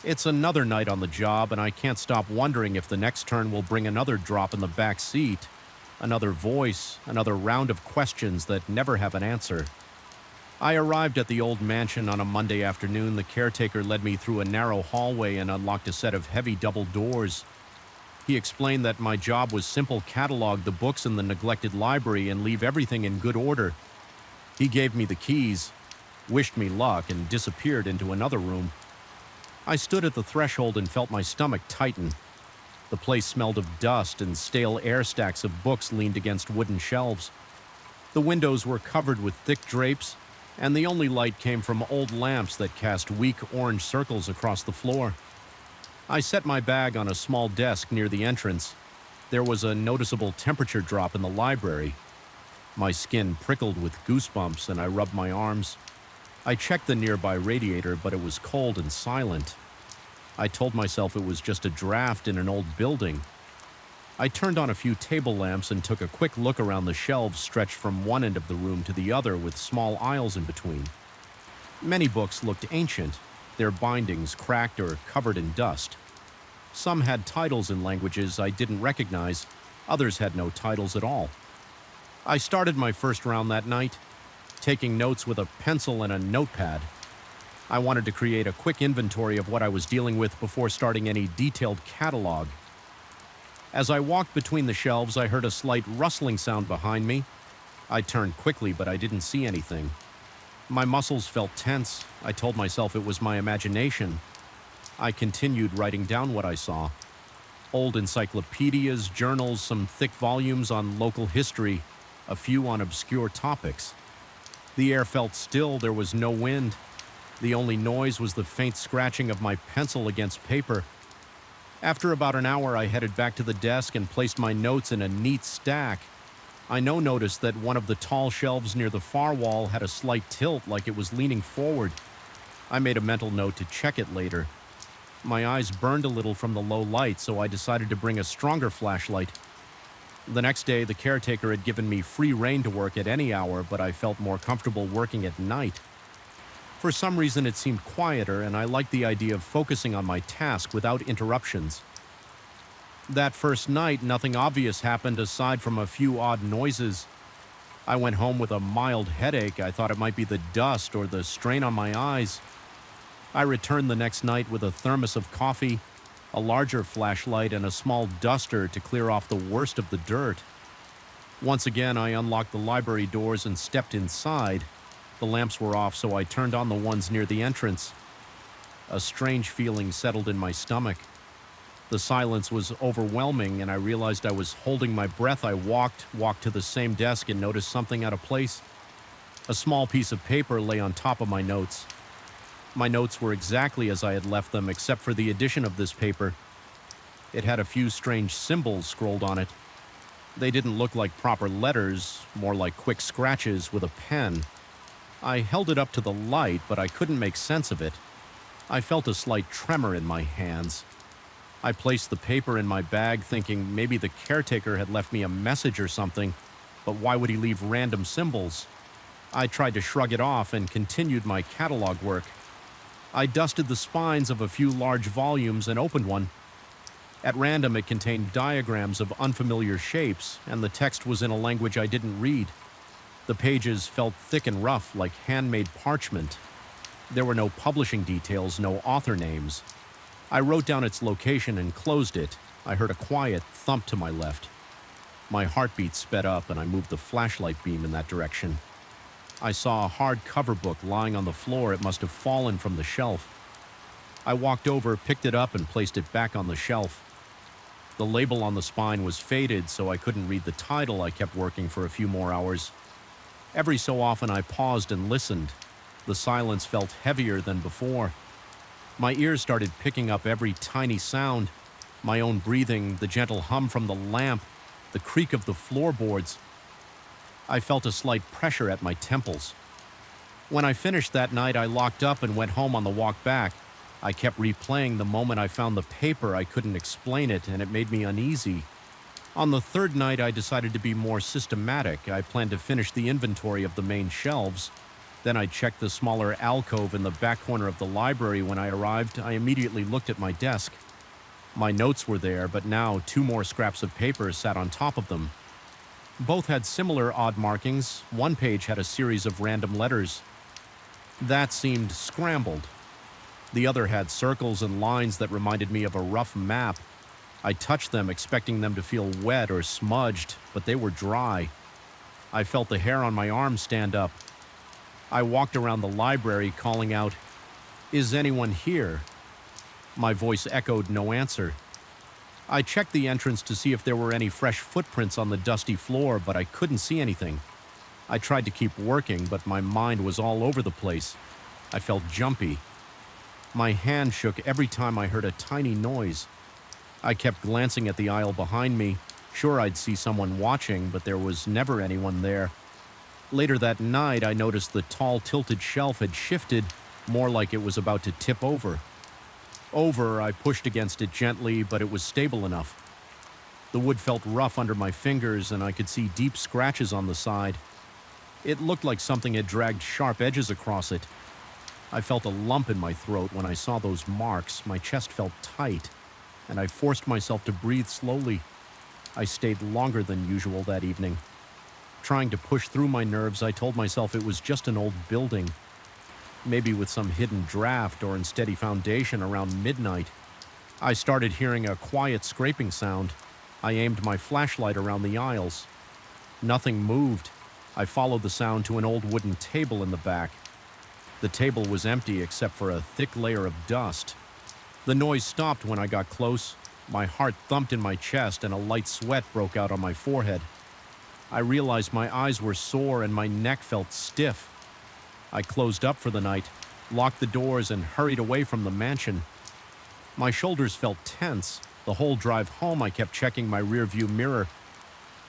It's another night on the job, and I can't stop wondering if the next turn will bring another drop in the back seat, another voice, another round of questions that never have an answer. I arrived at the old mansion on a Monday afternoon. The caretaker led me through a narrow hallway and unlocked a set of heavy double doors. He explained that my job was simple: catalog the books in the neglected library and leave everything in good order. He gave me the keys, wished me luck, and disappeared into another room. I stood at the threshold and felt my stomach tighten. The place smelled of dust, and stale air stacks of books leaned against wooden shelves. The windows were covered with thick drapes, and the only light came from old lamps that cast weak orange circles across the floor. I set my bag on a small desk near the entrance. There was a noticeable temperature drop in the library. My skin prickled with goosebumps, and I rubbed my arms. I checked the nearby radiator, but it was cold and silent. I told myself it was just a draft in an old building. I turned on a few table lamps and took a quick look around the shelves stretched from one end of the room to the other, with small aisles in between. Many books looked ancient, their bindings cracked or covered in dust. Some had titles in languages I didn't recognize, others had no titles at all. I started my first round that night, taking notes with a pencil and a notepad. I wanted to create a quick inventory of what I was dealing with before starting any detailed catalog. As I walked between the shelves, I heard a slight rustling sound behind me. I turned quickly, but I didn't see anything. My muscles felt tense. I told myself it was my imagination. I continued writing down what I saw. Old encyclopedias, journals, some thick volumes on local history, a few on obscure topics. The air felt still, there was no wind. The only noise was the faint scratching of my pencil against paper. After about an hour, I headed back to the desk and placed my notes in a neat stack. I now noticed that one of the tall shelves near the far wall had a slight tilt, like it was leaning forward. I made a mental note to check it later. My eyes burned a little from the low light, so I decided to bring a stronger flashlight. The next day, the caretaker had given me free rein to work at any hour, but I felt more comfortable working at night. For some reason, it seemed quieter, and I liked the idea of focusing on my task without interruptions. That first night, nothing obvious happened aside from a few odd noises. I went home with a mild headache. I thought it might be the dust or the strain on my eyes. I returned the next night with a thermos of coffee, a larger flashlight, and a small duster to clear off the worst of the dirt. Once again, I unlocked the library doors and stepped inside. The lamps were off, so I turned on the ones near the entrance. A strange feeling settled in my stomach. The silence was overwhelming, and I realized I was holding my breath. I walked to the same desk and noticed something out of place. A small piece of paper lay on top of my notes. My notes were exactly as I had left them, except for the addition of this paper. It had a few strange symbols scrolled on it. They didn't look like proper letters, more like quick scratches with a pen. I held it up to the light, but I couldn't make sense of it. I felt a slight tremor in my hands. I placed the paper in my bag, thinking maybe the caretaker had left me a message or something, but why would he leave random symbols? I tried to shrug it off and continued my catalog work. I dusted the spines of a few large volumes and opened one. At random, it contained diagrams of unfamiliar shapes, and the text was in a language I didn't read. The pages felt thick and rough, like handmade parchment. There were no publishing details, no author names. I wrote down its location and closed it. I heard a quiet thump to my left. My heartbeat sped up, and I moved the flashlight beam in that direction. I saw a hardcover book lying on the floor. It must have fallen from the shelf. I walked over, picked it up, and placed it back on the shelf. The label on the spine was faded, so I couldn't read the title. I kept working for a few more hours. Every so often, I paused and listened. The silence felt heavier than before. My ears started picking up every tiny sound. My own breathing, the gentle hum from the lamp, the creak of the floorboards. I felt a slight pressure at my temples. When I finished that night, I locked up and went home on the walk back. I kept replaying the moment I found the paper. I couldn't explain it, and it made me uneasy. On the third night, I decided to be more systematic. I planned to finish the inventory of the main shelves. Then I checked the smaller alcove in the back corner of the library. When I arrived, I immediately looked at my desk. My notes were there, but now 2 more scraps of paper sat on top of them. Both had similar odd markings. One page had a series of random letters. That seemed scrambled. The other had circles and lines that reminded me of a rough map. I touched them, expecting them to feel wet or smudged, but they were dry. I felt the hair on my arm stand up. I walked around the library, calling out, "Is anyone here?" My voice echoed no answer. I checked the entrance to see if there were any fresh footprints on the dusty floor, but I couldn't see anything. I tried to keep working, but my mind was all over the place. I felt jumpy. My hand shook every time I heard a tiny noise. I kept glancing at the aisle behind me, sure I'd see someone watching, but there was never anyone there. Later that night, I noticed the tall tilted shelf had shifted, more like it was about to tip over. I pushed against it gently, but it was stable enough. The wood felt rough under my fingers, and I could see deep scratches on the side. It looked like something had dragged sharp edges across it. I felt a lump in my throat when I saw those marks. My chest felt tight, and I forced myself to breathe slowly. I stayed longer than usual that evening. Trying to push through my nerves, I told myself it was just an old building, maybe with some hidden draft or unsteady foundation. Around midnight, I started hearing a quiet scraping sound. I aimed my flashlight around the aisles. Nothing moved. I followed the sound to an old wooden table in the back. The table was empty except for a thick layer of dust. The noise stopped when I got close. My heart thumped in my chest and a light sweat broke out on my forehead. I realized my eyes were sore and my neck felt stiff. I closed up for the night, locked the doors, and hurried away from the mansion. My shoulders felt tense. The whole drive home, I kept checking my rearview mirror.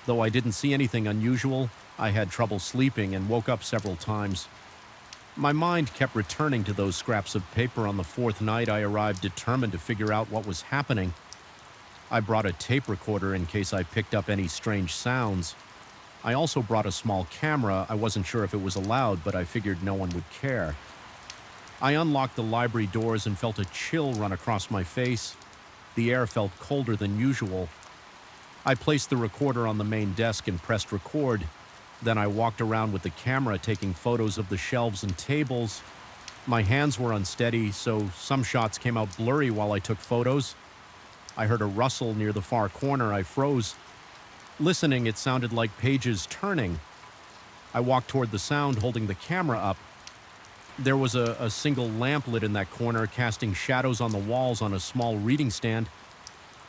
Though I didn't see anything unusual, I had trouble sleeping and woke up several times. My mind kept returning to those scraps of paper on the fourth night I arrived, determined to figure out what was happening. I brought a tape recorder in case I picked up any strange sounds. I also brought a small camera. I wasn't sure if it was allowed, but I figured no one would care. I unlocked the library doors and felt a chill run across my face. The air felt colder than usual. I placed the recorder on the main desk and pressed record. Then I walked around with the camera, taking photos of the shelves and tables. My hands were unsteady, so some shots came out blurry while I took photos. I heard a rustle near the far corner. I froze. Listening, it sounded like pages turning. I walked toward the sound, holding the camera up. There was a single lamp lit in that corner, casting shadows on the walls on a small reading stand.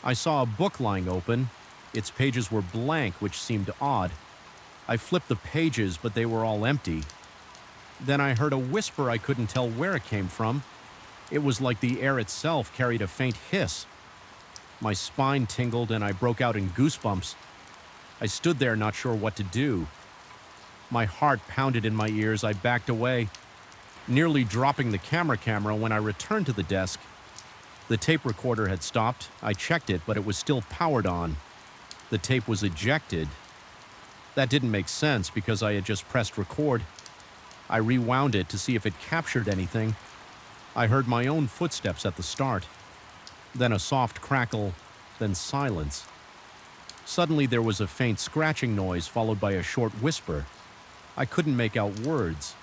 I saw a book lying open. Its pages were blank, which seemed odd. I flipped the pages, but they were all empty. Then I heard a whisper. I couldn't tell where it came from. It was like the air itself carried a faint hiss. My spine tingled and I broke out in goosebumps. I stood there, not sure what to do. My heart pounded in my ears. I backed away, nearly dropping the camera when I returned to the desk. The tape recorder had stopped. I checked it, but it was still powered on. The tape was ejected. That didn't make sense because I had just pressed record. I rewound it to see if it captured anything. I heard my own footsteps at the start. Then a soft crackle, then silence. Suddenly there was a faint scratching noise followed by a short whisper. I couldn't make out words.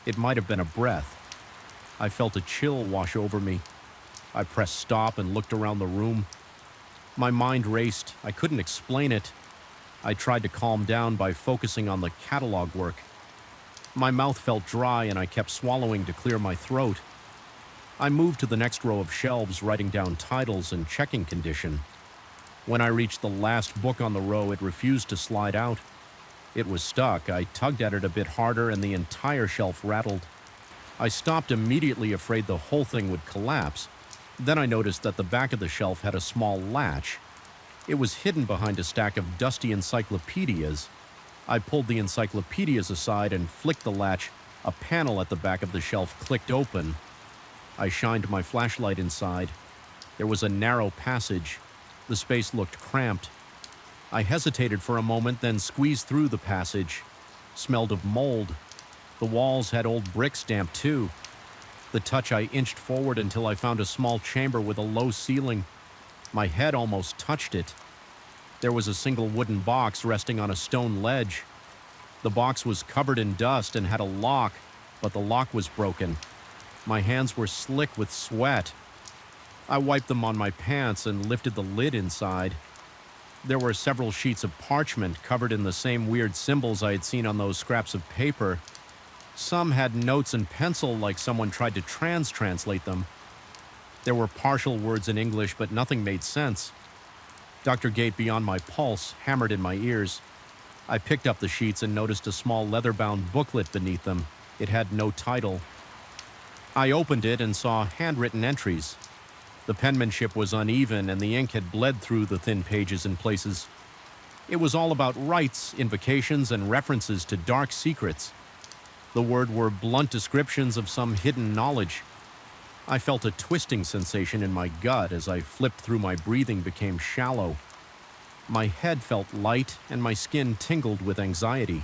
It might have been a breath. I felt a chill wash over me. I pressed stop and looked around the room. My mind raced. I couldn't explain it. I tried to calm down by focusing on the catalog work. My mouth felt dry and I kept swallowing to clear my throat. I moved to the next row of shelves, writing down titles and checking condition. When I reached the last book on the row, it refused to slide out. It was stuck. I tugged at it a bit harder and the entire shelf rattled. I stopped immediately, afraid the whole thing would collapse. Then I noticed that the back of the shelf had a small latch. It was hidden behind a stack of dusty encyclopedias. I pulled the encyclopedias aside and flicked the latch. A panel at the back of the shelf clicked open. I shined my flashlight inside. There was a narrow passage. The space looked cramped. I hesitated for a moment, then squeezed through the passage. Smelled of mold. The walls had old bricks damp too. The touch, I inched forward until I found a small chamber with a low ceiling. My head almost touched it. There was a single wooden box resting on a stone ledge. The box was covered in dust and had a lock, but the lock was broken. My hands were slick with sweat. I wiped them on my pants and lifted the lid inside. There were several sheets of parchment covered in the same weird symbols I had seen on those scraps of paper. Some had notes in pencil, like someone tried to translate them. There were partial words in English, but nothing made sense. Dr. Gate Beyond My Pulse hammered in my ears. I picked up the sheets and noticed a small leather-bound booklet beneath them. It had no title. I opened it and saw handwritten entries. The penmanship was uneven and the ink had bled through the thin pages in places. It was all about rites, invocations, and references to dark secrets. The words were blunt descriptions of some hidden knowledge. I felt a twisting sensation in my gut as I flipped through. My breathing became shallow. My head felt light and my skin tingled with anxiety.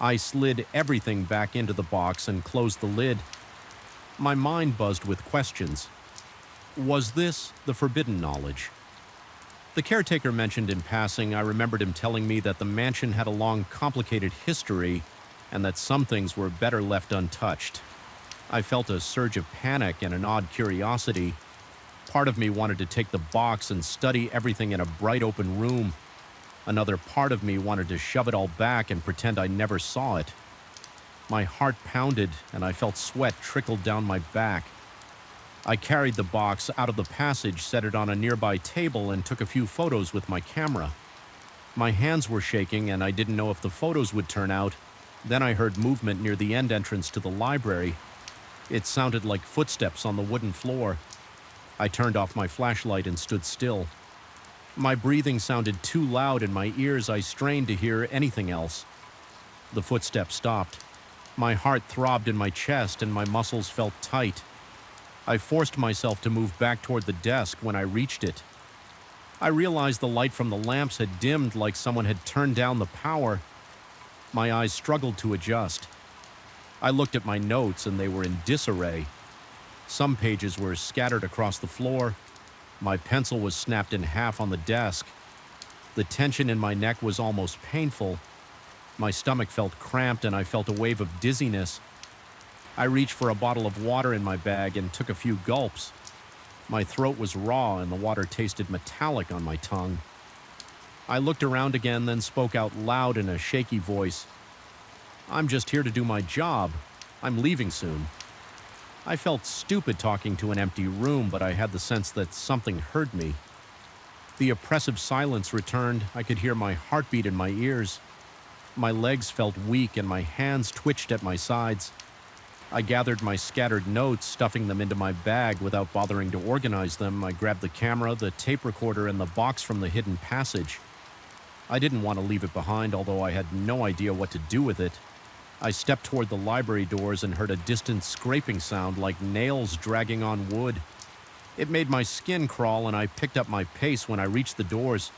I slid everything back into the box and closed the lid. My mind buzzed with questions. Was this the forbidden knowledge? The caretaker mentioned in passing. I remembered him telling me that the mansion had a long, complicated history and that some things were better left untouched. I felt a surge of panic and an odd curiosity. Part of me wanted to take the box and study everything in a bright open room. Another part of me wanted to shove it all back and pretend I never saw it. My heart pounded and I felt sweat trickle down my back. I carried the box out of the passage, set it on a nearby table, and took a few photos with my camera. My hands were shaking and I didn't know if the photos would turn out. Then I heard movement near the end entrance to the library. It sounded like footsteps on the wooden floor. I turned off my flashlight and stood still. My breathing sounded too loud in my ears. I strained to hear anything else. The footsteps stopped. My heart throbbed in my chest and my muscles felt tight. I forced myself to move back toward the desk. When I reached it, I realized the light from the lamps had dimmed, like someone had turned down the power. My eyes struggled to adjust. I looked at my notes and they were in disarray. Some pages were scattered across the floor. My pencil was snapped in half on the desk. The tension in my neck was almost painful. My stomach felt cramped and I felt a wave of dizziness. I reached for a bottle of water in my bag and took a few gulps. My throat was raw and the water tasted metallic on my tongue. I looked around again, then spoke out loud in a shaky voice. "I'm just here to do my job. I'm leaving soon." I felt stupid talking to an empty room, but I had the sense that something heard me. The oppressive silence returned. I could hear my heartbeat in my ears. My legs felt weak and my hands twitched at my sides. I gathered my scattered notes, stuffing them into my bag without bothering to organize them. I grabbed the camera, the tape recorder, and the box from the hidden passage. I didn't want to leave it behind, although I had no idea what to do with it. I stepped toward the library doors and heard a distant scraping sound like nails dragging on wood. It made my skin crawl and I picked up my pace when I reached the doors.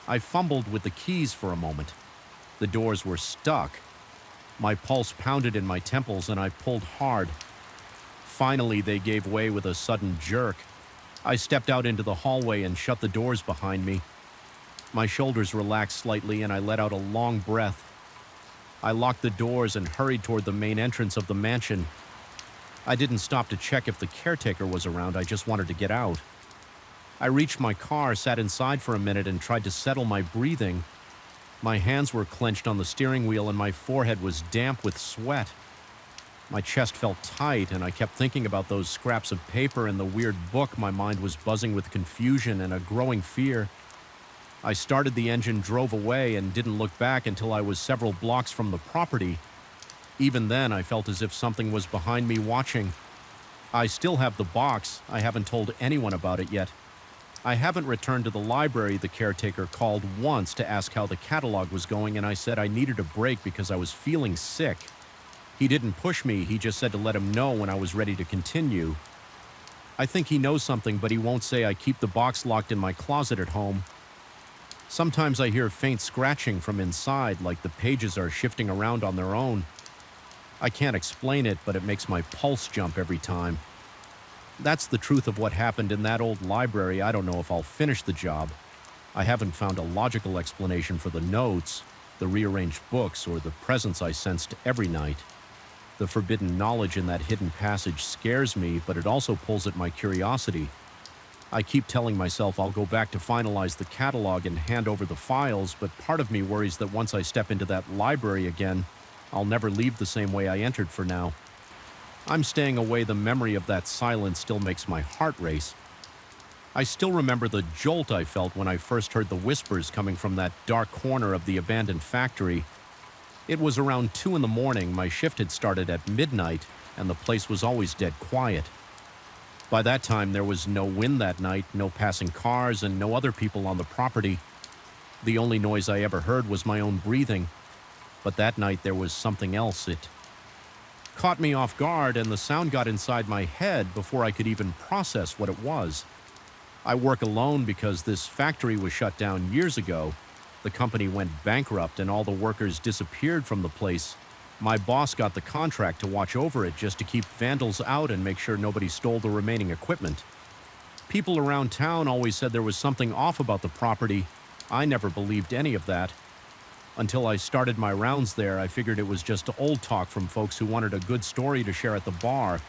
I fumbled with the keys for a moment. The doors were stuck. My pulse pounded in my temples and I pulled hard. Finally, they gave way with a sudden jerk. I stepped out into the hallway and shut the doors behind me. My shoulders relaxed slightly and I let out a long breath. I locked the doors and hurried toward the main entrance of the mansion. I didn't stop to check if the caretaker was around. I just wanted to get out. I reached my car, sat inside for a minute, and tried to settle my breathing. My hands were clenched on the steering wheel and my forehead was damp with sweat. My chest felt tight and I kept thinking about those scraps of paper and the weird book. My mind was buzzing with confusion and a growing fear. I started the engine, drove away, and didn't look back until I was several blocks from the property. Even then, I felt as if something was behind me watching. I still have the box. I haven't told anyone about it yet. I haven't returned to the library. The caretaker called once to ask how the catalog was going, and I said I needed a break because I was feeling sick. He didn't push me. He just said to let him know when I was ready to continue. I think he knows something, but he won't say. I keep the box locked in my closet at home. Sometimes I hear faint scratching from inside, like the pages are shifting around on their own. I can't explain it, but it makes my pulse jump every time. That's the truth of what happened in that old library. I don't know if I'll finish the job. I haven't found a logical explanation for the notes, the rearranged books, or the presence I sensed every night. The forbidden knowledge in that hidden passage scares me, but it also pulls at my curiosity. I keep telling myself I'll go back to finalize the catalog and hand over the files, but part of me worries that once I step into that library again, I'll never leave the same way I entered for now. I'm staying away. The memory of that silence still makes my heart race. I still remember the jolt I felt when I first heard the whispers coming from that dark corner of the abandoned factory. It was around 2 in the morning. My shift had started at midnight, and the place was always dead quiet. By that time, there was no wind that night, no passing cars, and no other people on the property. The only noise I ever heard was my own breathing. But that night, there was something else. It caught me off guard, and the sound got inside my head before I could even process what it was. I work alone because this factory was shut down years ago. The company went bankrupt, and all the workers disappeared from the place. My boss got the contract to watch over it just to keep vandals out and make sure nobody stole the remaining equipment. People around town always said there was something off about the property. I never believed any of that. Until I started my rounds there, I figured it was just old talk from folks who wanted a good story to share at the bar.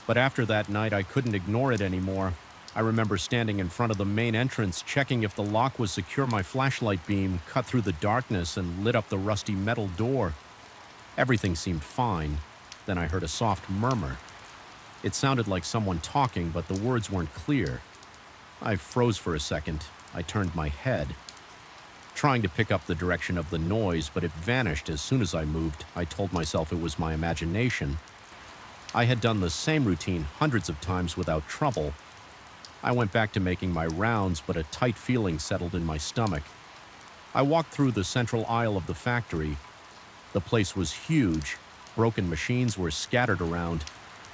But after that night, I couldn't ignore it anymore. I remember standing in front of the main entrance, checking if the lock was secure. My flashlight beam cut through the darkness and lit up the rusty metal door. Everything seemed fine. Then I heard a soft murmur. It sounded like someone talking, but the words weren't clear. I froze for a second. I turned my head, trying to pick up the direction of the noise, but it vanished as soon as I moved. I told myself it was my imagination. I had done the same routine hundreds of times without trouble. I went back to making my rounds, but a tight feeling settled in my stomach. I walked through the central aisle of the factory. The place was huge. Broken machines were scattered around,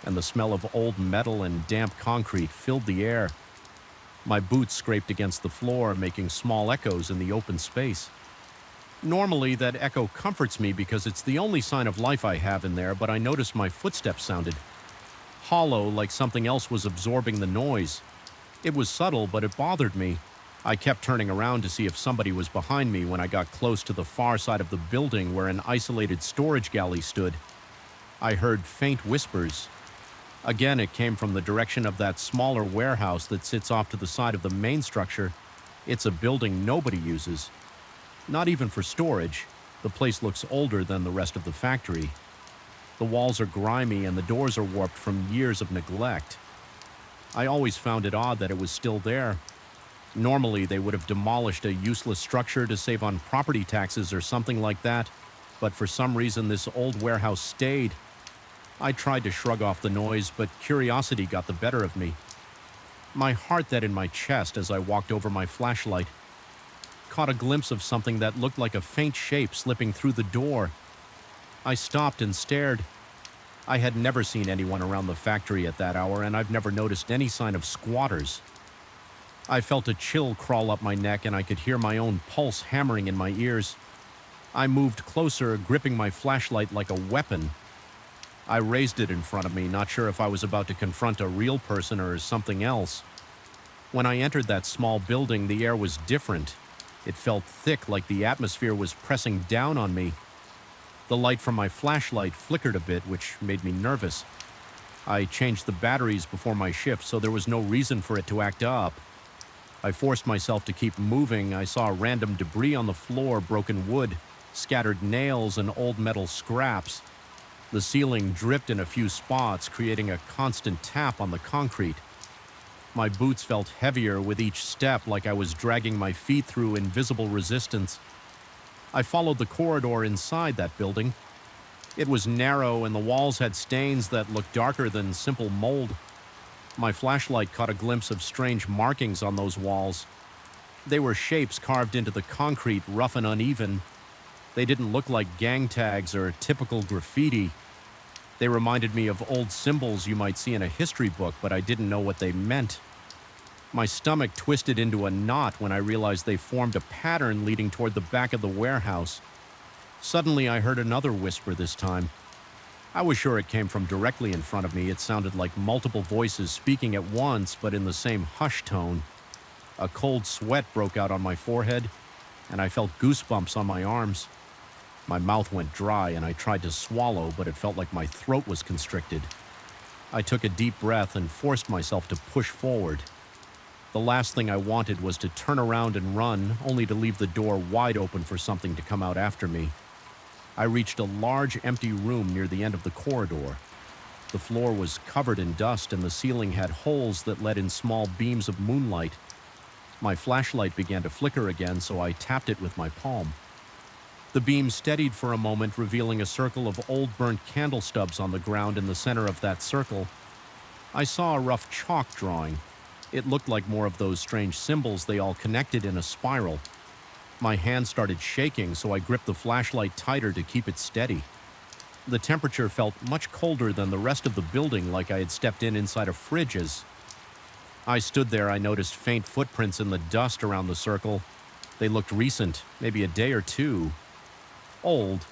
and the smell of old metal and damp concrete filled the air. My boots scraped against the floor, making small echoes in the open space. Normally, that echo comforts me because it's the only sign of life I have in there, but I noticed my footsteps sounded hollow, like something else was absorbing the noise. It was subtle, but it bothered me. I kept turning around to see if somebody was behind me when I got close to the far side of the building where an isolated storage galley stood. I heard faint whispers. Again, it came from the direction of that smaller warehouse that sits off to the side of the main structure. It's a building nobody uses. Not even for storage. The place looks older than the rest of the factory. The walls are grimy and the doors are warped from years of neglect. I always found it odd that it was still there. Normally, they would have demolished a useless structure to save on property taxes or something like that, but for some reason this old warehouse stayed. I tried to shrug off the noise, but curiosity got the better of me. My heart that in my chest as I walked over my flashlight. Caught a glimpse of something that looked like a faint shape slipping through the door. I stopped and stared. I had never seen anyone around the factory at that hour, and I've never noticed any sign of squatters. I felt a chill crawl up my neck, and I could hear my own pulse hammering in my ears. I moved closer, gripping my flashlight like a weapon. I raised it in front of me, not sure if I was about to confront a real person or something else. When I entered that small building, the air was different. It felt thick, like the atmosphere was pressing down on me. The light from my flashlight flickered a bit, which made me nervous. I changed the batteries before my shift, so there was no reason for it to act up. I forced myself to keep moving. I saw random debris on the floor, broken wood, scattered nails, and old metal scraps. The ceiling dripped in a few spots, creating a constant tap on the concrete. My boots felt heavier with each step, like I was dragging my feet through invisible resistance. I followed the corridor inside that building. It was narrow, and the walls had stains that looked darker than simple mold. My flashlight caught a glimpse of strange markings on those walls. They were shapes carved into the concrete, rough and uneven. They didn't look like gang tags or typical graffiti. They reminded me of old symbols you might see in a history book, but I didn't know what they meant. My stomach twisted into a knot when I realized they formed a pattern leading toward the back of the warehouse. Suddenly, I heard another whisper this time. I was sure it came from directly in front of me. It sounded like multiple voices speaking at once, but in the same hush tone. A cold sweat broke out on my forehead, and I felt goosebumps on my arms. My mouth went dry, and I tried to swallow, but it felt like my throat was constricted. I took a deep breath and forced myself to push forward. The last thing I wanted was to turn around and run, only to leave the door wide open for something to come out after me. I reached a large, empty room near the end of the corridor. The floor was covered in dust, and the ceiling had holes that let in small beams of moonlight. My flashlight began to flicker again, so I tapped it with my palm. The beam steadied for a moment, revealing a circle of old burnt candle stubs on the ground in the center of that circle. I saw a rough chalk drawing. It looked like more of those strange symbols, they all connected in a spiral. My hand started shaking, so I gripped the flashlight tighter to keep it steady. The temperature felt much colder than the rest of the building, like I had stepped inside a fridge. As I stood there, I noticed faint footprints in the dust around the circle. They looked recent, maybe a day or two. Old.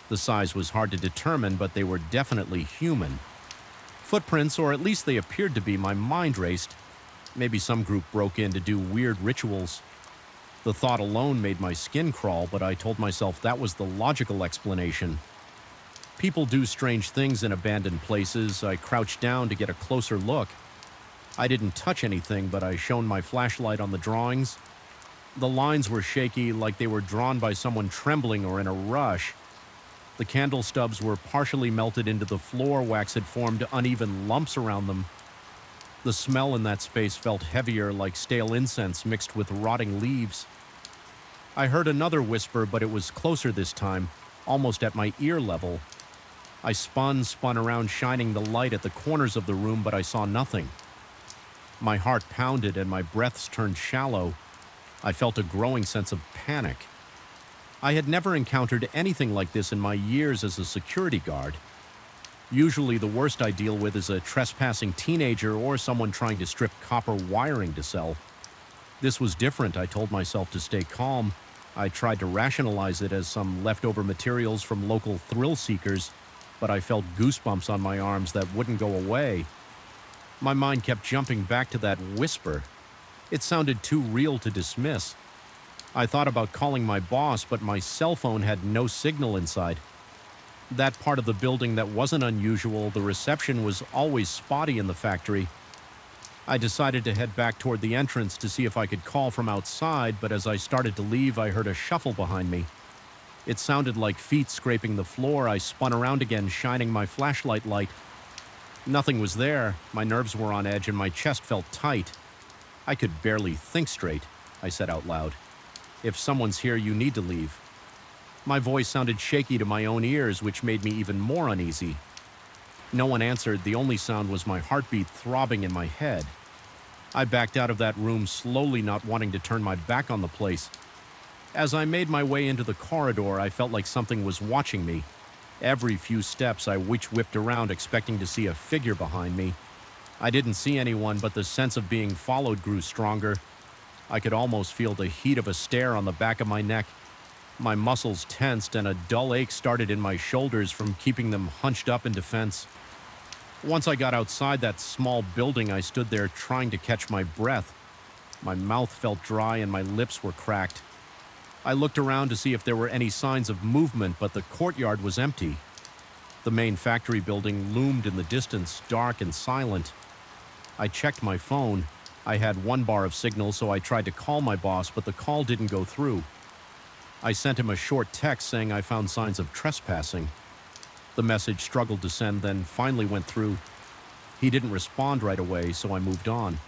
The size was hard to determine, but they were definitely human. Footprints, or at least they appeared to be. My mind raced. Maybe some group broke in to do weird rituals. The thought alone made my skin crawl, but I told myself that was the logical explanation. People do strange things in abandoned places. I crouched down to get a closer look. I didn't touch anything, but I shone my flashlight on the drawings. The lines were shaky, like they were drawn by someone trembling or in a rush. The candle stubs were partially melted into the floor. Wax had formed uneven lumps around them. The smell in that space felt heavier, like stale incense mixed with rotting leaves. I heard another whisper, but it was closer this time, almost at my ear level. I spun around, shining the light at the corners of the room, but I saw nothing. My heart pounded and my breaths turned shallow. I felt a growing sense of panic. I had never encountered anything like this in my years as a security guard. Usually the worst I deal with is a trespassing teenager or someone trying to strip copper wiring to sell. This was different. I told myself to stay calm. I tried to rationalize it as some leftover materials from local thrill seekers, but I felt goosebumps on my arms that wouldn't go away. My mind kept jumping back to that whisper. It sounded too real to dismiss. I thought about calling my boss, but my cell phone had no signal inside. That part of the building that wasn't unusual, the reception was always spotty in the factory. I decided to head back toward the entrance to see if I could call from outside, but as I started to leave, I heard a shuffle behind me. It sounded like feet scraping the floor. I spun around again, shining my flashlight light. Nothing was there. My nerves were on edge and my chest felt tight. I could barely think straight, I said out loud. If someone's here, you need to leave. My voice sounded shaky to my own ears, which made me even more uneasy. No one answered. The only sound was my heartbeat throbbing in my head. I backed out of that room slowly, not wanting to turn my back on the place. As I made my way into the corridor, I felt like something was watching me. Every few steps, I whipped around, expecting to see a figure behind me. I didn't see anyone, but the sense of being followed grew stronger. I could almost feel the heat of a stare on the back of my neck. My muscles tensed and a dull ache started in my shoulders from keeping them hunched up in defense. Once I got outside that small building, I stood there trying to catch my breath. My mouth felt dry and my lips were cracked. I looked around to see if there were any signs of movement, but the courtyard was empty. The main factory building loomed in the distance, dark and silent. I checked my phone. I had one bar of signal, so I tried to call my boss, but the call didn't go through. I sent him a short text saying I found signs of trespassing. The message struggled to send, then finally went through. He didn't respond right away, so I moved on.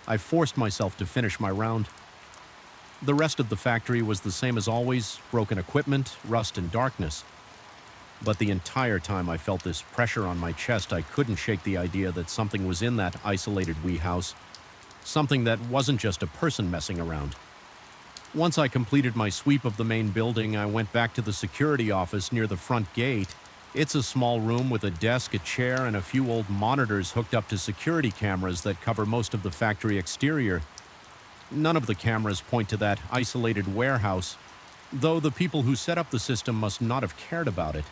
I forced myself to finish my round. The rest of the factory was the same as always, broken equipment, rust and darkness. But the entire time I felt this pressure on my chest, I couldn't shake the idea that something was in that isolated wee house. Something that wasn't just a person messing around. Once I completed my sweep of the main building, I went back to the security office near the front gate. It's a small room with a desk, a chair, and a few old monitors hooked up to security cameras that cover most of the factory exterior. None of the cameras point to that isolated warehouse, though the people who set up the system must not have cared about it.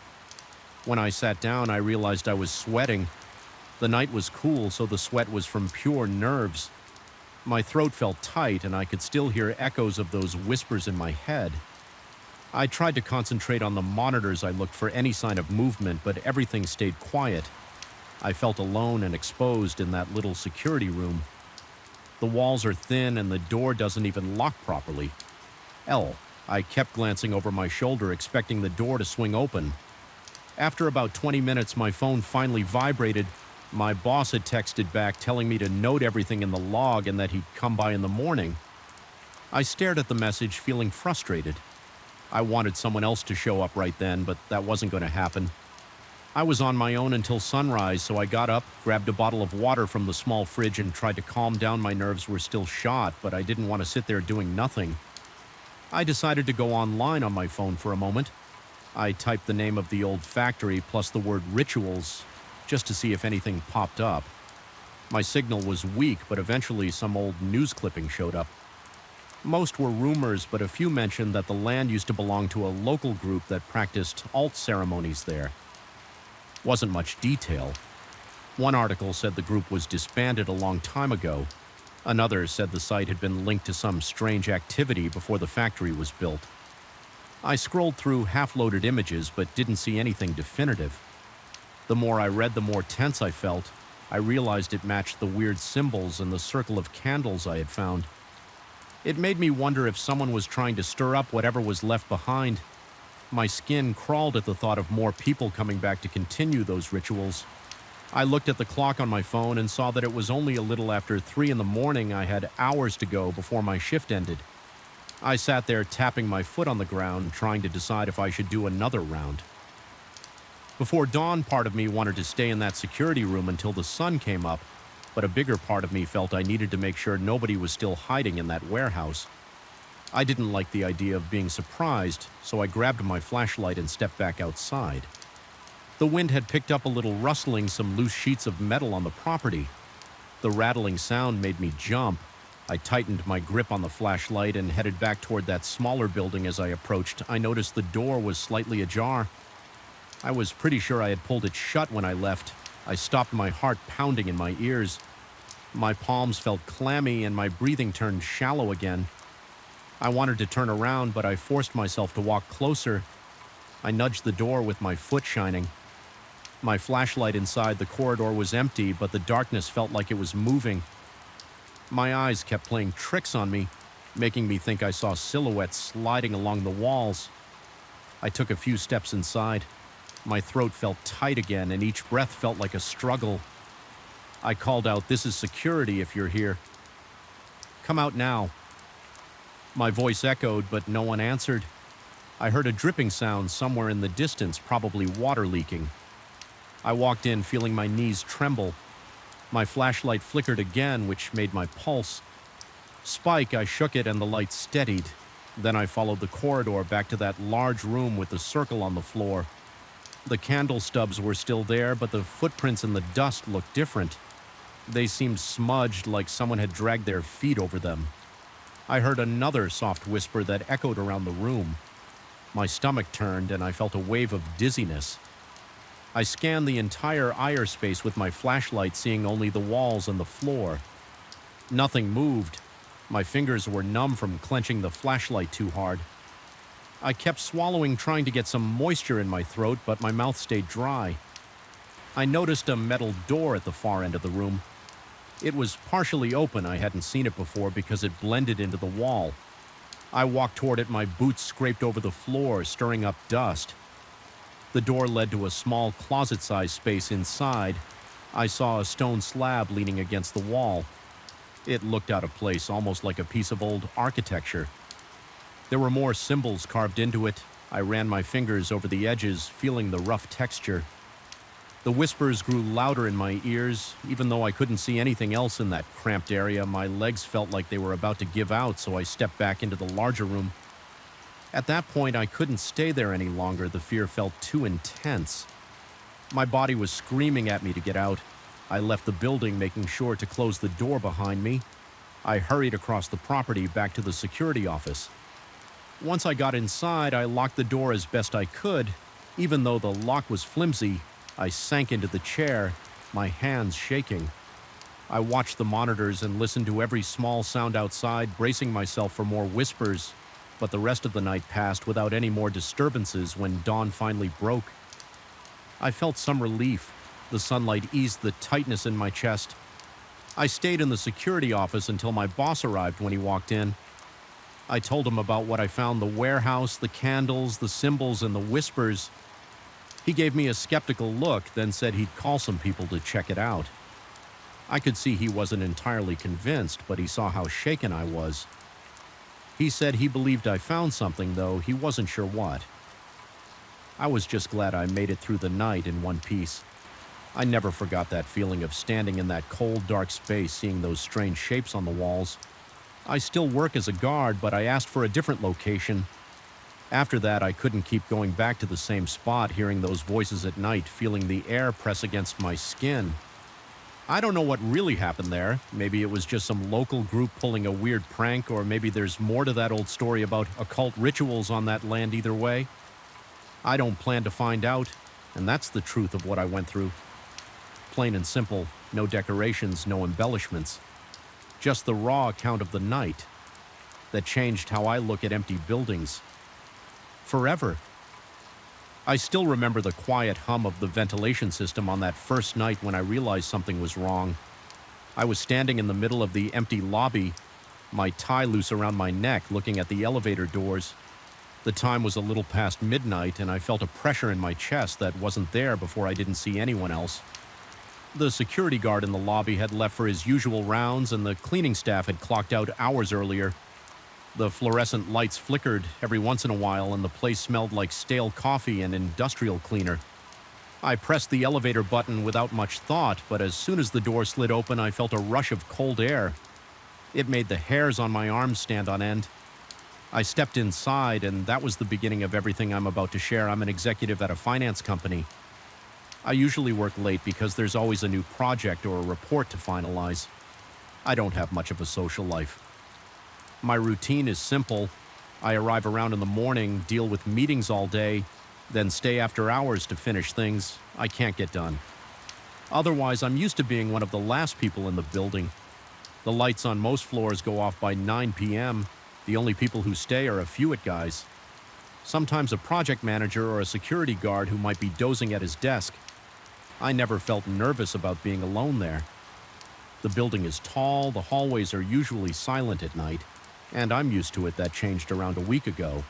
When I sat down, I realized I was sweating. The night was cool, so the sweat was from pure nerves. My throat felt tight, and I could still hear echoes of those whispers in my head. I tried to concentrate on the monitors. I looked for any sign of movement, but everything stayed quiet. I felt alone and exposed in that little security room. The walls are thin, and the door doesn't even lock properly. I kept glancing over my shoulder, expecting the door to swing open. After about 20 minutes, my phone finally vibrated. My boss had texted back telling me to note everything in the log and that he'd come by in the morning. I stared at the message, feeling frustrated. I wanted someone else to show up right then, but that wasn't going to happen. I was on my own until sunrise, so I got up, grabbed a bottle of water from the small fridge, and tried to calm down. My nerves were still shot, but I didn't want to sit there doing nothing. I decided to go online on my phone for a moment. I typed the name of the old factory plus the word rituals, just to see if anything popped up. My signal was weak, but eventually some old news clipping showed up. Most were rumors, but a few mentioned that the land used to belong to a local group that practiced alt ceremonies there. Wasn't much detail. One article said the group was disbanded a long time ago. Another said the site had been linked to some strange activity before the factory was built. I scrolled through half-loaded images, but didn't see anything definitive. The more I read, the more tense I felt. I realized it matched the weird symbols and the circle of candles I had found. It made me wonder if someone was trying to stir up whatever was left behind. My skin crawled at the thought of more people coming back to continue those rituals. I looked at the clock on my phone and saw that it was only a little after 3 in the morning. I had hours to go before my shift ended. I sat there tapping my foot on the ground, trying to decide if I should do another round. Before dawn, part of me wanted to stay in that security room until the sun came up, but a bigger part of me felt I needed to make sure nobody was still hiding in that warehouse. I didn't like the idea of being surprised, so I grabbed my flashlight and stepped back outside. The wind had picked up a little rustling, some loose sheets of metal on the property. The rattling sound made me jump. I tightened my grip on the flashlight and headed back toward that smaller building. As I approached, I noticed the door was slightly ajar. I was pretty sure I had pulled it shut when I left. I stopped, my heart pounding in my ears. My palms felt clammy and my breathing turned shallow again. I wanted to turn around, but I forced myself to walk closer. I nudged the door with my foot shining. My flashlight inside the corridor was empty, but the darkness felt like it was moving. My eyes kept playing tricks on me, making me think I saw silhouettes sliding along the walls. I took a few steps inside. My throat felt tight again, and each breath felt like a struggle. I called out, "This is security if you're here. Come out now." My voice echoed, but no one answered. I heard a dripping sound somewhere in the distance, probably water leaking. I walked in, feeling my knees tremble. My flashlight flickered again, which made my pulse spike. I shook it and the light steadied. Then I followed the corridor back to that large room with the circle on the floor. The candle stubs were still there, but the footprints in the dust looked different. They seemed smudged, like someone had dragged their feet over them. I heard another soft whisper that echoed around the room. My stomach turned and I felt a wave of dizziness. I scanned the entire ire space with my flashlight, seeing only the walls and the floor. Nothing moved. My fingers were numb from clenching the flashlight too hard. I kept swallowing, trying to get some moisture in my throat, but my mouth stayed dry. I noticed a metal door at the far end of the room. It was partially open. I hadn't seen it before because it blended into the wall. I walked toward it, my boots scraped over the floor, stirring up dust. The door led to a small closet-sized space inside. I saw a stone slab leaning against the wall. It looked out of place, almost like a piece of old architecture. There were more symbols carved into it. I ran my fingers over the edges, feeling the rough texture. The whispers grew louder in my ears. Even though I couldn't see anything else in that cramped area, my legs felt like they were about to give out, so I stepped back into the larger room. At that point, I couldn't stay there any longer. The fear felt too intense. My body was screaming at me to get out. I left the building, making sure to close the door behind me. I hurried across the property back to the security office. Once I got inside, I locked the door as best I could. Even though the lock was flimsy, I sank into the chair, my hands shaking. I watched the monitors and listened to every small sound outside, bracing myself for more whispers. But the rest of the night passed without any more disturbances. When dawn finally broke, I felt some relief. The sunlight eased the tightness in my chest. I stayed in the security office until my boss arrived. When he walked in, I told him about what I found: the warehouse, the candles, the symbols, and the whispers. He gave me a skeptical look, then said he'd call some people to check it out. I could see he wasn't entirely convinced, but he saw how shaken I was. He said he believed I found something, though he wasn't sure what. I was just glad I made it through the night in one piece. I never forgot that feeling of standing in that cold, dark space, seeing those strange shapes on the walls. I still work as a guard, but I asked for a different location. After that, I couldn't keep going back to the same spot, hearing those voices at night, feeling the air press against my skin. I don't know what really happened there. Maybe it was just some local group pulling a weird prank, or maybe there's more to that old story about occult rituals on that land. Either way, I don't plan to find out, and that's the truth of what I went through. Plain and simple, no decorations, no embellishments. Just the raw account of the night that changed how I look at empty buildings. Forever. I still remember the quiet hum of the ventilation system on that first night when I realized something was wrong. I was standing in the middle of the empty lobby, my tie loose around my neck, looking at the elevator doors. The time was a little past midnight, and I felt a pressure in my chest that wasn't there before I didn't see anyone else. The security guard in the lobby had left for his usual rounds, and the cleaning staff had clocked out hours earlier. The fluorescent lights flickered every once in a while, and the place smelled like stale coffee and industrial cleaner. I pressed the elevator button without much thought, but as soon as the door slid open, I felt a rush of cold air. It made the hairs on my arms stand on end. I stepped inside, and that was the beginning of everything I'm about to share. I'm an executive at a finance company. I usually work late because there's always a new project or a report to finalize. I don't have much of a social life. My routine is simple. I arrive around in the morning, deal with meetings all day, then stay after hours to finish things I can't get done. Otherwise, I'm used to being one of the last people in the building. The lights on most floors go off by 9 p.m. The only people who stay are a few guys. Sometimes a project manager or a security guard who might be dozing at his desk. I never felt nervous about being alone there. The building is tall, the hallways are usually silent at night, and I'm used to it. That changed around a week ago.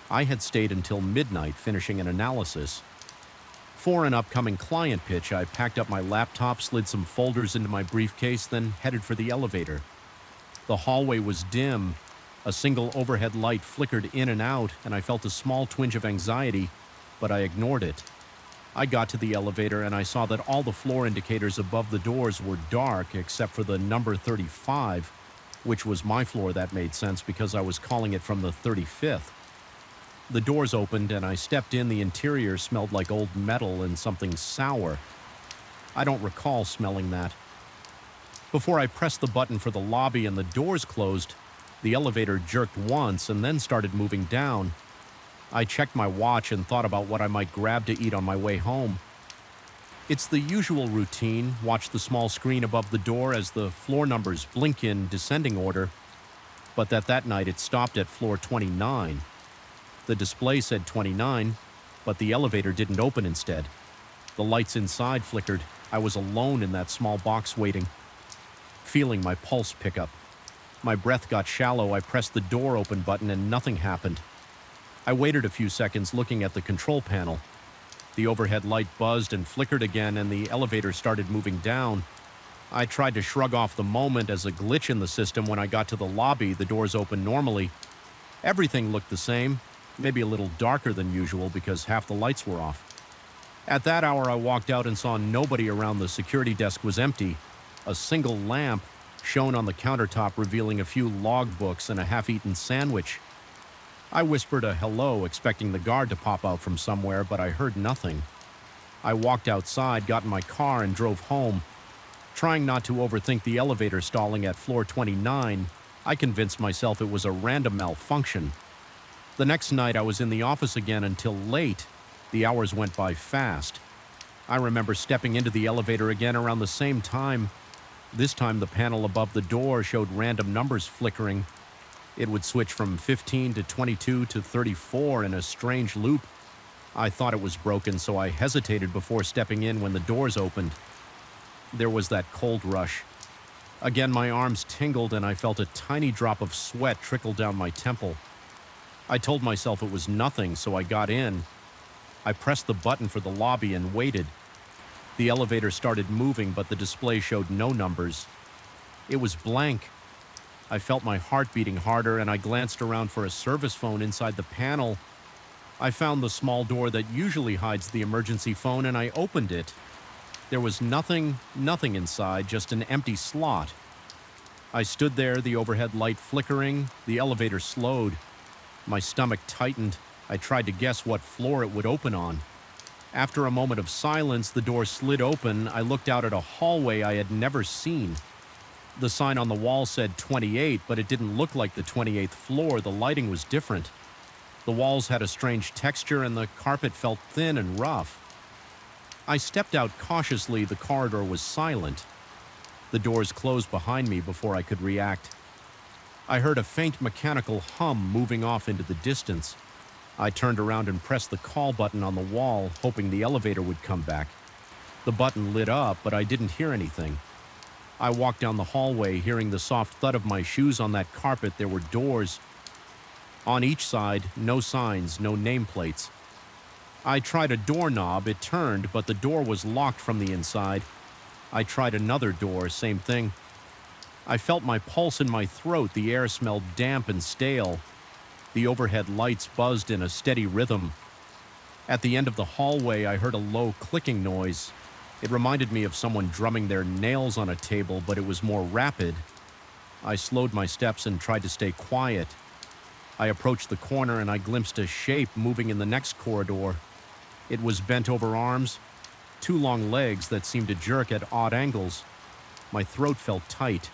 I had stayed until midnight finishing an analysis. For an upcoming client pitch, I packed up my laptop, slid some folders into my briefcase, then headed for the elevator. The hallway was dim. A single overhead light flickered in and out, and I felt a small twinge of anxiety, but I ignored it. I got to the elevator and I saw that all the floor indicators above the doors were dark except for the number 35, which was my floor. That made sense because I was calling it from the 35th. The doors opened and I stepped in. The interior smelled like old metal and something sour. I don't recall smelling that. Before I pressed the button for the lobby and the doors closed, the elevator jerked once and then started moving down. I checked my watch and thought about what I might grab to eat on my way home. It's the usual routine. Watch the small screen above the door as the floor numbers blink in descending order. But that night it stopped at floor 29. The display said 29, but the elevator didn't open instead. The lights inside flickered. I was alone in that small box waiting, feeling my pulse pick up. My breath got shallow. I pressed the door open button and nothing happened. I waited a few seconds looking at the control panel. The overhead light buzzed and flickered again, and the elevator started moving down. I tried to shrug off the moment as a glitch in the system. When I got to the lobby, the doors opened normally. Everything looked the same, maybe a little darker than usual because half the lights were off. At that hour, I walked out and saw nobody around. The security desk was empty. A single lamp shone on the countertop, revealing a few logbooks and a half-eaten sandwich. I whispered a hello, expecting the guard to pop out from somewhere, but I heard nothing. I walked outside, got in my car, and drove home. Trying not to overthink the elevator stalling at floor 29, I convinced myself it was a random malfunction. The next night, I was in the office again until late. The hours went by fast. I remember stepping into the elevator again around the same time. This time, the panel above the door showed random numbers flickering. It would switch from 15 to 22 to 34 in a strange loop. I thought it was broken, so I hesitated before stepping in when the doors opened. There was that cold rush. Again, my arms tingled and I felt a tiny drop of sweat trickle down my temple. I told myself it was nothing, so I got in. I pressed the button for the lobby and waited. The elevator started moving, but the display showed no numbers. It was blank. I felt my heart beating harder, and I glanced around for a service phone inside the panel. I found the small door that usually hides the emergency phone, and I opened it. There was nothing inside, just an empty slot. I stood there, the overhead light flickering. The elevator slowed. My stomach tightened. I tried to guess what floor it would open on. After a moment of silence, the door slid open. I looked out at a hallway I had never seen. The sign on the wall said 28, but it didn't look like the 28th floor. The lighting was different. The walls had a strange texture, and the carpet felt thin and rough. I stepped out cautiously. The corridor was silent. The doors closed behind me before I could react. I heard a faint mechanical hum moving off into the distance. I turned around and pressed the call button on the wall, hoping the elevator would come back. The button lit up, but I didn't hear anything. I walked down the hallway, hearing the soft thud of my shoes on that carpet. There were doors. On each side, no signs, no nameplates. I tried a doorknob. It turned, but the door was locked from the inside. I tried another door, same thing. I felt my pulse in my throat. The air smelled damp and stale. The overhead lights buzzed in a steady rhythm. At the end of the hallway, I heard a low clicking noise. It reminded me of someone drumming their nails on a table, but it was more rapid. I slowed my steps and tried to stay quiet. I approached the corner and I glimpsed a shape moving in the next corridor. It was bent over arms, two long legs that seemed to jerk at odd angles. My throat felt tight.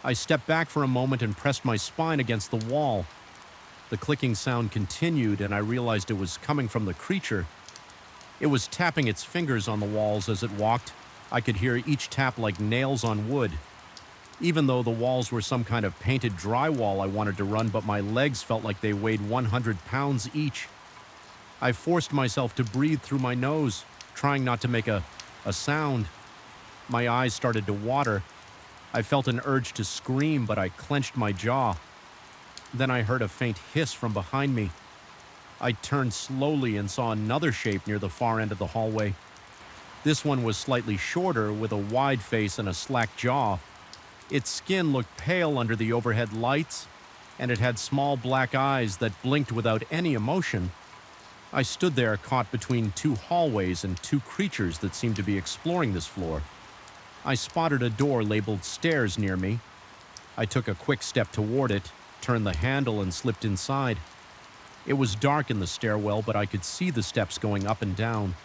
I stepped back for a moment and pressed my spine against the wall. The clicking sound continued, and I realized it was coming from the creature. It was tapping its fingers on the walls as it walked. I could hear each tap like nails on wood. Even though the walls were some kind of painted drywall, I wanted to run, but my legs felt like they weighed 100 pounds each. I forced myself to breathe through my nose, trying not to make a sound. My eyes started to water. I felt an urge to scream, but I clenched my jaw. Then I heard a faint hiss from behind me. I turned slowly and saw another shape near the far end of the hallway. This one was slightly shorter, with a wide face and a slack jaw. Its skin looked pale under the overhead lights, and it had small black eyes that blinked without any emotion. I stood there caught between two hallways and two creatures that seemed to be exploring this floor. I spotted a door labeled stairs near me. I took a quick step toward it, turned the handle, and slipped inside. It was dark in the stairwell, but I could see the steps going up and down.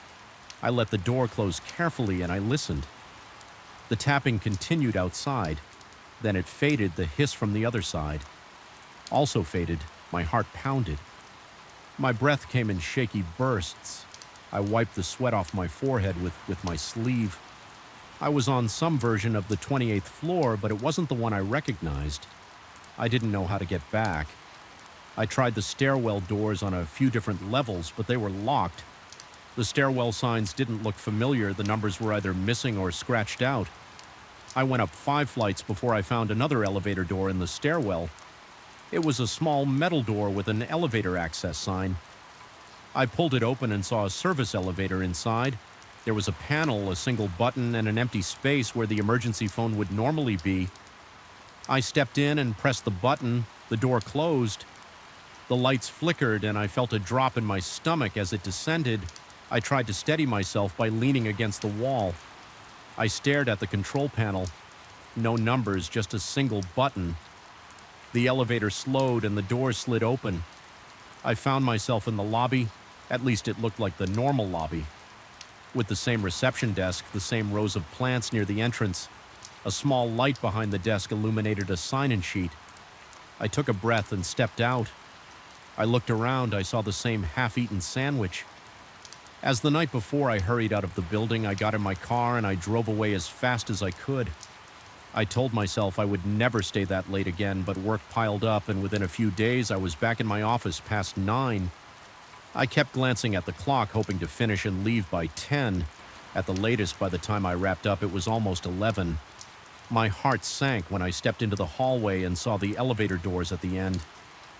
I let the door close carefully and I listened. The tapping continued outside. Then it faded, the hiss from the other side. Also faded, my heart pounded. My breath came in shaky bursts. I wiped the sweat off my forehead with my sleeve. I was on some version of the 28th floor, but it wasn't the one I recognized. I didn't know how to get back. I tried the stairwell doors on a few different levels, but they were locked. The stairwell signs didn't look familiar. The numbers were either missing or scratched out. I went up 5 flights before I found another elevator door in the stairwell. It was a small metal door with an elevator access sign. I pulled it open and saw a service elevator inside. There was a panel, a single button, and an empty space where the emergency phone would normally be. I stepped in and pressed the button. The door closed. The lights flickered, and I felt a drop in my stomach as it descended. I tried to steady myself by leaning against the wall. I stared at the control panel. No numbers, just a single button. The elevator slowed and the door slid open. I found myself in the lobby. At least it looked like the normal lobby. With the same reception desk, the same rows of plants near the entrance. A small light behind the desk illuminated a sign-in sheet. I took a breath and stepped out. I looked around. I saw the same half-eaten sandwich. As the night before, I hurried out of the building. I got in my car and I drove away as fast as I could. I told myself I would never stay that late again, but work piled up, and within a few days I was back in my office past 9. I kept glancing at the clock, hoping to finish and leave by 10. At the latest, by the time I wrapped up, it was almost 11. My heart sank when I stepped into the hallway and saw the elevator doors at the end.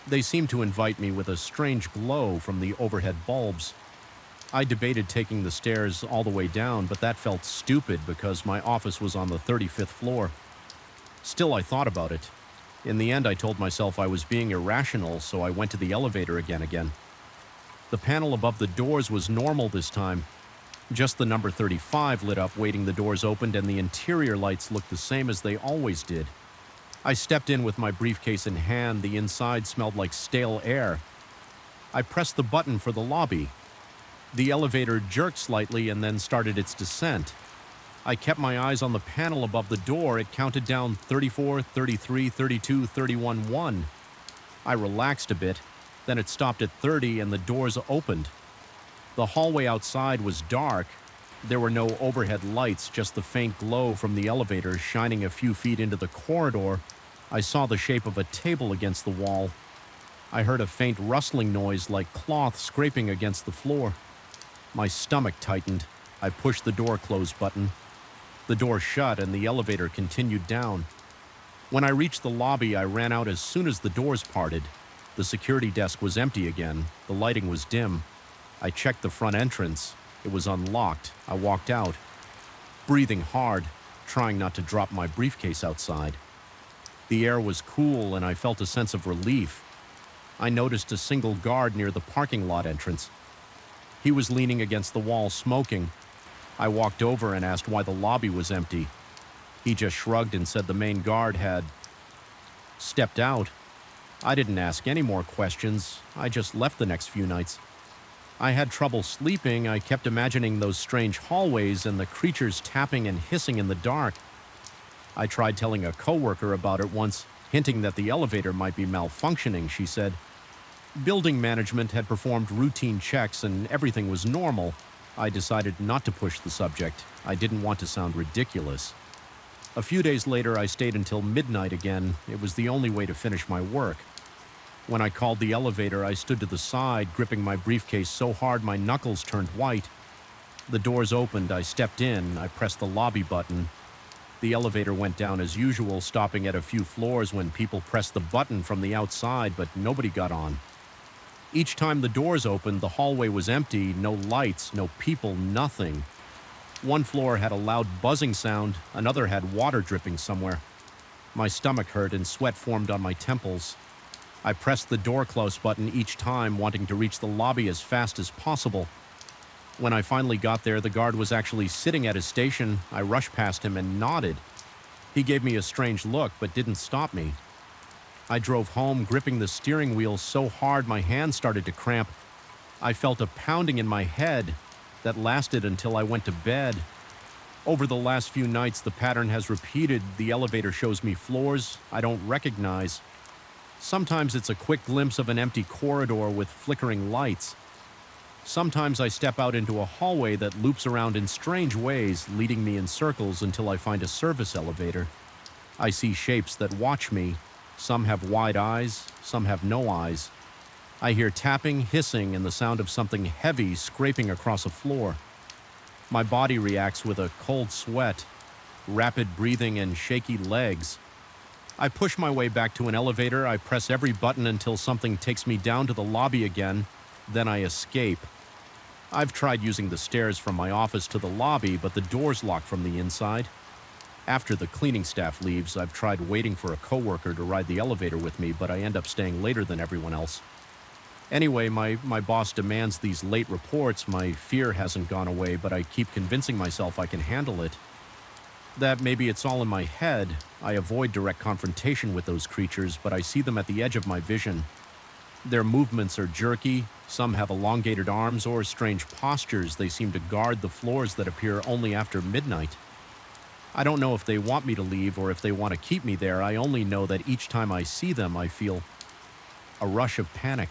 They seemed to invite me with a strange glow from the overhead bulbs. I debated taking the stairs all the way down, but that felt stupid because my office was on the 35th floor. Still, I thought about it. In the end, I told myself I was being irrational, so I went to the elevator again. The panel above the doors was normal this time. Just the number 35 lit up waiting the doors opened, and the interior lights looked the same as they always did. I stepped in with my briefcase in hand. The inside smelled like stale air. I pressed the button for the lobby. The elevator jerked slightly and then started its descent. I kept my eyes on the panel above the door. It counted down 34, 33, 32, 31, 1. I relaxed a bit. Then it stopped at 30 and the doors opened. The hallway outside was dark. There were no overhead lights, just the faint glow from the elevator shining a few feet into the corridor. I saw the shape of a table against the wall. I heard a faint rustling noise like cloth scraping against the floor. My stomach tightened. I pushed the door close button. The door shut and the elevator continued down. When I reached the lobby, I ran out as soon as the doors parted. The security desk was empty again. The lighting was dim. I checked the front entrance. It was unlocked. I walked out, breathing hard, trying not to drop my briefcase outside. The air was cool and I felt a sense of relief. I noticed a single guard near the parking lot entrance. He was leaning against the wall, smoking. I walked over and asked why the lobby was empty. He just shrugged and said the main guard had stepped out. I didn't ask any more questions. I just left the next few nights. I had trouble sleeping. I kept imagining those strange hallways and the creatures tapping and hissing in the dark. I tried telling a coworker about it once, hinting that the elevator might be malfunctioning. She said building management had performed routine checks and everything was normal. I decided not to push the subject. I didn't want to sound ridiculous. A few days later, I stayed until midnight again. It was the only way to finish my work. When I called the elevator, I stood to the side, gripping my briefcase so hard my knuckles turned white. The doors opened, I stepped in, I pressed the lobby button. The elevator went down as usual, stopping at a few floors when people pressed the button from the outside, but nobody got on. Each time the doors opened, the hallway was empty, no lights, no people, nothing. One floor had a loud buzzing sound, another had water dripping somewhere. My stomach hurt and sweat formed on my temples. I pressed the door close button each time, wanting to reach the lobby as fast as possible. When I finally got there, the guard was actually sitting at his station. I rushed past him and nodded. He gave me a strange look, but didn't stop me. I drove home, gripping the steering wheel so hard my hands started to cramp. I felt a pounding in my head that lasted until I went to bed. Over the last few nights, the pattern has repeated. The elevator shows me floors I don't recognize. Sometimes it's a quick glimpse of an empty corridor with flickering lights. Sometimes I step out into a hallway that loops around in strange ways, leading me in circles until I find a service elevator. I see shapes that watch me. Some have wide eyes, some have no eyes. I hear tapping, hissing, and the sound of something heavy scraping across a floor. My body reacts with a cold sweat, rapid breathing, and shaky legs. I push my way back to an elevator. I press every button until something takes me down to the lobby again. Then I escape. I've tried using the stairs from my office to the lobby, but the door's locked from the inside. After the cleaning staff leaves, I've tried waiting for a coworker to ride the elevator with me, but I end up staying later than everyone else. Anyway, my boss demands these late reports. My fear hasn't gone away, but I keep convincing myself I can handle it. That maybe it's all in my head. I avoid direct confrontation with those creatures, but I see them at the edge of my vision. Their movements are jerky. Some have elongated arms or strange postures. They seem to guard the floors that appear only after midnight. I don't know if they want me to leave or if they want to keep me there. I only know that each time I see them, I feel a rush of panic.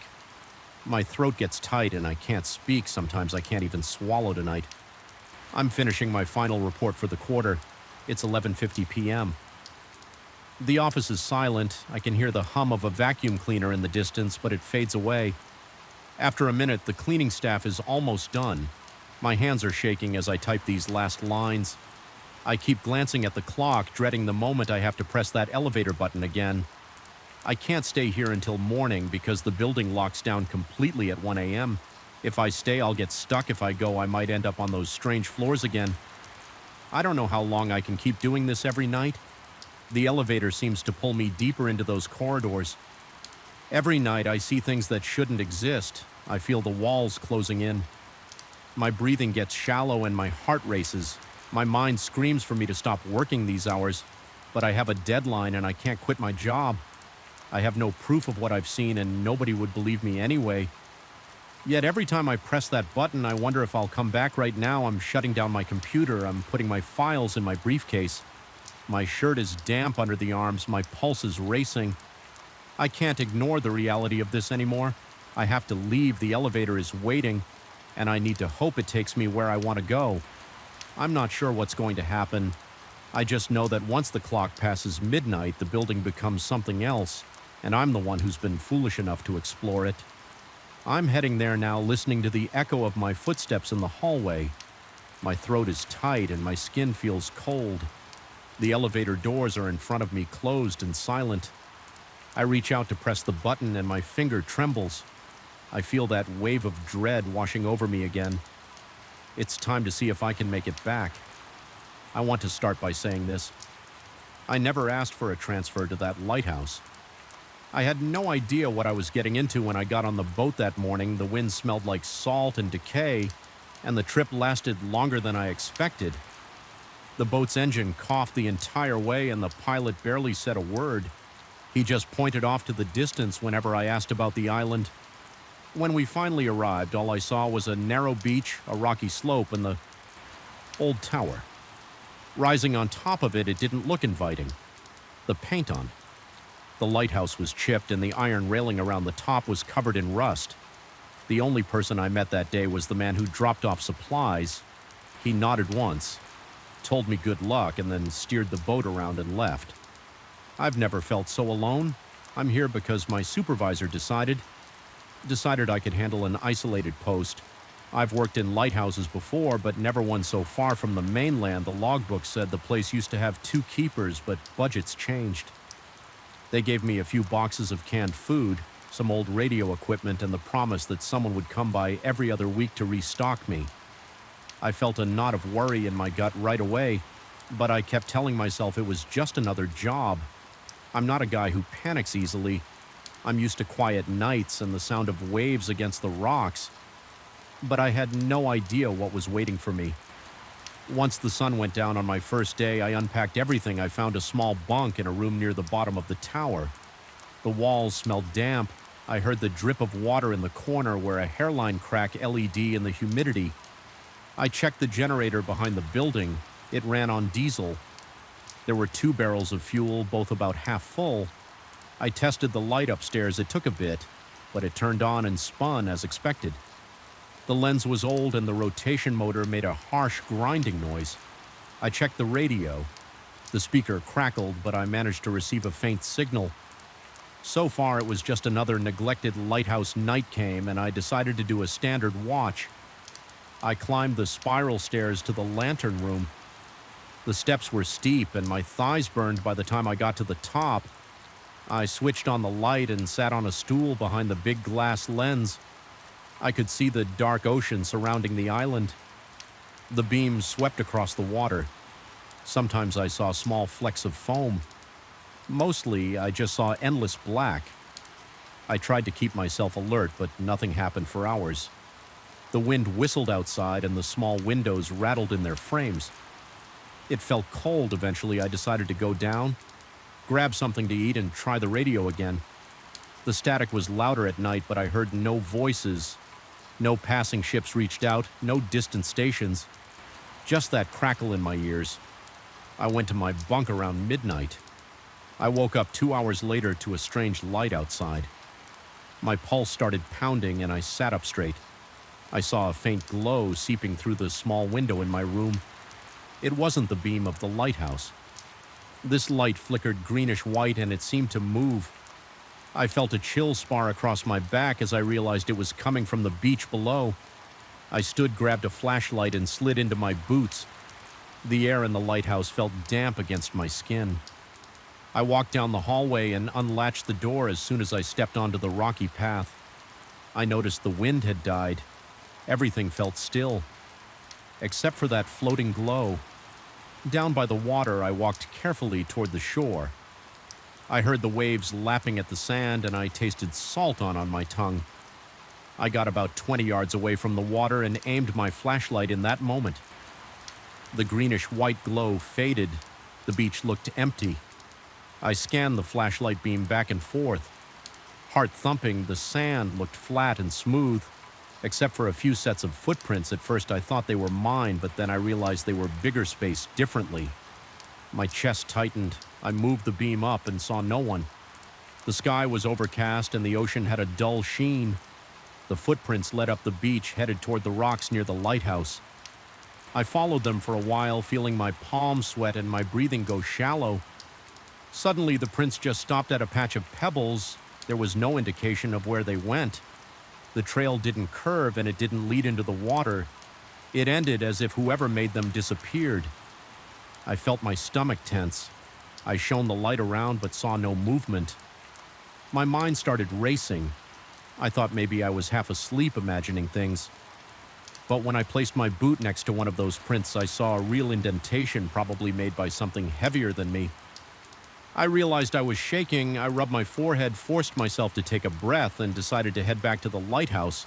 My throat gets tight and I can't speak. Sometimes I can't even swallow tonight. I'm finishing my final report for the quarter. It's 11:50 p.m. The office is silent. I can hear the hum of a vacuum cleaner in the distance, but it fades away. After a minute, the cleaning staff is almost done. My hands are shaking as I type these last lines. I keep glancing at the clock, dreading the moment I have to press that elevator button again. I can't stay here until morning because the building locks down completely at 1 a.m. If I stay, I'll get stuck. If I go, I might end up on those strange floors again. I don't know how long I can keep doing this every night. The elevator seems to pull me deeper into those corridors. Every night I see things that shouldn't exist. I feel the walls closing in. My breathing gets shallow and my heart races. My mind screams for me to stop working these hours, but I have a deadline and I can't quit my job. I have no proof of what I've seen and nobody would believe me anyway. Yet every time I press that button, I wonder if I'll come back. Right now. I'm shutting down my computer. I'm putting my files in my briefcase. My shirt is damp under the arms. My pulse is racing. I can't ignore the reality of this anymore. I have to leave. The elevator is waiting, and I need to hope it takes me where I want to go. I'm not sure what's going to happen. I just know that once the clock passes midnight, the building becomes something else, and I'm the one who's been foolish enough to explore it. I'm heading there now, listening to the echo of my footsteps in the hallway. My throat is tight and my skin feels cold. The elevator doors are in front of me, closed and silent. I reach out to press the button and my finger trembles. I feel that wave of dread washing over me again. It's time to see if I can make it back. I want to start by saying this. I never asked for a transfer to that lighthouse. I had no idea what I was getting into when I got on the boat that morning. The wind smelled like salt and decay, and the trip lasted longer than I expected. The boat's engine coughed the entire way, and the pilot barely said a word. He just pointed off to the distance whenever I asked about the island. When we finally arrived, all I saw was a narrow beach, a rocky slope, and the old tower. Rising on top of it, it didn't look inviting. The paint on. The lighthouse was chipped, and the iron railing around the top was covered in rust. The only person I met that day was the man who dropped off supplies. He nodded once, told me good luck, and then steered the boat around and left. I've never felt so alone. I'm here because my supervisor decided I could handle an isolated post. I've worked in lighthouses before, but never one so far from the mainland. The logbook said the place used to have 2 keepers, but budgets changed. They gave me a few boxes of canned food, some old radio equipment, and the promise that someone would come by every other week to restock me. I felt a knot of worry in my gut right away, but I kept telling myself it was just another job. I'm not a guy who panics easily. I'm used to quiet nights and the sound of waves against the rocks. But I had no idea what was waiting for me. Once the sun went down on my first day, I unpacked everything. I found a small bunk in a room near the bottom of the tower. The walls smelled damp. I heard the drip of water in the corner where a hairline crack LED in the humidity. I checked the generator behind the building. It ran on diesel. There were 2 barrels of fuel, both about half full. I tested the light upstairs. It took a bit, but it turned on and spun as expected. The lens was old and the rotation motor made a harsh grinding noise. I checked the radio. The speaker crackled, but I managed to receive a faint signal. So far, it was just another neglected lighthouse night came, and I decided to do a standard watch. I climbed the spiral stairs to the lantern room. The steps were steep, and my thighs burned by the time I got to the top. I switched on the light and sat on a stool behind the big glass lens. I could see the dark ocean surrounding the island. The beams swept across the water. Sometimes I saw small flecks of foam. Mostly, I just saw endless black. I tried to keep myself alert, but nothing happened for hours. The wind whistled outside, and the small windows rattled in their frames. It felt cold. Eventually, I decided to go down, grab something to eat, and try the radio again. The static was louder at night, but I heard no voices. No passing ships reached out, no distant stations. Just that crackle in my ears. I went to my bunk around midnight. I woke up 2 hours later to a strange light outside. My pulse started pounding, and I sat up straight. I saw a faint glow seeping through the small window in my room. It wasn't the beam of the lighthouse. This light flickered greenish-white, and it seemed to move. I felt a chill spar across my back as I realized it was coming from the beach below. I stood, grabbed a flashlight, and slid into my boots. The air in the lighthouse felt damp against my skin. I walked down the hallway and unlatched the door as soon as I stepped onto the rocky path. I noticed the wind had died. Everything felt still, except for that floating glow. Down by the water, I walked carefully toward the shore. I heard the waves lapping at the sand, and I tasted salt on my tongue. I got about 20 yards away from the water and aimed my flashlight in that moment. The greenish-white glow faded. The beach looked empty. I scanned the flashlight beam back and forth. Heart thumping, the sand looked flat and smooth, except for a few sets of footprints. At first I thought they were mine, but then I realized they were bigger spaced differently. My chest tightened. I moved the beam up and saw no one. The sky was overcast and the ocean had a dull sheen. The footprints led up the beach, headed toward the rocks near the lighthouse. I followed them for a while, feeling my palms sweat and my breathing go shallow. Suddenly, the prints just stopped at a patch of pebbles. There was no indication of where they went. The trail didn't curve and it didn't lead into the water. It ended as if whoever made them disappeared. I felt my stomach tense. I shone the light around but saw no movement. My mind started racing. I thought maybe I was half asleep imagining things. But when I placed my boot next to one of those prints, I saw a real indentation, probably made by something heavier than me. I realized I was shaking. I rubbed my forehead, forced myself to take a breath, and decided to head back to the lighthouse.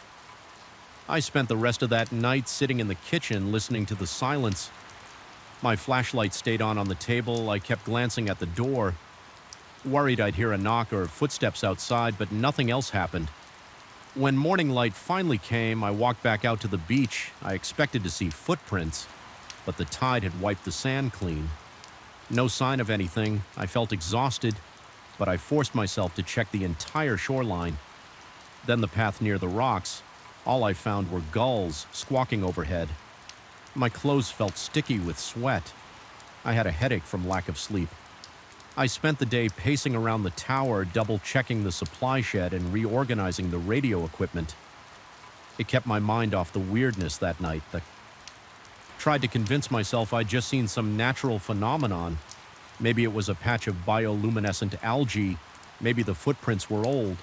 I spent the rest of that night sitting in the kitchen listening to the silence. My flashlight stayed on the table. I kept glancing at the door, worried I'd hear a knock or footsteps outside, but nothing else happened. When morning light finally came, I walked back out to the beach. I expected to see footprints, but the tide had wiped the sand clean. No sign of anything. I felt exhausted, but I forced myself to check the entire shoreline. Then the path near the rocks. All I found were gulls squawking overhead. My clothes felt sticky with sweat. I had a headache from lack of sleep. I spent the day pacing around the tower, double-checking the supply shed and reorganizing the radio equipment. It kept my mind off the weirdness that night. I tried to convince myself I'd just seen some natural phenomenon. Maybe it was a patch of bioluminescent algae. Maybe the footprints were old.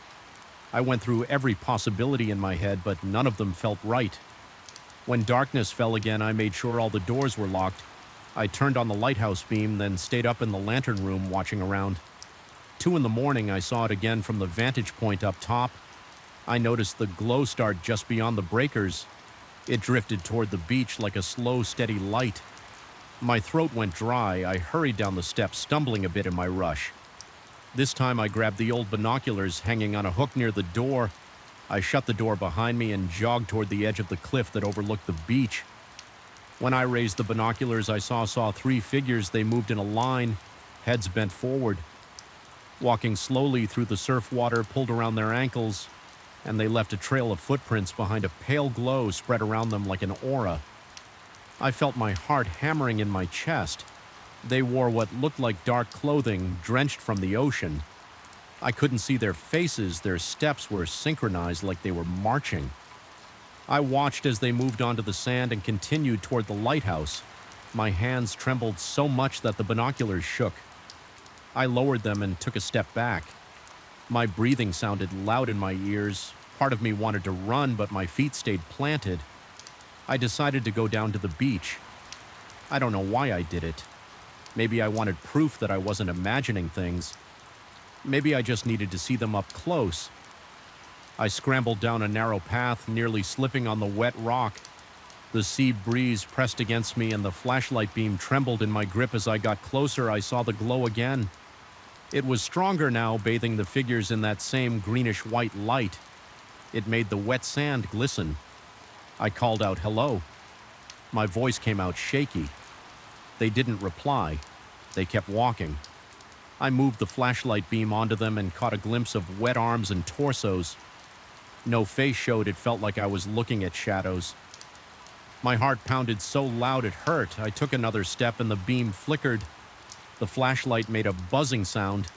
I went through every possibility in my head, but none of them felt right. When darkness fell again, I made sure all the doors were locked. I turned on the lighthouse beam, then stayed up in the lantern room watching around. 2 in the morning, I saw it again from the vantage point up top. I noticed the glow start just beyond the breakers. It drifted toward the beach like a slow, steady light. My throat went dry. I hurried down the steps, stumbling a bit in my rush. This time I grabbed the old binoculars hanging on a hook near the door. I shut the door behind me and jogged toward the edge of the cliff that overlooked the beach. When I raised the binoculars, I saw 3 figures. They moved in a line, heads bent forward. Walking slowly through the surf water pulled around their ankles, and they left a trail of footprints behind a pale glow spread around them like an aura. I felt my heart hammering in my chest. They wore what looked like dark clothing, drenched from the ocean. I couldn't see their faces. Their steps were synchronized like they were marching. I watched as they moved onto the sand and continued toward the lighthouse. My hands trembled so much that the binoculars shook. I lowered them and took a step back. My breathing sounded loud in my ears. Part of me wanted to run, but my feet stayed planted. I decided to go down to the beach. I don't know why I did it. Maybe I wanted proof that I wasn't imagining things. Maybe I just needed to see them up close. I scrambled down a narrow path, nearly slipping on the wet rock. The sea breeze pressed against me and the flashlight beam trembled in my grip. As I got closer, I saw the glow again. It was stronger now, bathing the figures in that same greenish-white light. It made the wet sand glisten. I called out, "Hello." My voice came out shaky. They didn't reply. They kept walking. I moved the flashlight beam onto them and caught a glimpse of wet arms and torsos. No face showed. It felt like I was looking at shadows. My heart pounded so loud it hurt. I took another step and the beam flickered. The flashlight made a buzzing sound.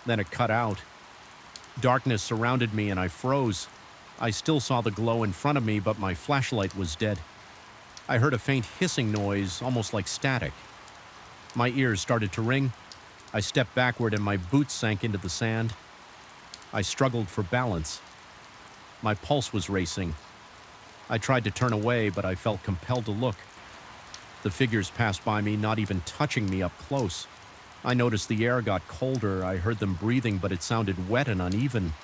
Then it cut out. Darkness surrounded me and I froze. I still saw the glow in front of me, but my flashlight was dead. I heard a faint hissing noise, almost like static. My ears started to ring. I stepped backward and my boots sank into the sand. I struggled for balance. My pulse was racing. I tried to turn away, but I felt compelled to look. The figures passed by me, not even touching me up close. I noticed the air got colder. I heard them breathing, but it sounded wet and uneven.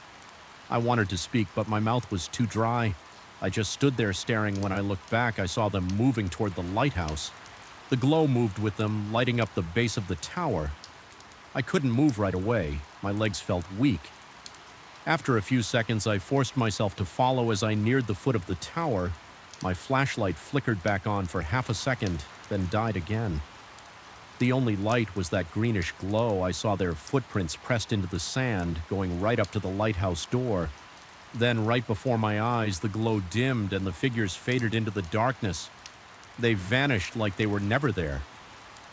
I wanted to speak, but my mouth was too dry. I just stood there staring. When I looked back, I saw them moving toward the lighthouse. The glow moved with them, lighting up the base of the tower. I couldn't move right away. My legs felt weak. After a few seconds, I forced myself to follow. As I neared the foot of the tower, my flashlight flickered back on for half a second, then died again. The only light was that greenish glow. I saw their footprints pressed into the sand, going right up to the lighthouse door. Then, right before my eyes, the glow dimmed and the figures faded into the darkness. They vanished like they were never there.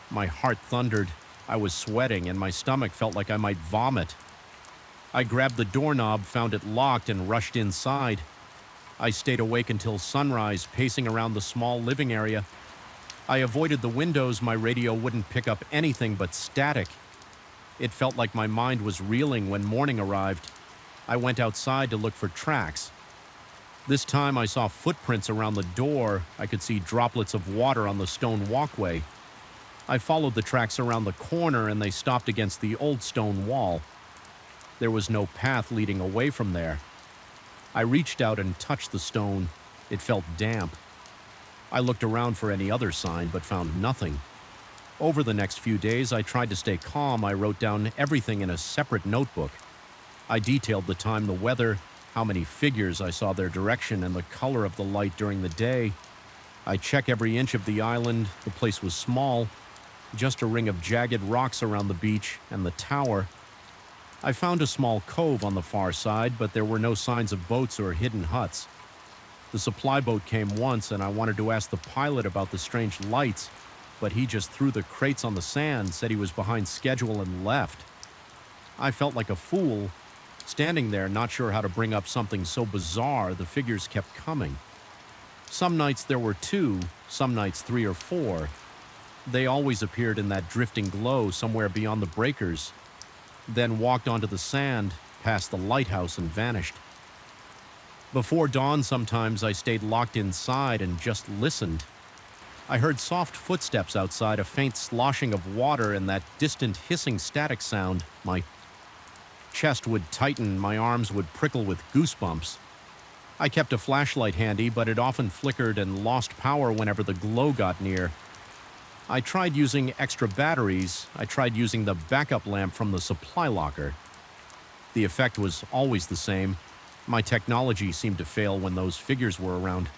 My heart thundered. I was sweating, and my stomach felt like I might vomit. I grabbed the doorknob, found it locked, and rushed inside. I stayed awake until sunrise, pacing around the small living area. I avoided the windows. My radio wouldn't pick up anything but static. It felt like my mind was reeling when morning arrived. I went outside to look for tracks. This time I saw footprints around the door. I could see droplets of water on the stone walkway. I followed the tracks around the corner and they stopped against the old stone wall. There was no path leading away from there. I reached out and touched the stone. It felt damp. I looked around for any other sign but found nothing. Over the next few days, I tried to stay calm. I wrote down everything in a separate notebook. I detailed the time, the weather, how many figures I saw, their direction, and the color of the light during the day. I checked every inch of the island. The place was small, just a ring of jagged rocks around the beach and the tower. I found a small cove on the far side, but there were no signs of boats or hidden huts. The supply boat came once, and I wanted to ask the pilot about the strange lights, but he just threw the crates on the sand, said he was behind schedule, and left. I felt like a fool, standing there not sure how to bring up something so bizarre. The figures kept coming. Some nights there were 2, some nights 3 or 4. They always appeared in that drifting glow somewhere beyond the breakers, then walked onto the sand, past the lighthouse, and vanished. Before dawn, sometimes I stayed locked inside and just listened. I heard soft footsteps outside, a faint sloshing of water, and that distant hissing static sound. My chest would tighten, my arms would prickle with goosebumps. I kept a flashlight handy, but it often flickered and lost power whenever the glow got near. I tried using extra batteries. I tried using the backup lamp from the supply locker. The effect was always the same. My technology seemed to fail when those figures were around.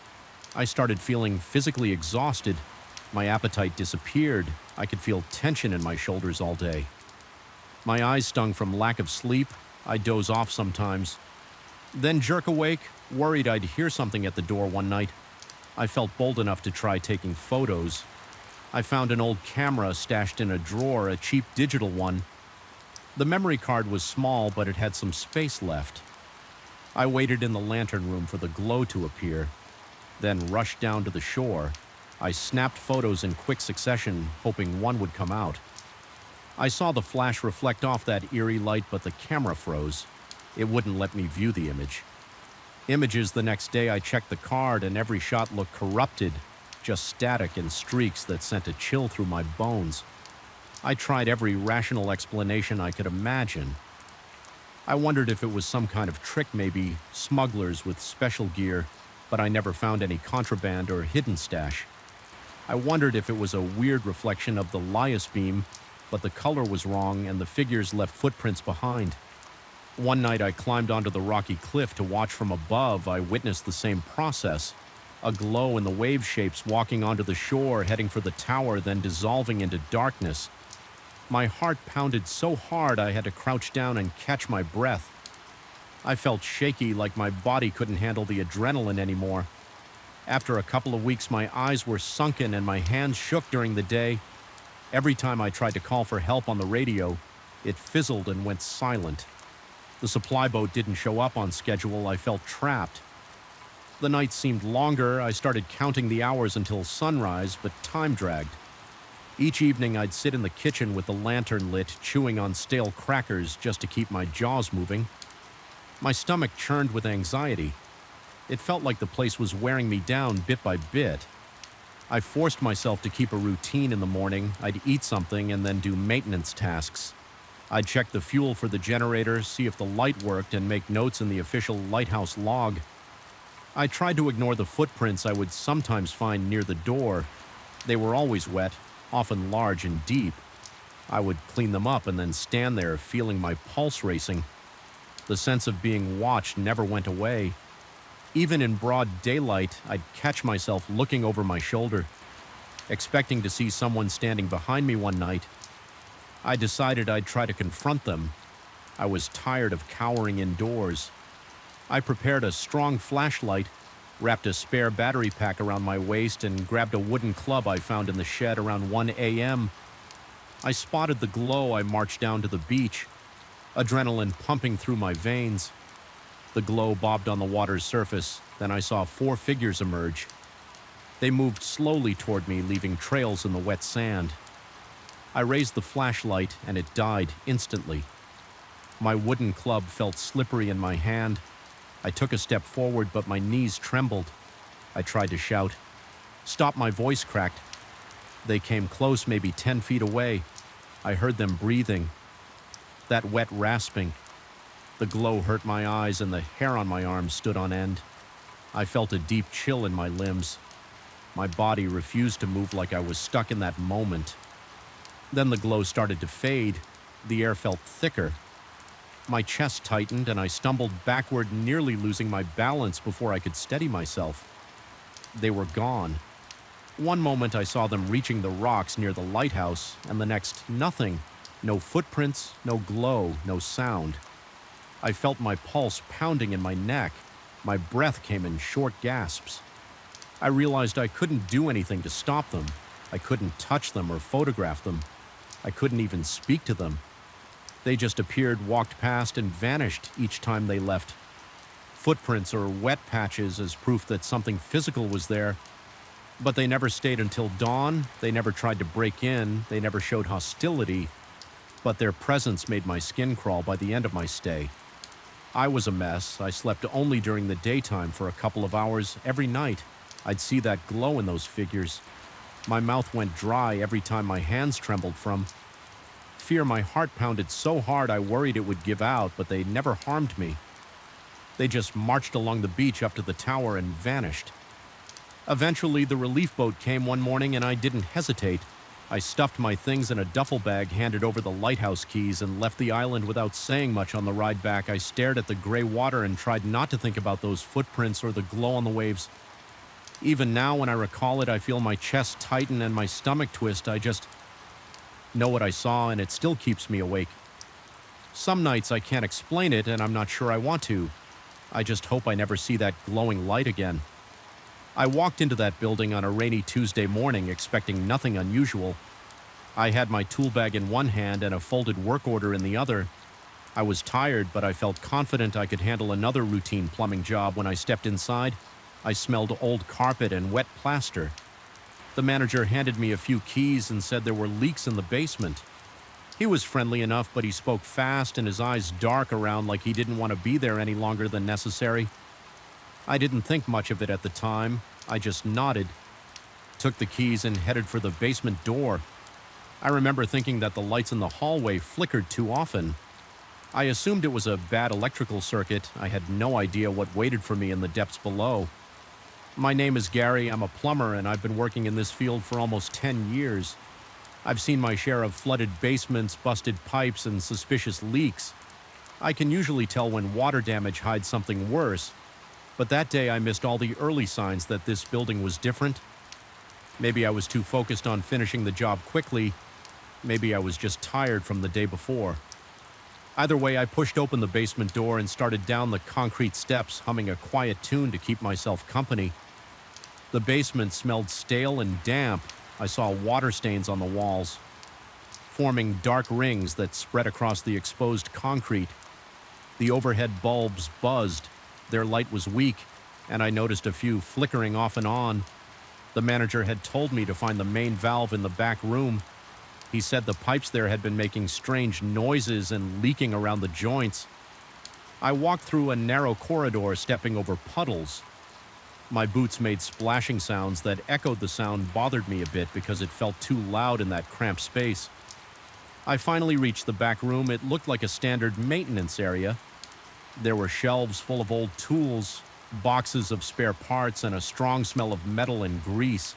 I started feeling physically exhausted. My appetite disappeared. I could feel tension in my shoulders all day. My eyes stung from lack of sleep. I'd doze off sometimes, then jerk awake, worried I'd hear something at the door one night. I felt bold enough to try taking photos. I found an old camera stashed in a drawer, a cheap digital one. The memory card was small, but it had some space left. I waited in the lantern room for the glow to appear, then rushed down to the shore. I snapped photos in quick succession, hoping one would come out. I saw the flash reflect off that eerie light, but the camera froze. It wouldn't let me view the image. Images the next day, I checked the card, and every shot looked corrupted, just static and streaks that sent a chill through my bones. I tried every rational explanation I could imagine. I wondered if it was some kind of trick, maybe smugglers with special gear, but I never found any contraband or hidden stash. I wondered if it was a weird reflection of the Lias beam, but the color was wrong and the figures left footprints behind. One night I climbed onto the rocky cliff to watch from above. I witnessed the same process. A glow in the wave shapes walking onto the shore, heading for the tower, then dissolving into darkness. My heart pounded so hard I had to crouch down and catch my breath. I felt shaky, like my body couldn't handle the adrenaline anymore. After a couple of weeks, my eyes were sunken and my hands shook during the day. Every time I tried to call for help on the radio, it fizzled and went silent. The supply boat didn't show up on schedule. I felt trapped. The nights seemed longer. I started counting the hours until sunrise, but time dragged. Each evening, I'd sit in the kitchen with the lantern lit, chewing on stale crackers just to keep my jaws moving. My stomach churned with anxiety. It felt like the place was wearing me down bit by bit. I forced myself to keep a routine in the morning. I'd eat something and then do maintenance tasks. I'd check the fuel for the generator, see if the light worked, and make notes in the official lighthouse log. I tried to ignore the footprints I would sometimes find near the door. They were always wet, often large and deep. I would clean them up and then stand there, feeling my pulse racing. The sense of being watched never went away. Even in broad daylight, I'd catch myself looking over my shoulder, expecting to see someone standing behind me one night. I decided I'd try to confront them. I was tired of cowering indoors. I prepared a strong flashlight, wrapped a spare battery pack around my waist, and grabbed a wooden club I found in the shed around 1 a.m. I spotted the glow. I marched down to the beach, adrenaline pumping through my veins. The glow bobbed on the water's surface. Then I saw 4 figures emerge. They moved slowly toward me, leaving trails in the wet sand. I raised the flashlight, and it died instantly. My wooden club felt slippery in my hand. I took a step forward, but my knees trembled. I tried to shout. "Stop!" My voice cracked. They came close, maybe 10 feet away. I heard them breathing, that wet rasping. The glow hurt my eyes and the hair on my arms stood on end. I felt a deep chill in my limbs. My body refused to move like I was stuck in that moment. Then the glow started to fade. The air felt thicker. My chest tightened and I stumbled backward, nearly losing my balance before I could steady myself. They were gone. One moment I saw them reaching the rocks near the lighthouse, and the next, nothing. No footprints, no glow, no sound. I felt my pulse pounding in my neck. My breath came in short gasps. I realized I couldn't do anything to stop them. I couldn't touch them or photograph them. I couldn't even speak to them. They just appeared, walked past, and vanished each time they left. Footprints or wet patches as proof that something physical was there. But they never stayed until dawn. They never tried to break in. They never showed hostility. But their presence made my skin crawl by the end of my stay. I was a mess. I slept only during the daytime for a couple of hours every night. I'd see that glow in those figures. My mouth went dry every time my hands trembled from fear. My heart pounded so hard I worried it would give out, but they never harmed me. They just marched along the beach up to the tower and vanished. Eventually, the relief boat came one morning and I didn't hesitate. I stuffed my things in a duffel bag, handed over the lighthouse keys, and left the island without saying much. On the ride back, I stared at the gray water and tried not to think about those footprints or the glow on the waves. Even now, when I recall it, I feel my chest tighten and my stomach twist. I just know what I saw, and it still keeps me awake. Some nights I can't explain it, and I'm not sure I want to. I just hope I never see that glowing light again. I walked into that building on a rainy Tuesday morning, expecting nothing unusual. I had my tool bag in one hand and a folded work order in the other. I was tired, but I felt confident I could handle another routine plumbing job. When I stepped inside, I smelled old carpet and wet plaster. The manager handed me a few keys and said there were leaks in the basement. He was friendly enough, but he spoke fast and his eyes dark around like he didn't want to be there any longer than necessary. I didn't think much of it at the time. I just nodded, took the keys, and headed for the basement door. I remember thinking that the lights in the hallway flickered too often. I assumed it was a bad electrical circuit. I had no idea what waited for me in the depths below. My name is Gary. I'm a plumber, and I've been working in this field for almost 10 years. I've seen my share of flooded basements, busted pipes, and suspicious leaks. I can usually tell when water damage hides something worse. But that day I missed all the early signs that this building was different. Maybe I was too focused on finishing the job quickly. Maybe I was just tired from the day before. Either way, I pushed open the basement door and started down the concrete steps, humming a quiet tune to keep myself company. The basement smelled stale and damp. I saw water stains on the walls, forming dark rings that spread across the exposed concrete. The overhead bulbs buzzed. Their light was weak, and I noticed a few flickering off and on. The manager had told me to find the main valve in the back room. He said the pipes there had been making strange noises and leaking around the joints. I walked through a narrow corridor, stepping over puddles. My boots made splashing sounds that echoed. The sound bothered me a bit because it felt too loud in that cramped space. I finally reached the back room. It looked like a standard maintenance area. There were shelves full of old tools, boxes of spare parts, and a strong smell of metal and grease.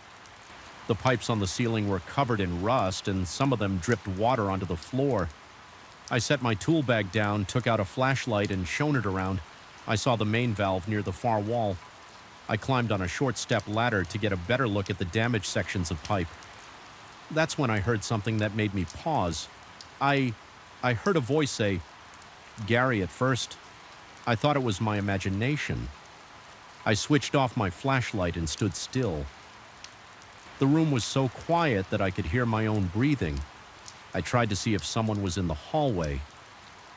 The pipes on the ceiling were covered in rust, and some of them dripped water onto the floor. I set my tool bag down, took out a flashlight, and shone it around. I saw the main valve near the far wall. I climbed on a short step ladder to get a better look at the damaged sections of pipe. That's when I heard something that made me pause. I heard a voice say, "Gary," at first. I thought it was my imagination. I switched off my flashlight and stood still. The room was so quiet that I could hear my own breathing. I tried to see if someone was in the hallway.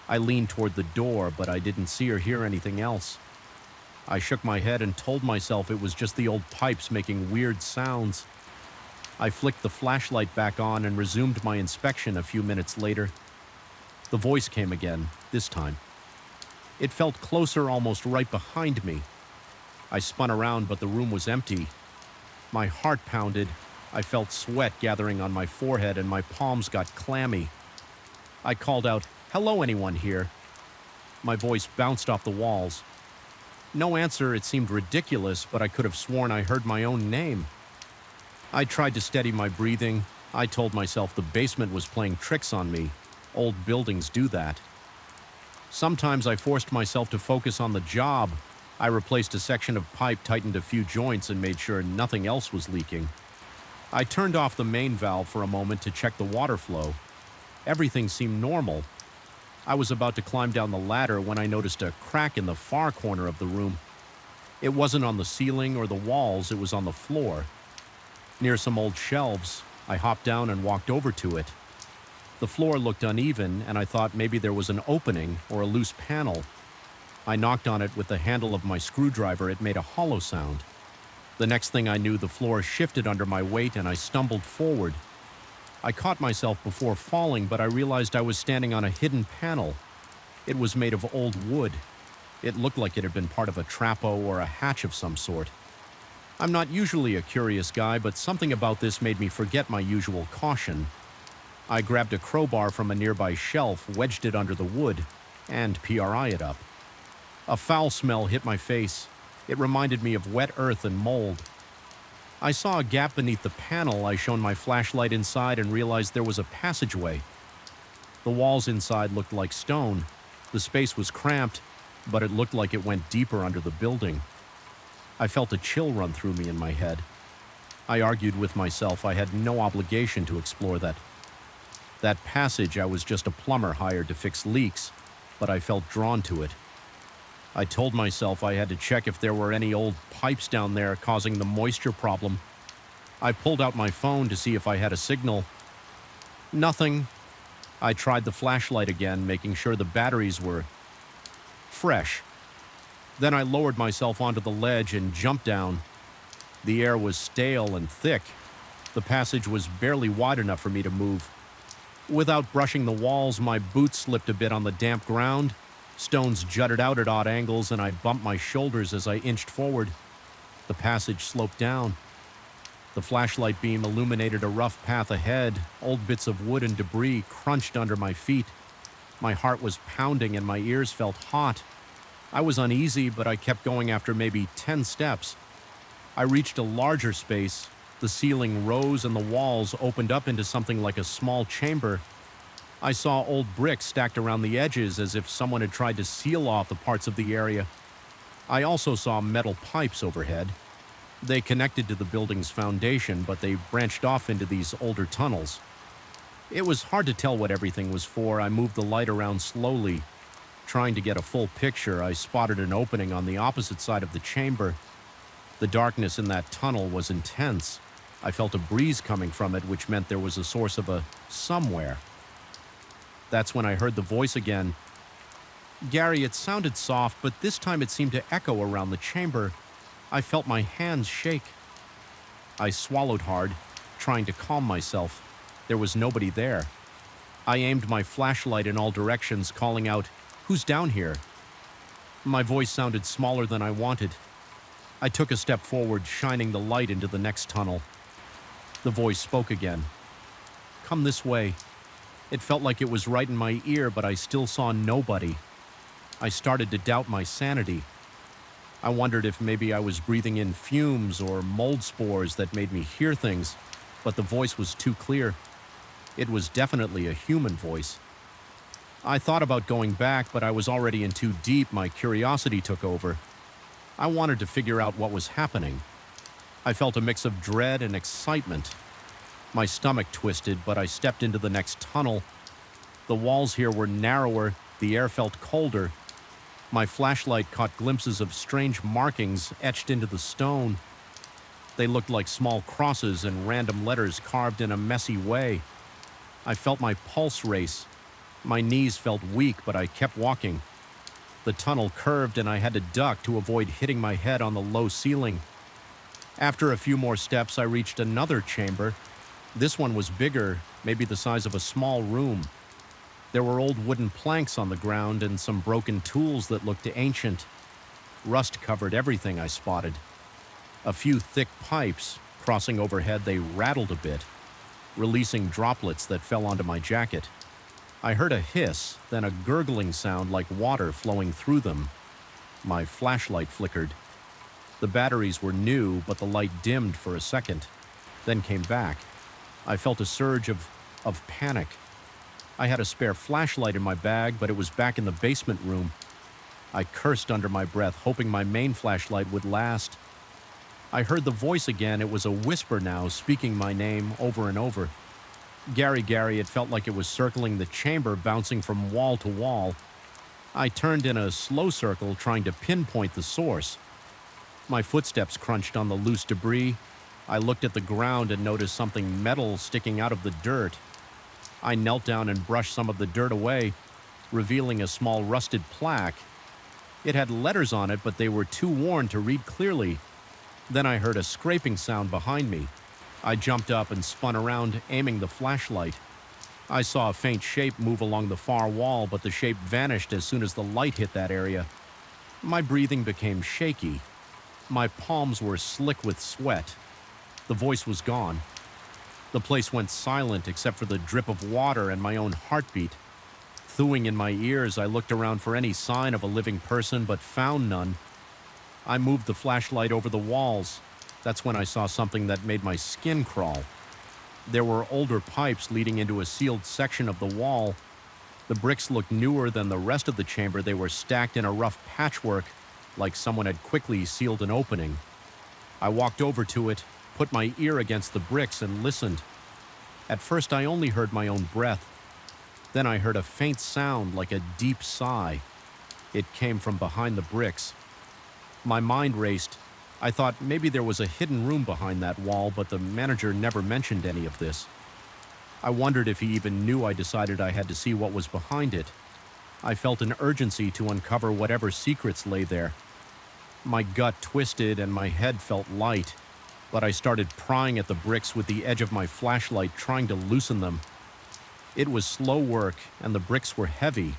I leaned toward the door, but I didn't see or hear anything else. I shook my head and told myself it was just the old pipes making weird sounds. I flicked the flashlight back on and resumed my inspection a few minutes later. The voice came again, this time. It felt closer, almost right behind me. I spun around, but the room was empty. My heart pounded. I felt sweat gathering on my forehead and my palms got clammy. I called out, "Hello, anyone here?" My voice bounced off the walls. No answer. It seemed ridiculous, but I could have sworn I heard my own name. I tried to steady my breathing. I told myself the basement was playing tricks on me. Old buildings do that. Sometimes I forced myself to focus on the job. I replaced a section of pipe, tightened a few joints, and made sure nothing else was leaking. I turned off the main valve for a moment to check the water flow. Everything seemed normal. I was about to climb down the ladder when I noticed a crack in the far corner of the room. It wasn't on the ceiling or the walls, it was on the floor. Near some old shelves, I hopped down and walked over to it. The floor looked uneven, and I thought maybe there was an opening or a loose panel. I knocked on it with the handle of my screwdriver. It made a hollow sound. The next thing I knew, the floor shifted under my weight and I stumbled forward. I caught myself before falling, but I realized I was standing on a hidden panel. It was made of old wood. It looked like it had been part of a trappo or a hatch of some sort. I'm not usually a curious guy, but something about this made me forget my usual caution. I grabbed a crowbar from a nearby shelf, wedged it under the wood, and PRI'd it up. A foul smell hit my face. It reminded me of wet earth and mold. I saw a gap beneath the panel. I shone my flashlight inside and realized there was a passageway. The walls inside looked like stone. The space was cramped, but it looked like it went deeper under the building. I felt a chill run through me in my head. I argued with myself I had no obligation to explore that. That passage, I was just a plumber hired to fix leaks, but I felt drawn to it. I told myself I had to check if there were any old pipes down there causing the moisture problem. I pulled out my phone to see if I had a signal. Nothing. I tried the flashlight again, making sure the batteries were fresh. Then I lowered myself onto the ledge and jumped down. The air was stale and thick. The passage was barely wide enough for me to move. Without brushing the walls, my boots slipped a bit on the damp ground. Stones jutted out at odd angles, and I bumped my shoulders as I inched forward. The passage sloped down. The flashlight beam illuminated a rough path ahead. Old bits of wood and debris crunched under my feet. My heart was pounding and my ears felt hot. I was uneasy, but I kept going after maybe 10 steps. I reached a larger space. The ceiling rose and the walls opened up into something like a small chamber. I saw old bricks stacked around the edges as if someone had tried to seal off the parts of the area. I also saw metal pipes overhead. They connected to the building's foundation, but they branched off into these older tunnels. It was hard to tell what everything was for. I moved the light around slowly. Trying to get a full picture, I spotted an opening on the opposite side of the chamber. The darkness in that tunnel was intense. I felt a breeze coming from it, which meant there was a source of a somewhere. That's when I heard the voice again. Gary, it sounded soft, but this time it seemed to echo around the chamber. I felt my hands shake. I swallowed hard, trying to calm myself. There was nobody there. I aimed my flashlight in all directions, calling out, "Who's down here?" My voice sounded smaller than I wanted. I took a step forward, shining the light into the next tunnel. The voice spoke again. "Come this way." It felt like it was right in my ear, but I still saw nobody. I started to doubt my sanity. I wondered if maybe I was breathing in fumes or mold spores that made me hear things, but the voice was too clear. It was definitely a human voice. I thought about going back, but I was already in too deep. My curiosity took over. I wanted to figure out what was happening. I felt a mix of dread and excitement. My stomach twisted, but I stepped into the next tunnel. The walls here were narrower, the air felt colder. My flashlight caught glimpses of strange markings etched into the stone. They looked like small crosses and random letters carved in a messy way. I felt my pulse race. My knees felt weak, but I kept walking. The tunnel curved and I had to duck to avoid hitting my head on the low ceiling. After a few more steps, I reached another chamber. This one was bigger, maybe the size of a small room. There were old wooden planks on the ground and some broken tools that looked ancient. Rust covered everything I spotted. A few thick pipes, Crossing overhead, they rattled a bit, releasing droplets that fell onto my jacket. I heard a hiss, then a gurgling sound like water flowing through them. My flashlight flickered. The batteries were new, but the light dimmed for a second, then came back. I felt a surge of panic. I had a spare flashlight in my bag, but it was back in the basement room. I cursed under my breath, hoping my main flashlight would last. I heard the voice again. It was a whisper now, speaking my name over and over. Gary, Gary, it felt like it was circling the chamber, bouncing from wall to wall. I turned in a slow circle, trying to pinpoint the source. My footsteps crunched on the loose debris. I looked at the ground and noticed something metal sticking out of the dirt. I knelt down and brushed some of the dirt away, revealing a small rusted plaque. It had letters on it, but they were too worn to read clearly. Then I heard a scraping sound behind me. I jumped up and spun around, aiming the flashlight. I saw a faint shape move along the far wall, but the shape vanished as soon as the light hit that area. My breathing became shaky. My palms were slick with sweat. The voice was gone. The place went silent except for the drip of water and my own heartbeat. Thawing in my ears, I looked around for any sign of a living person, but found none. I moved the flashlight over the walls. That's when I saw something that made my skin crawl. There were older pipes leading into a sealed section of the wall. The bricks looked newer than the rest of the chamber. They were stacked in a rough patchwork, like someone had quickly sealed an opening. I walked over to it, put my ear against the bricks, and listened. At first, I only heard my own breath. Then I heard a faint sound like a deep sigh. It came from behind the bricks. My mind raced. I thought maybe there was a hidden room behind that wall, but the manager never mentioned any of this. I wondered if he even knew I decided I had to see what was behind it. I felt an urgency to uncover whatever secrets lay there. My gut twisted and my head felt light, but I started prying at the bricks with the edge of my flashlight, trying to loosen them. It was slow work, and the bricks were heavy.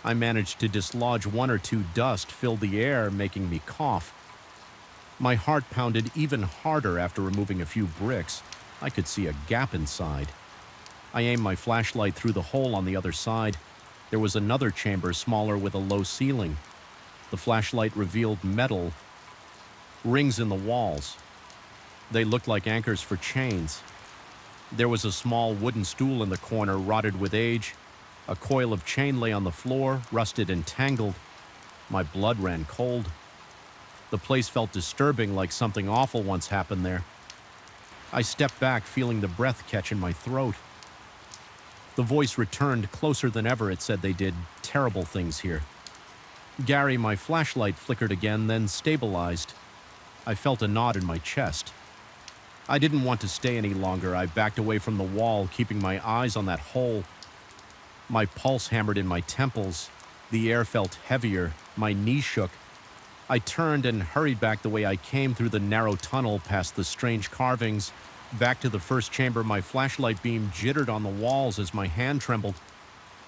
I managed to dislodge one or two. Dust filled the air, making me cough. My heart pounded even harder after removing a few bricks. I could see a gap inside. I aimed my flashlight through the hole on the other side. There was another chamber, smaller with a low ceiling. The flashlight revealed metal, rings in the walls. They looked like anchors for chains. There was a small wooden stool in the corner, rotted with age. A coil of chain lay on the floor, rusted and tangled. My blood ran cold. The place felt disturbing, like something awful once happened there. I stepped back, feeling the breath catch in my throat. The voice returned, closer than ever. It said they did terrible things here. Gary, my flashlight flickered again, then stabilized. I felt a knot in my chest. I didn't want to stay any longer. I backed away from the wall, keeping my eyes on that hole. My pulse hammered in my temples. The air felt heavier. My knees shook. I turned and hurried back the way I came, through the narrow tunnel, past the strange carvings. Back to the first chamber, my flashlight beam jittered on the walls as my hand trembled.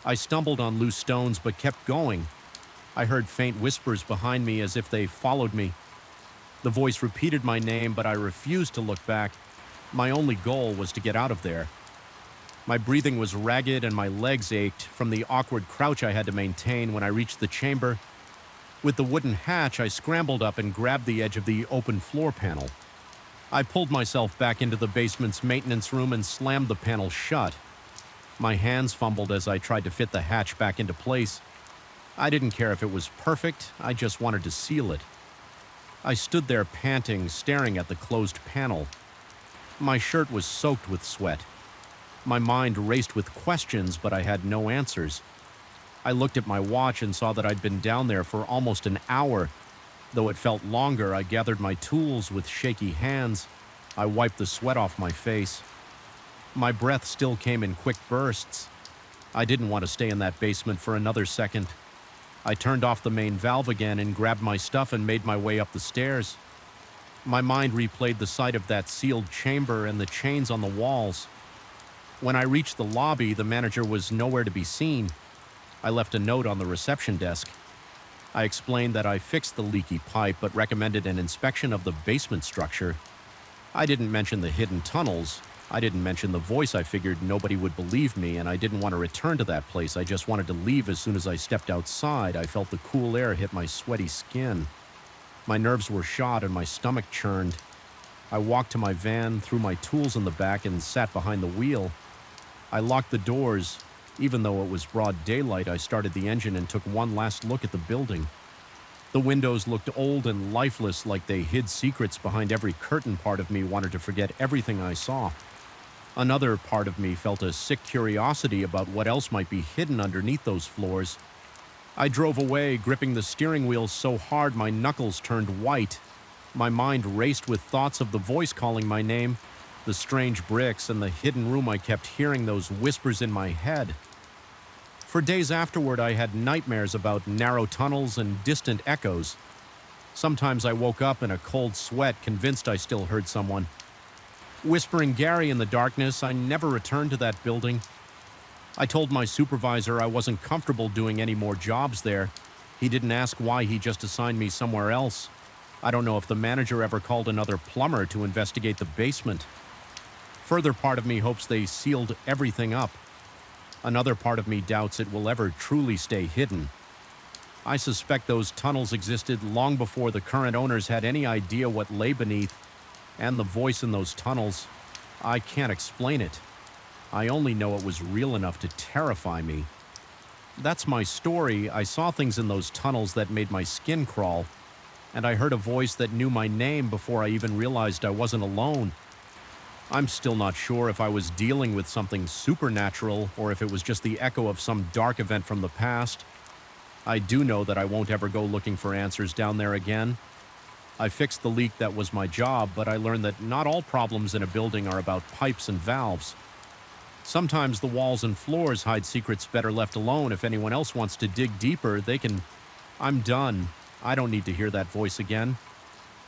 I stumbled on loose stones but kept going. I heard faint whispers behind me as if they followed me. The voice repeated my name, but I refused to look back. My only goal was to get out of there. My breathing was ragged and my legs ached from the awkward crouch I had to maintain when I reached the chamber. With the wooden hatch, I scrambled up and grabbed the edge of the open floor panel. I pulled myself back into the basement's maintenance room and slammed the panel shut. My hands fumbled as I tried to fit the hatch back into place. I didn't care if it was perfect, I just wanted to seal it. I stood there panting, staring at the closed panel. My shirt was soaked with sweat. My mind raced with questions, but I had no answers. I looked at my watch and saw that I'd been down there for almost an hour. Though it felt longer, I gathered my tools with shaky hands. I wiped the sweat off my face. My breath still came in quick bursts. I didn't want to stay in that basement for another second. I turned off the main valve again and grabbed my stuff and made my way up the stairs. My mind replayed the sight of that sealed chamber and the chains on the walls. When I reached the lobby, the manager was nowhere to be seen. I left a note on the reception desk. I explained that I fixed the leaky pipe but recommended an inspection of the basement structure. I didn't mention the hidden tunnels. I didn't mention the voice. I figured nobody would believe me, and I didn't want to return to that place. I just wanted to leave as soon as I stepped outside. I felt the cool air hit my sweaty skin. My nerves were shot and my stomach churned. I walked to my van, threw my tools in the back, and sat behind the wheel. I locked the doors. Even though it was broad daylight, I started the engine and took one last look at the building. The windows looked old and lifeless, like they hid secrets behind every curtain. Part of me wanted to forget everything I saw. Another part of me felt a sick curiosity about what else might be hidden underneath those floors. I drove away, gripping the steering wheel so hard my knuckles turned white. My mind raced with thoughts of the voice calling my name, the strange bricks, and the hidden room. I kept hearing those whispers in my head. For days afterward, I had nightmares about narrow tunnels and distant echoes. Sometimes I woke up in a cold sweat, convinced I still heard someone whispering Gary in the darkness. I never returned to that building. I told my supervisor I wasn't comfortable doing any more jobs there. He didn't ask why, he just assigned me somewhere else. I don't know if the manager ever called another plumber to investigate the basement. Further part of me hopes they sealed everything up. Another part of me doubts it will ever truly stay hidden. I suspect those tunnels existed long before the current owners had any idea what lay beneath. And the voice in those tunnels, I can't explain it. I only know it was real enough to terrify me. That's my story. I saw things in those tunnels that made my skin crawl, and I heard a voice that knew my name before I even realized I wasn't alone. I'm still not sure if I was dealing with something supernatural or if it was just the echo of some dark event from the past. I do know that I won't ever go looking for answers down there again. I fixed the leak that was my job, but I learned that not all problems in a building are about pipes and valves. Sometimes the walls and floors hide secrets better left alone. If anyone else wants to dig deeper, they can. I'm done. I don't need to hear that voice again.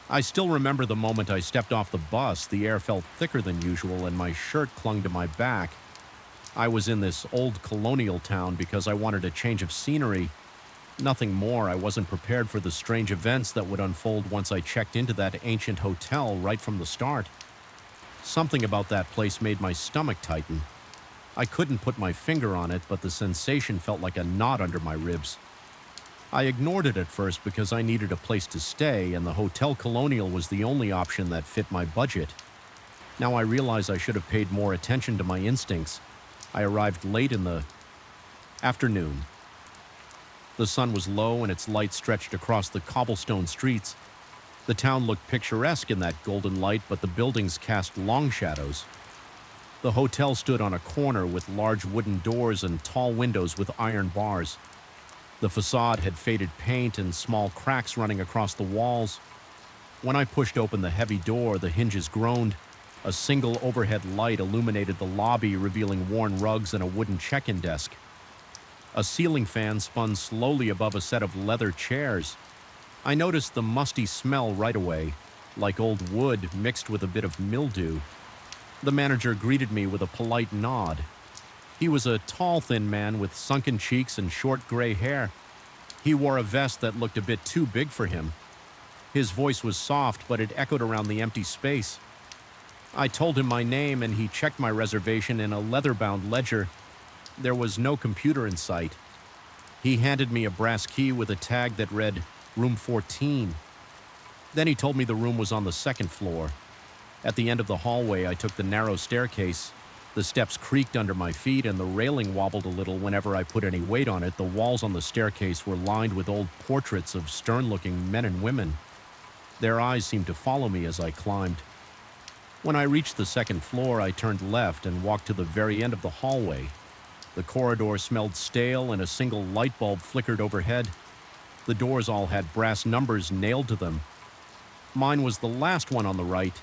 I still remember the moment I stepped off the bus. The air felt thicker than usual and my shirt clung to my back. I was in this old colonial town because I wanted a change of scenery. Nothing more. I wasn't prepared for the strange events that would unfold once I checked into that ancient hotel right from the start. Something about that place made my stomach tighten. I couldn't put my finger on it, but the sensation felt like a knot under my ribs. I ignored it at first because I needed a place to stay, and the Hotel Colonial was the only option that fit my budget. Now I realize I should have paid more attention to my instincts. I arrived late in the afternoon. The sun was low and its light stretched across the cobblestone streets. The town looked picturesque in that golden light, but the buildings cast long shadows. The hotel stood on a corner with large wooden doors and tall windows with iron bars. The facade had faded paint and small cracks running across the walls. When I pushed open the heavy door, the hinges groaned. A single overhead light illuminated the lobby, revealing worn rugs and a wooden check-in desk. A ceiling fan spun slowly above a set of leather chairs. I noticed the musty smell right away, like old wood mixed with a bit of mildew. The manager greeted me with a polite nod. He was a tall, thin man with sunken cheeks and short gray hair. He wore a vest that looked a bit too big for him. His voice was soft, but it echoed around the empty space. I told him my name, and he checked my reservation in a leather-bound ledger. There was no computer in sight. He handed me a brass key with a tag that read, Room 14. Then he told me the room was on the second floor. At the end of the hallway, I took the narrow staircase. The steps creaked under my feet, and the railing wobbled a little whenever I put any weight on it. The walls on the staircase were lined with old portraits of stern-looking men and women. Their eyes seemed to follow me as I climbed. When I reached the second floor, I turned left and walked to the very end of the hallway. The corridor smelled stale, and a single light bulb flickered overhead. The doors all had brass numbers nailed to them. Mine was the last one on the right.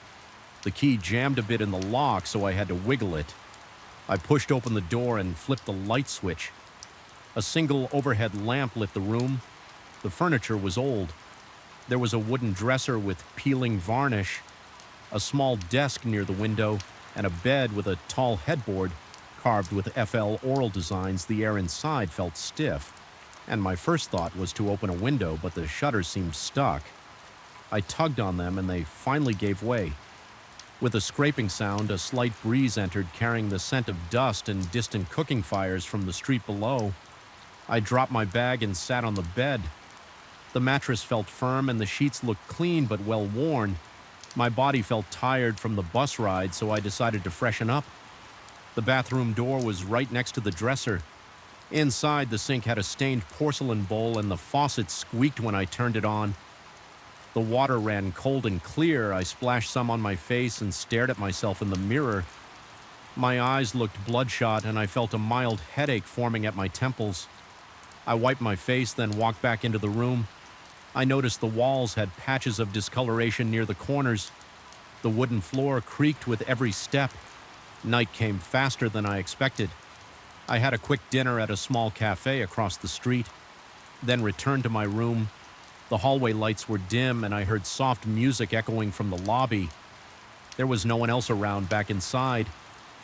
The key jammed a bit in the lock, so I had to wiggle it. I pushed open the door and flipped the light switch. A single overhead lamp lit the room. The furniture was old. There was a wooden dresser with peeling varnish, a small desk near the window, and a bed with a tall headboard carved with FL oral designs. The air inside felt stiff, and my first thought was to open a window, but the shutters seemed stuck. I tugged on them, and they finally gave way. With a scraping sound, a slight breeze entered, carrying the scent of dust and distant cooking fires from the street below. I dropped my bag and sat on the bed. The mattress felt firm and the sheets looked clean but well worn. My body felt tired from the bus ride, so I decided to freshen up. The bathroom door was right next to the dresser. Inside, the sink had a stained porcelain bowl and the faucet squeaked when I turned it on. The water ran cold and clear. I splashed some on my face and stared at myself in the mirror. My eyes looked bloodshot and I felt a mild headache forming at my temples. I wiped my face, then walked back into the room. I noticed the walls had patches of discoloration near the corners. The wooden floor creaked with every step. Night came faster than I expected. I had a quick dinner at a small cafe across the street, then returned to my room. The hallway lights were dim and I heard soft music echoing from the lobby. There was no one else around back inside.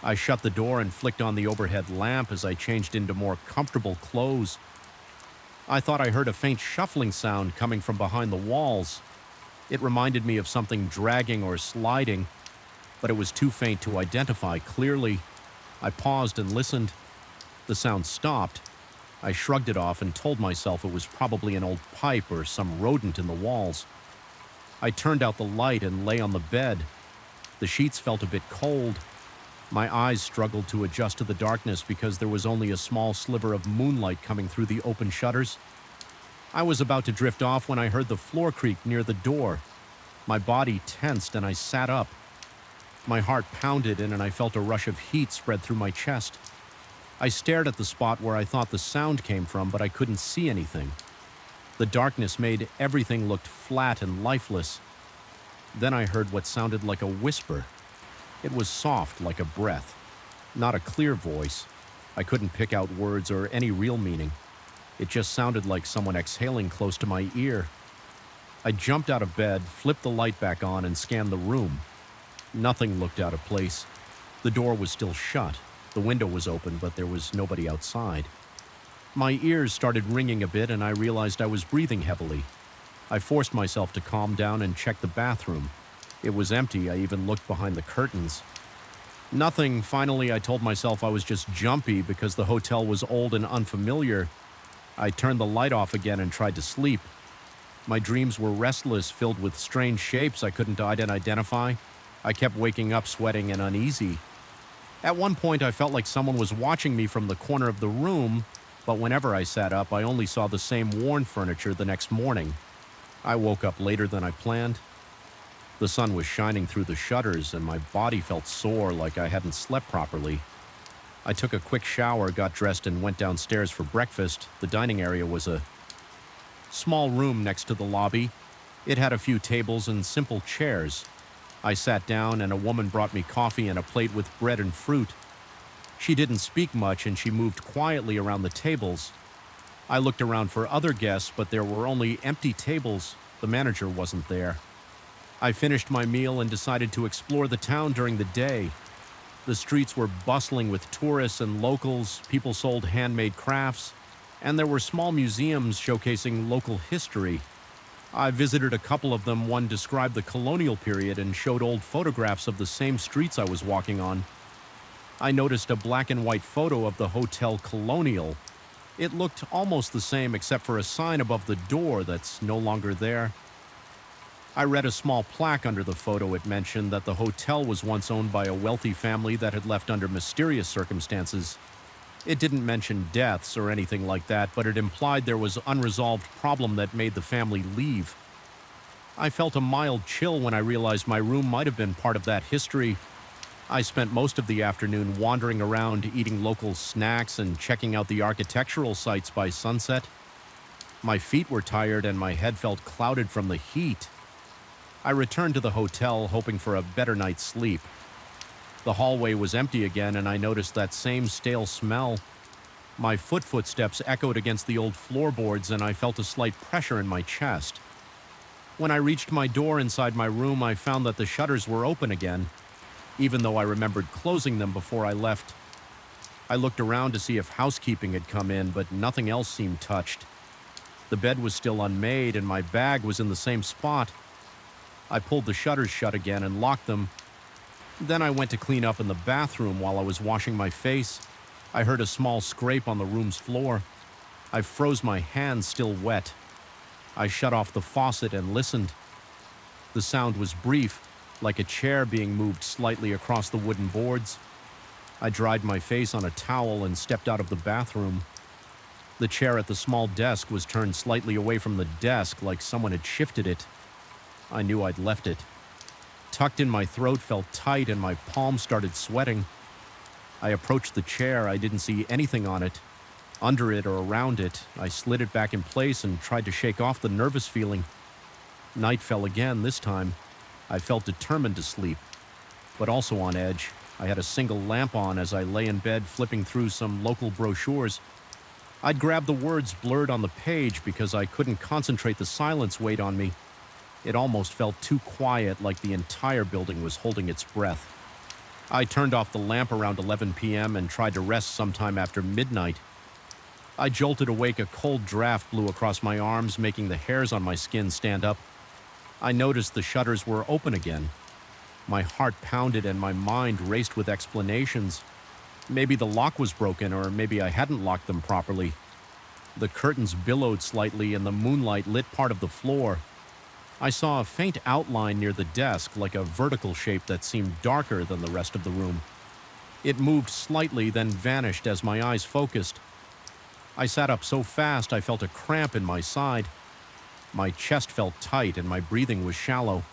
I shut the door and flicked on the overhead lamp as I changed into more comfortable clothes. I thought I heard a faint shuffling sound coming from behind the walls. It reminded me of something dragging or sliding, but it was too faint to identify clearly. I paused and listened. The sound stopped. I shrugged it off and told myself it was probably an old pipe or some rodent in the walls. I turned out the light and lay on the bed. The sheets felt a bit cold. My eyes struggled to adjust to the darkness because there was only a small sliver of moonlight coming through the open shutters. I was about to drift off when I heard the floor creak near the door. My body tensed and I sat up. My heart pounded and I felt a rush of heat spread through my chest. I stared at the spot where I thought the sound came from, but I couldn't see anything. The darkness made everything look flat and lifeless. Then I heard what sounded like a whisper. It was soft, like a breath. Not a clear voice. I couldn't pick out words or any real meaning. It just sounded like someone exhaling close to my ear. I jumped out of bed, flipped the light back on, and scanned the room. Nothing looked out of place. The door was still shut. The window was open, but there was nobody outside. My ears started ringing a bit, and I realized I was breathing heavily. I forced myself to calm down and check the bathroom. It was empty. I even looked behind the curtains. Nothing. Finally, I told myself I was just jumpy because the hotel was old and unfamiliar. I turned the light off again and tried to sleep. My dreams were restless, filled with strange shapes I couldn't identify. I kept waking up sweating and uneasy. At one point, I felt like someone was watching me from the corner of the room, but whenever I sat up, I only saw the same worn furniture the next morning. I woke up later than I planned. The sun was shining through the shutters, and my body felt sore like I hadn't slept properly. I took a quick shower, got dressed, and went downstairs for breakfast. The dining area was a small room next to the lobby. It had a few tables and simple chairs. I sat down, and a woman brought me coffee and a plate with bread and fruit. She didn't speak much, and she moved quietly around the tables. I looked around for other guests, but there were only empty tables. The manager wasn't there. I finished my meal and decided to explore the town during the day. The streets were bustling with tourists and locals. People sold handmade crafts, and there were small museums showcasing local history. I visited a couple of them. One described the colonial period and showed old photographs of the same streets I was walking on. I noticed a black and white photo of the Hotel Colonial. It looked almost the same except for a sign above the door that's no longer there. I read a small plaque under the photo. It mentioned that the hotel was once owned by a wealthy family that had left under mysterious circumstances. It didn't mention deaths or anything like that, but it implied there was an unresolved problem that made the family leave. I felt a mild chill when I realized my room might have been part of that history. I spent most of the afternoon wandering around, eating local snacks and checking out the architectural sites by sunset. My feet were tired and my head felt clouded from the heat. I returned to the hotel, hoping for a better night's sleep. The hallway was empty again, and I noticed that same stale smell. My footsteps echoed against the old floorboards, and I felt a slight pressure in my chest. When I reached my door inside my room, I found that the shutters were open again, even though I remembered closing them before I left. I looked around to see if housekeeping had come in, but nothing else seemed touched. The bed was still unmade, and my bag was in the same spot. I pulled the shutters shut again and locked them. Then I went to clean up in the bathroom. While I was washing my face, I heard a small scrape on the room's floor. I froze my hands still wet. I shut off the faucet and listened. The sound was brief, like a chair being moved slightly across the wooden boards. I dried my face on a towel and stepped out of the bathroom. The chair at the small desk was turned slightly away from the desk, like someone had shifted it. I knew I'd left it. Tucked in my throat felt tight and my palms started sweating. I approached the chair. I didn't see anything on it. Under it or around it, I slid it back in place and tried to shake off the nervous feeling. Night fell again this time. I felt determined to sleep, but also on edge. I had a single lamp on as I lay in bed flipping through some local brochures. I'd grab the words blurred on the page because I couldn't concentrate. The silence weighed on me. It almost felt too quiet, like the entire building was holding its breath. I turned off the lamp around 11 p.m. and tried to rest sometime after midnight. I jolted awake. A cold draft blew across my arms, making the hairs on my skin stand up. I noticed the shutters were open again. My heart pounded and my mind raced with explanations. Maybe the lock was broken, or maybe I hadn't locked them properly. The curtains billowed slightly and the moonlight lit part of the floor. I saw a faint outline near the desk, like a vertical shape that seemed darker than the rest of the room. It moved slightly, then vanished as my eyes focused. I sat up so fast I felt a cramp in my side. My chest felt tight and my breathing was shallow.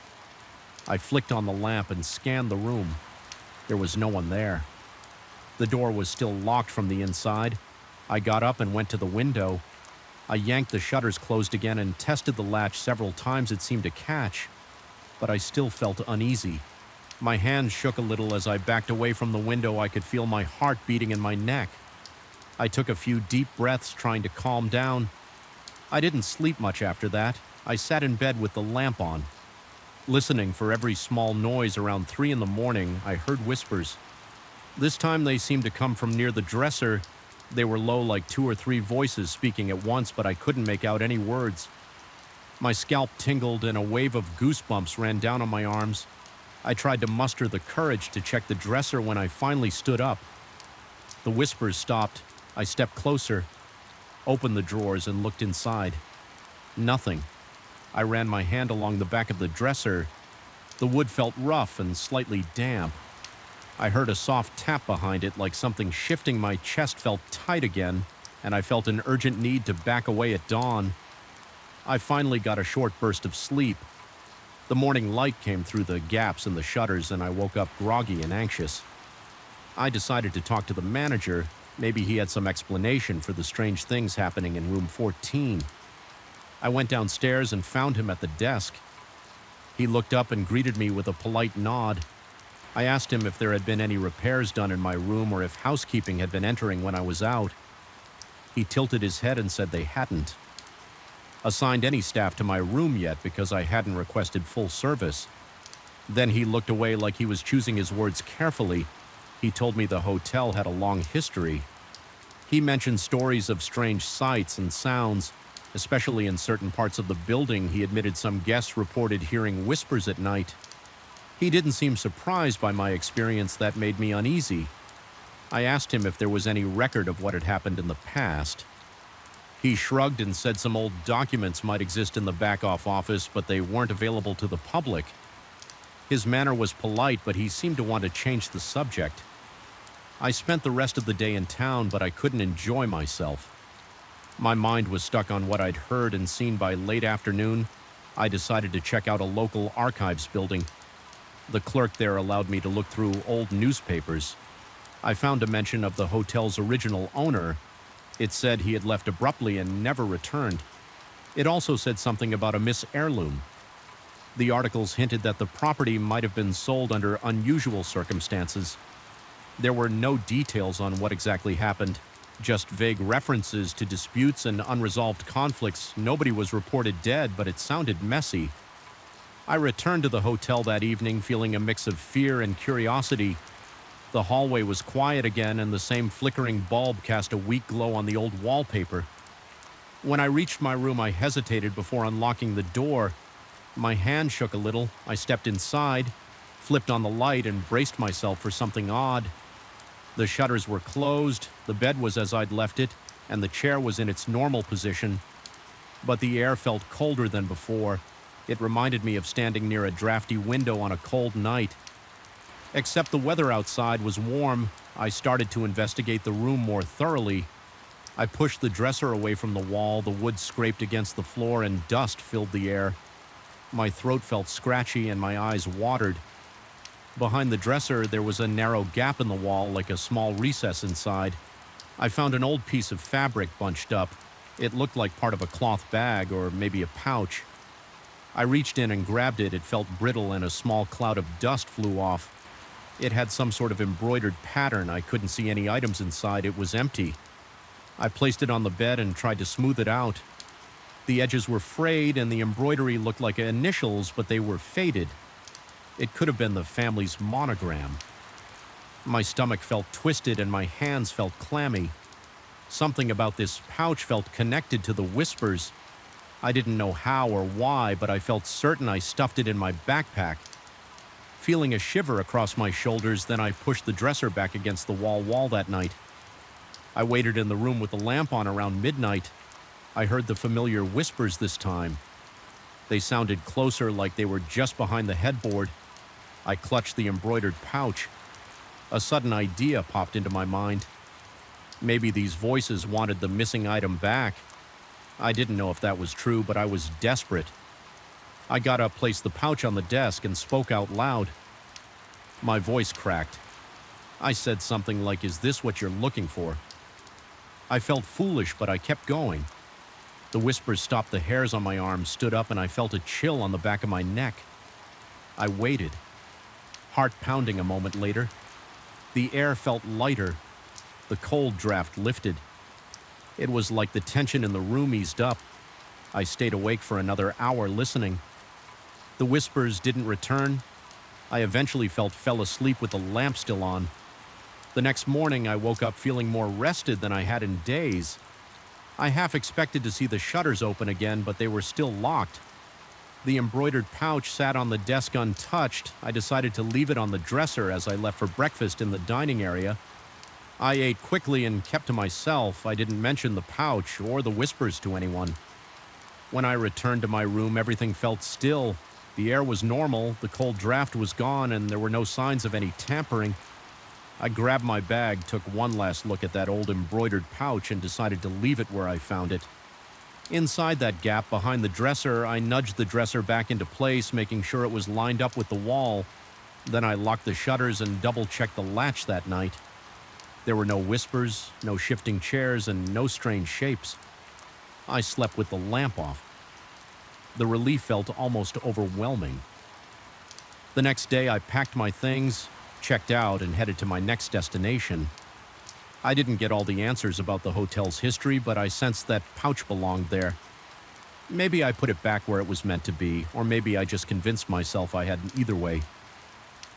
I flicked on the lamp and scanned the room. There was no one there. The door was still locked from the inside. I got up and went to the window. I yanked the shutters closed again and tested the latch several times. It seemed to catch, but I still felt uneasy. My hands shook a little as I backed away from the window. I could feel my heart beating in my neck. I took a few deep breaths, trying to calm down. I didn't sleep much after that. I sat in bed with the lamp on. Listening for every small noise. Around 3 in the morning, I heard whispers. This time they seemed to come from near the dresser. They were low, like 2 or 3 voices speaking at once, but I couldn't make out any words. My scalp tingled and a wave of goosebumps ran down on my arms. I tried to muster the courage to check the dresser. When I finally stood up, the whispers stopped. I stepped closer, opened the drawers, and looked inside. Nothing. I ran my hand along the back of the dresser. The wood felt rough and slightly damp. I heard a soft tap behind it, like something shifting. My chest felt tight again, and I felt an urgent need to back away at dawn. I finally got a short burst of sleep. The morning light came through the gaps in the shutters, and I woke up groggy and anxious. I decided to talk to the manager. Maybe he had some explanation for the strange things happening in room 14. I went downstairs and found him at the desk. He looked up and greeted me with a polite nod. I asked him if there had been any repairs done in my room or if housekeeping had been entering when I was out. He tilted his head and said they hadn't assigned any staff to my room yet because I hadn't requested full service. Then he looked away, like he was choosing his words carefully. He told me the hotel had a long history. He mentioned stories of strange sights and sounds, especially in certain parts of the building. He admitted some guests reported hearing whispers at night. He didn't seem surprised by my experience. That made me uneasy. I asked him if there was any record of what had happened in the past. He shrugged and said some old documents might exist in the back-off office, but they weren't available to the public. His manner was polite, but he seemed to want to change the subject. I spent the rest of the day in town, but I couldn't enjoy myself. My mind was stuck on what I'd heard and seen. By late afternoon, I decided to check out a local archives building. The clerk there allowed me to look through old newspapers. I found a mention of the hotel's original owner. It said he had left abruptly and never returned. It also said something about a Miss Heirloom. The articles hinted that the property might have been sold under unusual circumstances. There were no details on what exactly happened, just vague references to disputes and unresolved conflicts. Nobody was reported dead, but it sounded messy. I returned to the hotel that evening feeling a mix of fear and curiosity. The hallway was quiet again, and the same flickering bulb cast a weak glow on the old wallpaper. When I reached my room, I hesitated before unlocking the door. My hand shook a little. I stepped inside. flipped on the light, and braced myself for something odd. The shutters were closed, the bed was as I'd left it, and the chair was in its normal position. But the air felt colder than before. It reminded me of standing near a drafty window on a cold night. Except the weather outside was warm, I started to investigate the room more thoroughly. I pushed the dresser away from the wall, the wood scraped against the floor, and dust filled the air. My throat felt scratchy and my eyes watered. Behind the dresser, there was a narrow gap in the wall, like a small recess inside. I found an old piece of fabric bunched up. It looked like part of a cloth bag or maybe a pouch. I reached in and grabbed it. It felt brittle and a small cloud of dust flew off. It had some sort of embroidered pattern. I couldn't see any items inside. It was empty. I placed it on the bed and tried to smooth it out. The edges were frayed and the embroidery looked like initials, but they were faded. It could have been the family's monogram. My stomach felt twisted and my hands felt clammy. Something about this pouch felt connected to the whispers. I didn't know how or why, but I felt certain I stuffed it in my backpack. Feeling a shiver across my shoulders, then I pushed the dresser back against the wall that night. I waited in the room with the lamp on around midnight. I heard the familiar whispers this time. They sounded closer, like they were just behind the headboard. I clutched the embroidered pouch. A sudden idea popped into my mind. Maybe these voices wanted the missing item back. I didn't know if that was true, but I was desperate. I got up, placed the pouch on the desk, and spoke out loud. My voice cracked. I said something like, "Is this what you're looking for?" I felt foolish, but I kept going. The whispers stopped, the hairs on my arms stood up, and I felt a chill on the back of my neck. I waited, heart pounding. A moment later, the air felt lighter. The cold draft lifted. It was like the tension in the room eased up. I stayed awake for another hour listening. The whispers didn't return. I eventually fell asleep with the lamp still on. The next morning, I woke up feeling more rested than I had in days. I half expected to see the shutters open again, but they were still locked. The embroidered pouch sat on the desk untouched. I decided to leave it on the dresser as I left for breakfast in the dining area. I ate quickly and kept to myself. I didn't mention the pouch or the whispers to anyone. When I returned to my room, everything felt still. The air was normal, the cold draft was gone, and there were no signs of any tampering. I grabbed my bag, took one last look at that old embroidered pouch, and decided to leave it where I found it. Inside that gap behind the dresser, I nudged the dresser back into place, making sure it was lined up with the wall. Then I locked the shutters and double-checked the latch that night. There were no whispers, no shifting chairs, and no strange shapes. I slept with the lamp off. The relief felt almost overwhelming. The next day, I packed my things, checked out, and headed to my next destination. I didn't get all the answers about the hotel's history, but I sensed that pouch belonged there. Maybe I put it back where it was meant to be, or maybe I just convinced myself I hadn't. Either way,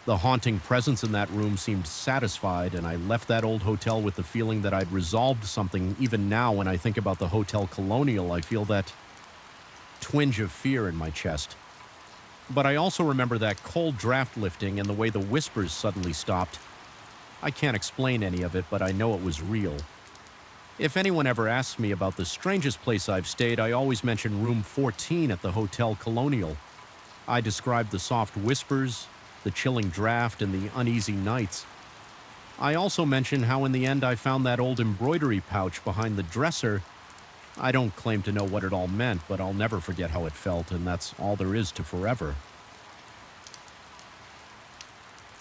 the haunting presence in that room seemed satisfied, and I left that old hotel with the feeling that I'd resolved something. Even now, when I think about the Hotel Colonial, I feel that twinge of fear in my chest. But I also remember that cold draft lifting and the way the whispers suddenly stopped. I can't explain any of it, but I know it was real. If anyone ever asks me about the strangest place I've stayed, I always mention room 14 at the Hotel Colonial. I described the soft whispers, the chilling draft, and the uneasy nights. I also mention how in the end I found that old embroidery pouch behind the dresser. I don't claim to know what it all meant, but I'll never forget how it felt, and that's all there is to forever.